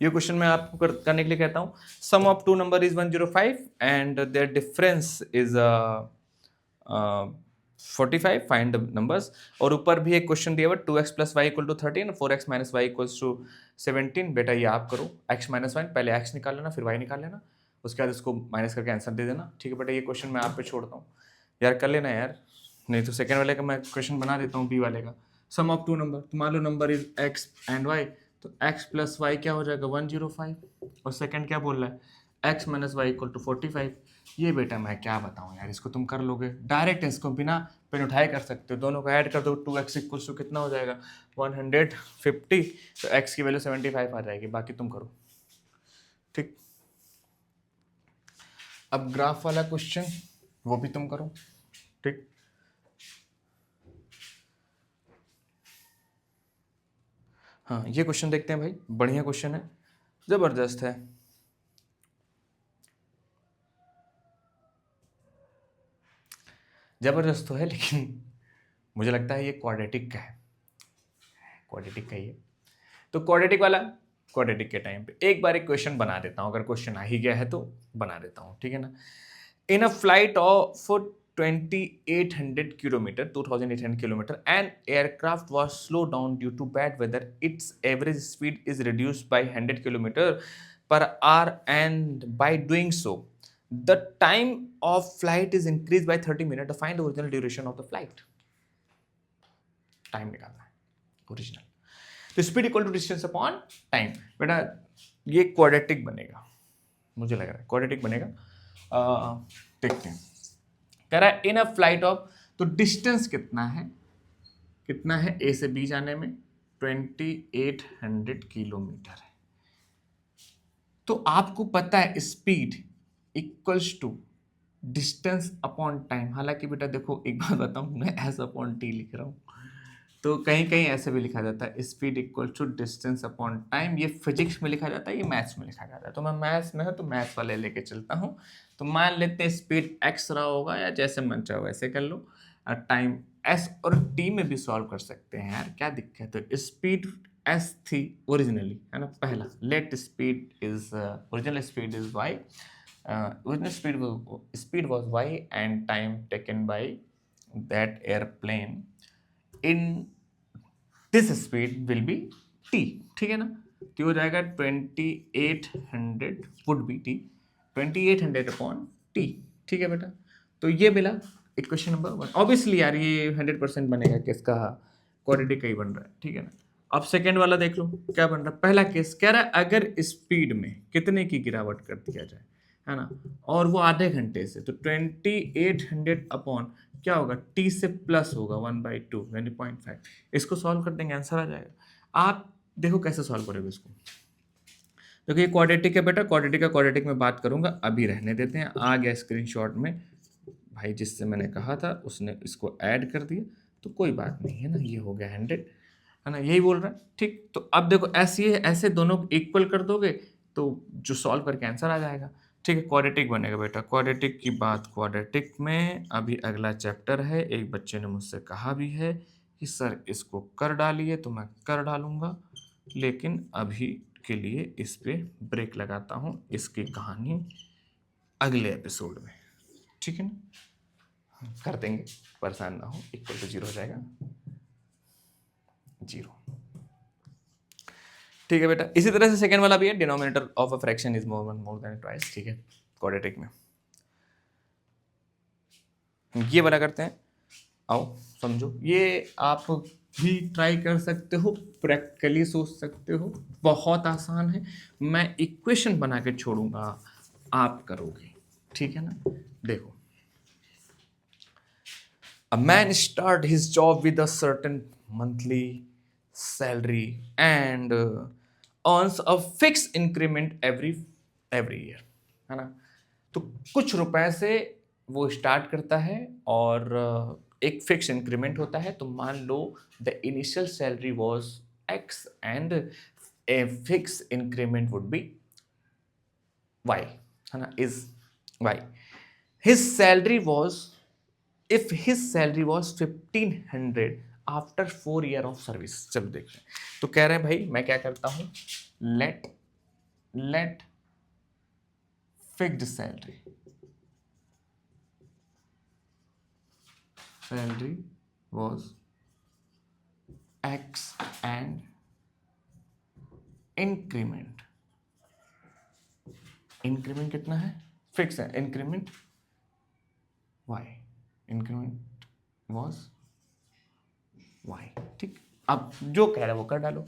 ये क्वेश्चन मैं आपको करने के लिए कहता हूँ। Sum of two number is 105 and their difference is 45, find the numbers. और ऊपर भी एक क्वेश्चन दिया हुआ 2x plus y equal to 13, 4x minus y equals to 17। बेटा ये आप करो, x माइनस वाई, पहले x निकाल लेना फिर y निकाल लेना, उसके बाद इसको माइनस करके आंसर दे देना, ठीक है बेटा। ये क्वेश्चन मैं आप पे छोड़ता हूँ यार, कर लेना यार, नहीं तो सेकेंड वाले का मैं क्वेश्चन बना देता हूँ, बी वाले का। सम ऑफ टू नंबर, तो मान लो number is x and y, तो x प्लस वाई क्या हो जाएगा? 105। और सेकंड क्या बोल रहा है? x minus y equal to 45। ये बेटा मैं क्या बताऊं यार, इसको तुम कर लोगे डायरेक्ट, इसको बिना पेन उठाए कर सकते हो, दोनों को ऐड कर दो, 2x इक्वल टू कितना हो जाएगा? 150। तो x की वैल्यू 75 आ जाएगी, बाकी तुम करो। ठीक, अब ग्राफ वाला क्वेश्चन वो भी तुम करो। ठीक, हाँ ये क्वेश्चन देखते हैं भाई, बढ़िया क्वेश्चन है, जबरदस्त है। जबरदस्त तो है लेकिन मुझे लगता है ये क्वाड्रेटिक का है, क्वाड्रेटिक का ही है। तो क्वाड्रेटिक वाला, क्वाड्रेटिक के टाइम पे एक बार एक क्वेश्चन बना देता हूँ, अगर क्वेश्चन आ ही गया है तो बना देता हूँ, ठीक है ना। In a flight of 2800 kilometre, 2800 kilometre, an aircraft was slow down due to bad weather, its average speed is reduced by 100 kilometre per hour, and by doing so the time of flight is increase by 30 minute, find the original duration of the flight. Time निकालना है original, तो speed equal to distance upon time. बेटा ये quadratic बनेगा, मुझे लग रहा है क्वाड्रेटिक बनेगा। देखते हैं, कह रहा है इन अ फ्लाइट ऑफ, तो डिस्टेंस कितना है, कितना है ए से बी जाने में? 2800 किलोमीटर है। तो आपको पता है speed equals to distance upon time. हालांकि बेटा देखो एक बात बताऊं, मैं एस अपॉन टी लिख रहा हूं, तो कहीं कहीं ऐसे भी लिखा जाता है speed equal to distance upon time. ये फिजिक्स में लिखा जाता है, ये मैथ्स में लिखा जाता है। तो मैं मैथ्स में हूँ तो मैथ्स वाले लेके चलता हूँ। तो मान लेते हैं स्पीड एक्स रहा होगा, या जैसे मन चाहो वैसे कर लो। और टाइम एस और टी में भी सॉल्व कर सकते हैं यार, क्या दिक्कत है। स्पीड एस थी ओरिजिनली, है ना, पहला। Let speed is original speed is y, original speed was y and time taken by that airplane in this speed will be t. ठीक है ना, तो हो जाएगा 2800 would be t, 2800 upon t. ठीक है बेटा, तो ये मिला इक्वेशन नंबर 1। ऑब्वियसली यार ये 100% बनेगा, किसका क्वाड्रेटिक का ही बन रहा है। ठीक है ना, अब सेकेंड वाला देख लो क्या बन रहा है। पहला केस कह रहा है अगर स्पीड में कितने की गिरावट कर दिया जाए, है ना, और वो आधे घंटे से, तो 2800 अपॉन क्या होगा, टी से प्लस होगा 1/2 यानी 0.5। इसको सॉल्व कर देंगे, आंसर आ जाएगा। आप देखो कैसे सॉल्व करोगे इसको। देखो ये क्वाड्रेटिक है बेटा, क्वाड्रेटिक में बात करूंगा, अभी रहने देते हैं। आ गया स्क्रीनशॉट में भाई, जिससे मैंने कहा था उसने इसको ऐड कर दिया, तो कोई बात नहीं है ना, ये हो गया 100, है ना, यही बोल रहा है। ठीक, तो अब देखो ऐसे ऐसे दोनों इक्वल कर दोगे तो जो सॉल्व करके आंसर आ जाएगा। ठीक है, क्वाड्रेटिक बनेगा बेटा। क्वाड्रेटिक की बात, क्वाड्रेटिक में अभी अगला चैप्टर है। एक बच्चे ने मुझसे कहा भी है कि सर इसको कर डालिए, तो मैं कर डालूंगा, लेकिन अभी के लिए इस पे ब्रेक लगाता हूँ। इसकी कहानी अगले एपिसोड में, ठीक है ना, कर देंगे, परेशान ना हो। इक्वल टू 0 हो जाएगा, 0। ठीक है बेटा, इसी तरह से सेकंड वाला भी है, denominator of a fraction is more than twice. ठीक है, क्वाड्रेटिक में ये वाला करते हैं। आओ समझो, ये आप भी ट्राई कर सकते हो, प्रैक्टिकली सोच सकते हो, बहुत आसान है। मैं इक्वेशन बना के छोड़ूंगा, आप करोगे। ठीक है ना, देखो, a man start his job with a certain monthly salary and earns a fixed increment every year, है ना। तो कुछ रुपए से वो स्टार्ट करता है और एक फिक्स इंक्रीमेंट होता है। तो मान लो the initial salary was x and a fix increment would be y, है ना, is y. His salary was, if his salary was 1500 after 4 year of service। चलो देखते हैं। तो कह रहे हैं भाई मैं क्या करता हूं, let fixed salary was x and increment कितना है, फिक्स है, increment y, increment was y। ठीक, अब जो कह रहा है वो कर डालो।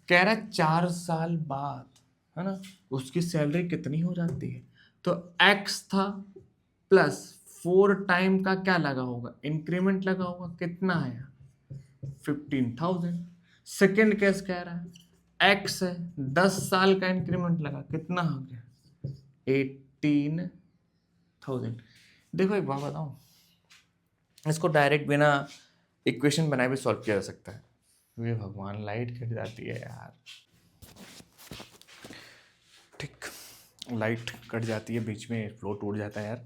कह रहा है 4 साल बाद, है ना, उसकी सैलरी कितनी हो जाती है। तो x था प्लस 4 टाइम का क्या लगा होगा, इंक्रीमेंट लगा होगा, कितना है 15,000। सेकेंड केस कह रहा है x है, 10 साल का इंक्रीमेंट लगा, कितना हो गया 18,000। देखो एक बात बताऊं, इसको डायरेक्ट बिना इक्वेशन बनाए भी सॉल्व किया जा सकता है। वे भगवान, लाइट कट जाती है यार। ठीक, लाइट कट जाती है, बीच में फ्लो टूट जाता है यार।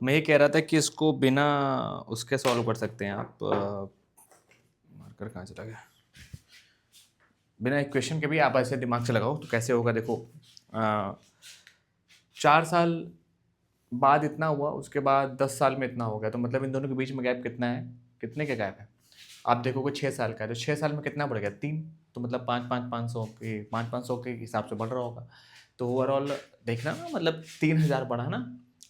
मैं ये कह रहा था कि इसको बिना उसके सॉल्व कर सकते हैं आप। मार्कर कहाँ चला गया, बिना इक्वेशन के भी आप ऐसे दिमाग से लगाओ तो कैसे होगा। देखो 4 साल बाद इतना हुआ, उसके बाद 10 साल में इतना हो गया, तो मतलब इन दोनों के बीच में गैप कितना है, कितने का गैप है। आप देखोगे 6 साल का है, तो 6 साल में कितना बढ़ गया 3, तो मतलब 500 के हिसाब से बढ़ रहा होगा। तो ओवरऑल देखना ना, मतलब 3,000 बढ़ा ना,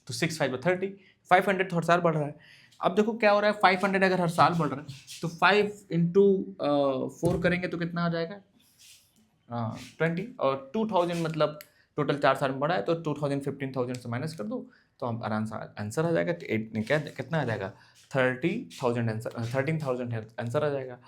तो 6 5 30, 500 हर साल बढ़ रहा है। अब देखो क्या हो रहा है, 500 अगर हर साल बढ़ रहा है तो 5 इंटू 4 करेंगे तो कितना आ जाएगा 20, और 2000 मतलब टोटल 4 साल में बढ़ा है, तो 2000 15,000 से माइनस कर दो तो हम आराम से आंसर आ जाएगा। क्या कितना आ जाएगा 30,000 आंसर, 13,000 आंसर आ जाएगा।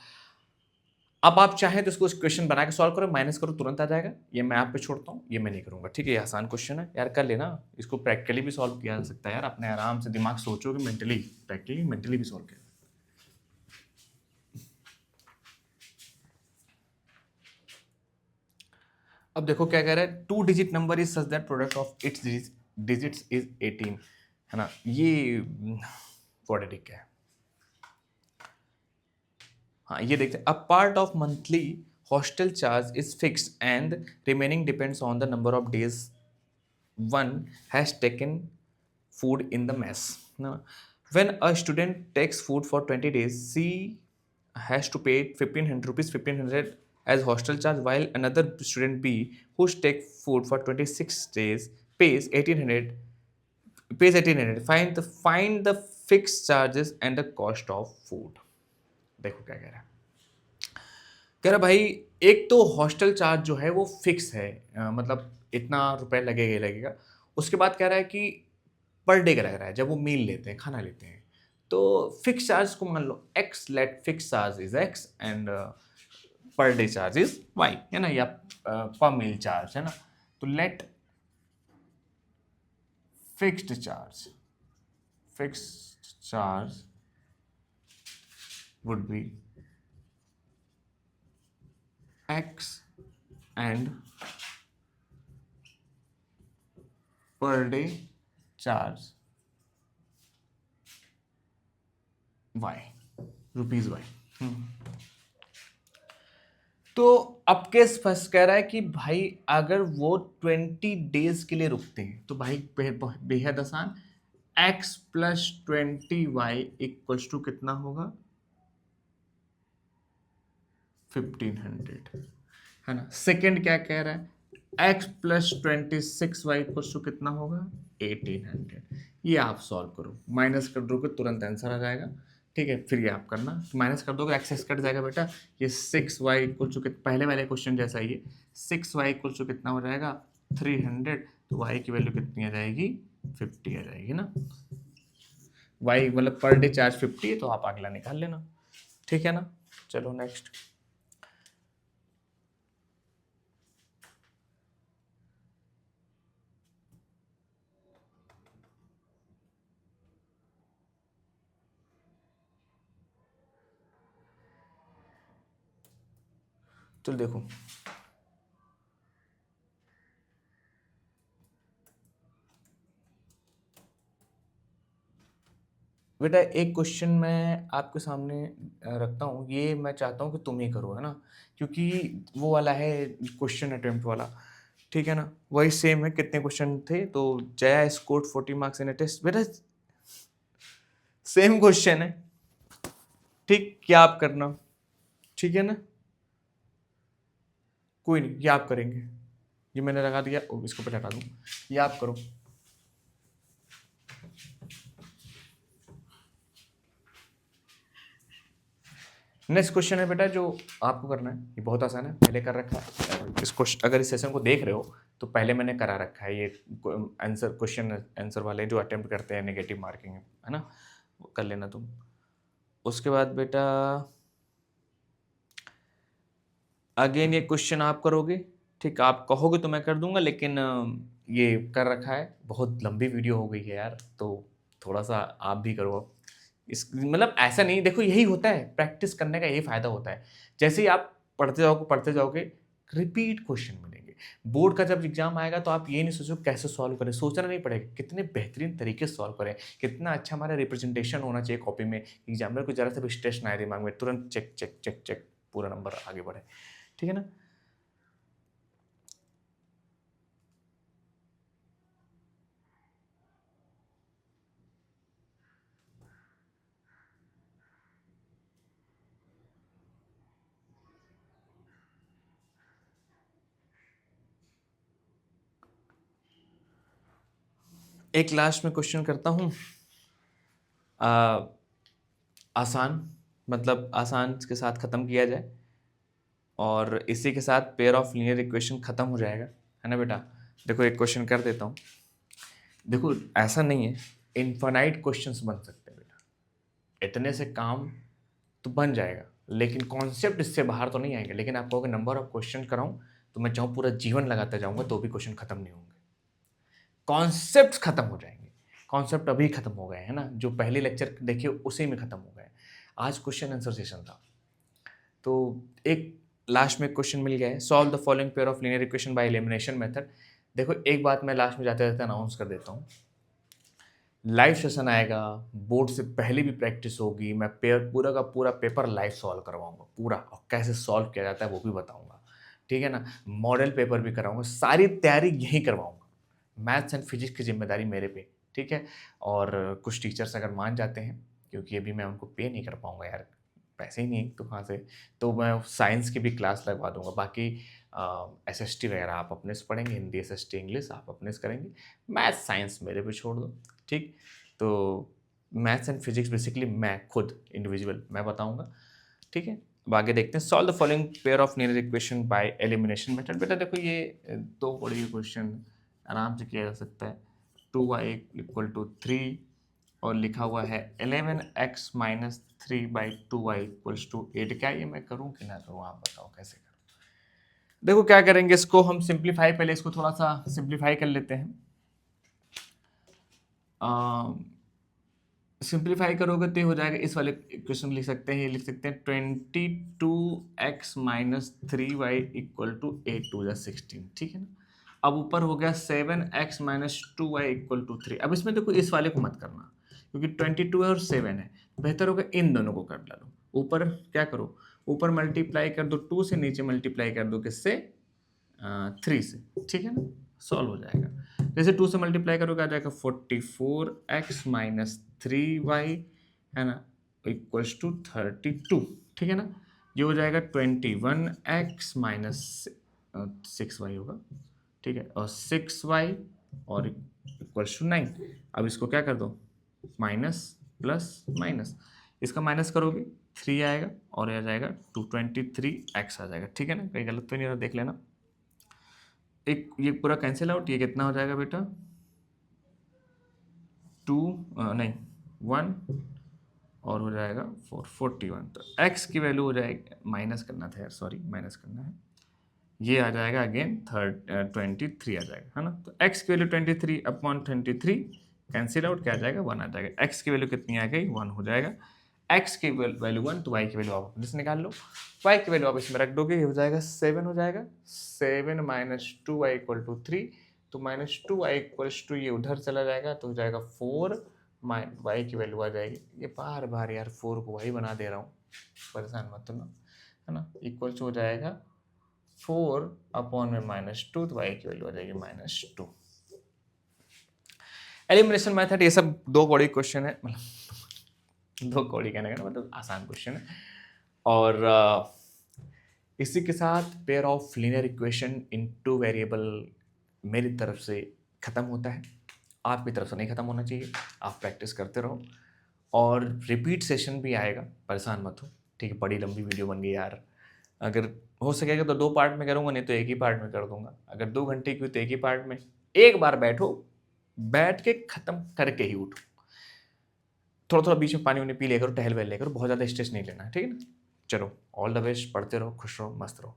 अब आप चाहें तो इसको क्वेश्चन बना के सॉल्व करो, माइनस करो, तुरंत आ जाएगा। ये मैं आप पे छोड़ता हूँ, ये मैं नहीं करूँगा। ठीक है, ये आसान क्वेश्चन है यार, कर लेना। इसको प्रैक्टिकली भी सॉल्व किया जा सकता है यार, अपने आराम से दिमाग सोचोगे, मेंटली भी सॉल्व किया। अब देखो क्या कह रहा है, 2 digit number is such that product of its digits is 18, है ना। ये क्वाड्रेटिक है। हाँ ये देखते हैं, a part of monthly hostel charge is fixed and remaining depends on the number of days one has taken food in the mess. Now, when a student takes food for 20 days, she has to pay 1500 rupees, 1500 as hostel charge, while another student B who's take food for 26 days pays 1800, pays 1800. Find the fixed charges and the cost of food. देखो क्या कह रहा है, कह रहा भाई एक तो हॉस्टल चार्ज जो है वो फिक्स है, मतलब इतना रुपए लगेगा ही लगेगा। उसके बाद कह रहा है कि पर डे का लग रहा है, जब वो मील लेते हैं, खाना लेते हैं, तो फिक्स चार्ज को मान लो x, let fix charge is x and per day charge is y, है ना, या पर मील चार्ज, है ना। तो let fixed charge would be x and per day charge y, rupees y. तो अब केस फर्स्ट कह रहा है कि भाई अगर वो 20 डेज के लिए रुकते हैं तो भाई बेहद आसान, x plus 20y equals to कितना होगा, 1500, है ना। सेकंड क्या कह रहा है, x plus 26y equals to कितना होगा, 1800। ये आप सॉल्व करो, माइनस कर दोगे तुरंत आंसर आ जाएगा, ठीक है। फिर ये आप करना, माइनस कर दोगे एक्सेस कट जाएगा बेटा। ये 6y इक्वल टू, पहले वाले क्वेश्चन जैसा ही है, 6y इक्वल टू कितना हो जाएगा, 300। तो y की वैल्यू कितनी आ जाएगी, 50 आ जाएगी ना। y मतलब पर डे चार्ज 50 है, तो आप अगला निकाल लेना, ठीक है ना। चलो नेक्स्ट। चलो देखो, बेटा एक क्वेश्चन मैं आपके सामने रखता हूँ, ये मैं चाहता हूँ कि तुम ही करो, है ना, क्योंकि वो वाला है क्वेश्चन अटेम्प्ट वाला, ठीक है ना। वही सेम है, कितने क्वेश्चन थे, तो Jaya scored 40 marks in a test, बेटा सेम क्वेश्चन है, ठीक, क्या आप करना, ठीक है ना। कोई नहीं, ये आप करेंगे, ये मैंने लगा दिया, इसको पहले हटा दूँ, ये आप करो। नेक्स्ट क्वेश्चन है बेटा जो आपको करना है, ये बहुत आसान है, पहले कर रखा है। इस क्वेश्चन, अगर इस सेशन को देख रहे हो तो पहले मैंने करा रखा है, ये आंसर, क्वेश्चन आंसर वाले जो अटेम्प्ट करते हैं नेगेटिव मार्किंग, है ना, वो कर लेना तुम। उसके बाद बेटा अगेन ये क्वेश्चन आप करोगे, ठीक, आप कहोगे तो मैं कर दूंगा, लेकिन ये कर रखा है, बहुत लंबी वीडियो हो गई है यार, तो थोड़ा सा आप भी करो अब। इस मतलब ऐसा नहीं, देखो यही होता है, प्रैक्टिस करने का यही फायदा होता है। जैसे ही आप पढ़ते जाओगे रिपीट क्वेश्चन मिलेंगे। बोर्ड का जब एग्जाम आएगा तो आप ये नहीं सोचो कैसे सॉल्व करें, सोचना नहीं पड़ेगा, कितने बेहतरीन तरीके से सॉल्व करें, कितना अच्छा हमारा रिप्रेजेंटेशन होना चाहिए कॉपी में, एग्जामिनर को जरा सा भी स्ट्रेस ना आए दिमाग में, तुरंत चेक चेक चेक चेक, पूरा नंबर आगे बढ़े, ठीक है ना। एक लास्ट में क्वेश्चन करता हूँ, आसान, मतलब आसान के साथ ख़त्म किया जाए, और इसी के साथ पेयर ऑफ लीनियर इक्वेशन ख़त्म हो जाएगा, है ना बेटा। देखो एक क्वेश्चन कर देता हूँ, देखो ऐसा नहीं है, इनफाइनाइट क्वेश्चंस बन सकते हैं बेटा, इतने से काम तो बन जाएगा, लेकिन कॉन्सेप्ट इससे बाहर तो नहीं आएंगे। लेकिन आप कहोगे नंबर ऑफ क्वेश्चन कराऊँ तो मैं चाहूँ पूरा जीवन लगाता जाऊँगा तो भी क्वेश्चन खत्म नहीं होंगे, कॉन्सेप्ट खत्म हो जाएंगे। कॉन्सेप्ट अभी खत्म हो गए हैं ना, जो पहले लेक्चर देखिए उसी में खत्म हो गए। आज क्वेश्चन आंसर सेशन था, तो एक लास्ट में क्वेश्चन मिल गया है, solve the following pair of linear equation by elimination method. देखो एक बात मैं लास्ट में जाते जाते अनाउंस कर देता हूँ, लाइव सेशन आएगा, बोर्ड से पहले भी प्रैक्टिस होगी, मैं पूरा का पूरा पेपर लाइव सॉल्व करवाऊंगा पूरा, और कैसे सॉल्व किया जाता है वो भी बताऊंगा, ठीक है ना। मॉडल पेपर भी कराऊंगा, सारी तैयारी यही करवाऊंगा। मैथ्स एंड फिजिक्स की जिम्मेदारी मेरे पे, ठीक है। और कुछ टीचर्स अगर मान जाते हैं, क्योंकि अभी मैं उनको पे नहीं कर पाऊंगा यार, पैसे ही नहीं तो कहाँ से, तो मैं साइंस की भी क्लास लगवा दूंगा। बाकी SST वगैरह आप अपने से पढ़ेंगे, हिंदी SST इंग्लिश आप अपने से करेंगे, मैथ्स साइंस मेरे पे छोड़ दो, ठीक। तो मैथ्स एंड फिजिक्स बेसिकली मैं खुद इंडिविजुअल मैं बताऊंगा, ठीक है। अब आगे देखते हैं, solve the following pair of linear equation by elimination method. बेटा देखो ये दो बड़ी क्वेश्चन आराम से किया जा सकता है। 2y इक्वल टू 3 और लिखा हुआ है 11x minus 3/2y equals to 8। क्या ये मैं करूं कि ना करूं, आप बताओ कैसे करूं। देखो क्या करेंगे, इसको हम सिंप्लीफाई, पहले इसको थोड़ा सा सिंप्लीफाई कर लेते हैं। सिंप्लीफाई करोगे तो ये हो जाएगा, इस वाले इक्वेशन लिख सकते हैं, ये लिख सकते हैं 22x minus 3y equal to 8 to 16, ठीक है ना। अब ऊपर हो गया 7x minus 2y equal to 3। अब इसमें देखो इस वाले को मत करना, क्योंकि 22 है और 7 है, बेहतर होगा इन दोनों को कर डालो। ऊपर क्या करो, ऊपर मल्टीप्लाई कर दो 2 से, नीचे मल्टीप्लाई कर दो किससे, 3 से, ठीक है ना, सॉल्व हो जाएगा। जैसे 2 से मल्टीप्लाई करोगे आ जाएगा 44x माइनस 3y, है ना, इक्वल्स टू 32, ठीक है ना। ये हो जाएगा 21x माइनस 6y होगा, ठीक है, और 6y और इक्वल्स टू 9। अब इसको क्या कर दो, माइनस प्लस माइनस, इसका माइनस करोगे 3 आएगा और ये आ जाएगा 223x आ जाएगा, ठीक है ना, कहीं गलत तो नहीं हो रहा, देख लेना। एक ये पूरा कैंसिल आउट, ये कितना हो जाएगा बेटा, 2 नहीं 1 और हो जाएगा 41। तो x की वैल्यू हो जाएगी, माइनस करना था यार, सॉरी माइनस करना है, ये आ जाएगा अगेन 23 आ जाएगा, है ना। तो x की वैल्यू 23/23 कैंसिल आउट, क्या आ जाएगा 1 आ जाएगा। x की वैल्यू कितनी आ गई, 1 हो जाएगा। x की वैल्यू 1, तो y की वैल्यू आप अपने से निकाल लो, y की वैल्यू आप इसमें रख दोगे, ये हो जाएगा 7 हो जाएगा। 7 माइनस 2y इक्वल टू 3, तो माइनस 2y इक्वल्स टू, ये उधर चला जाएगा तो हो जाएगा 4, y की वैल्यू आ जाएगी, ये बार बार यार 4 को y बना दे रहा हूँ, परेशान मत होना, है ना। इक्वल्स हो जाएगा 4 अपॉन में -2, तो y की वैल्यू आ जाएगी -2। एलिमिनेशन मेथड, ये सब दो कौड़ी क्वेश्चन है, मतलब दो कौड़ी कहने का मतलब आसान क्वेश्चन है। और इसी के साथ pair of linear equation in 2 variable मेरी तरफ से ख़त्म होता है, आपकी तरफ से नहीं ख़त्म होना चाहिए, आप प्रैक्टिस करते रहो। और रिपीट सेशन भी आएगा, परेशान मत हो, ठीक है। बड़ी लंबी वीडियो बन गई यार, अगर हो सकेगा तो 2 पार्ट में करूँगा, नहीं तो एक ही पार्ट में कर दूंगा। अगर 2 घंटे की हुई तो एक ही पार्ट में, एक बार बैठो, बैठ के ख़त्म करके ही उठो। थोड़ा थोड़ा बीच में पानी वानी पी लिया करो, टहल वहल लिया करो, बहुत ज़्यादा स्ट्रेस नहीं लेना है, ठीक है ना। चलो ऑल द बेस्ट, पढ़ते रहो, खुश रहो, मस्त रहो।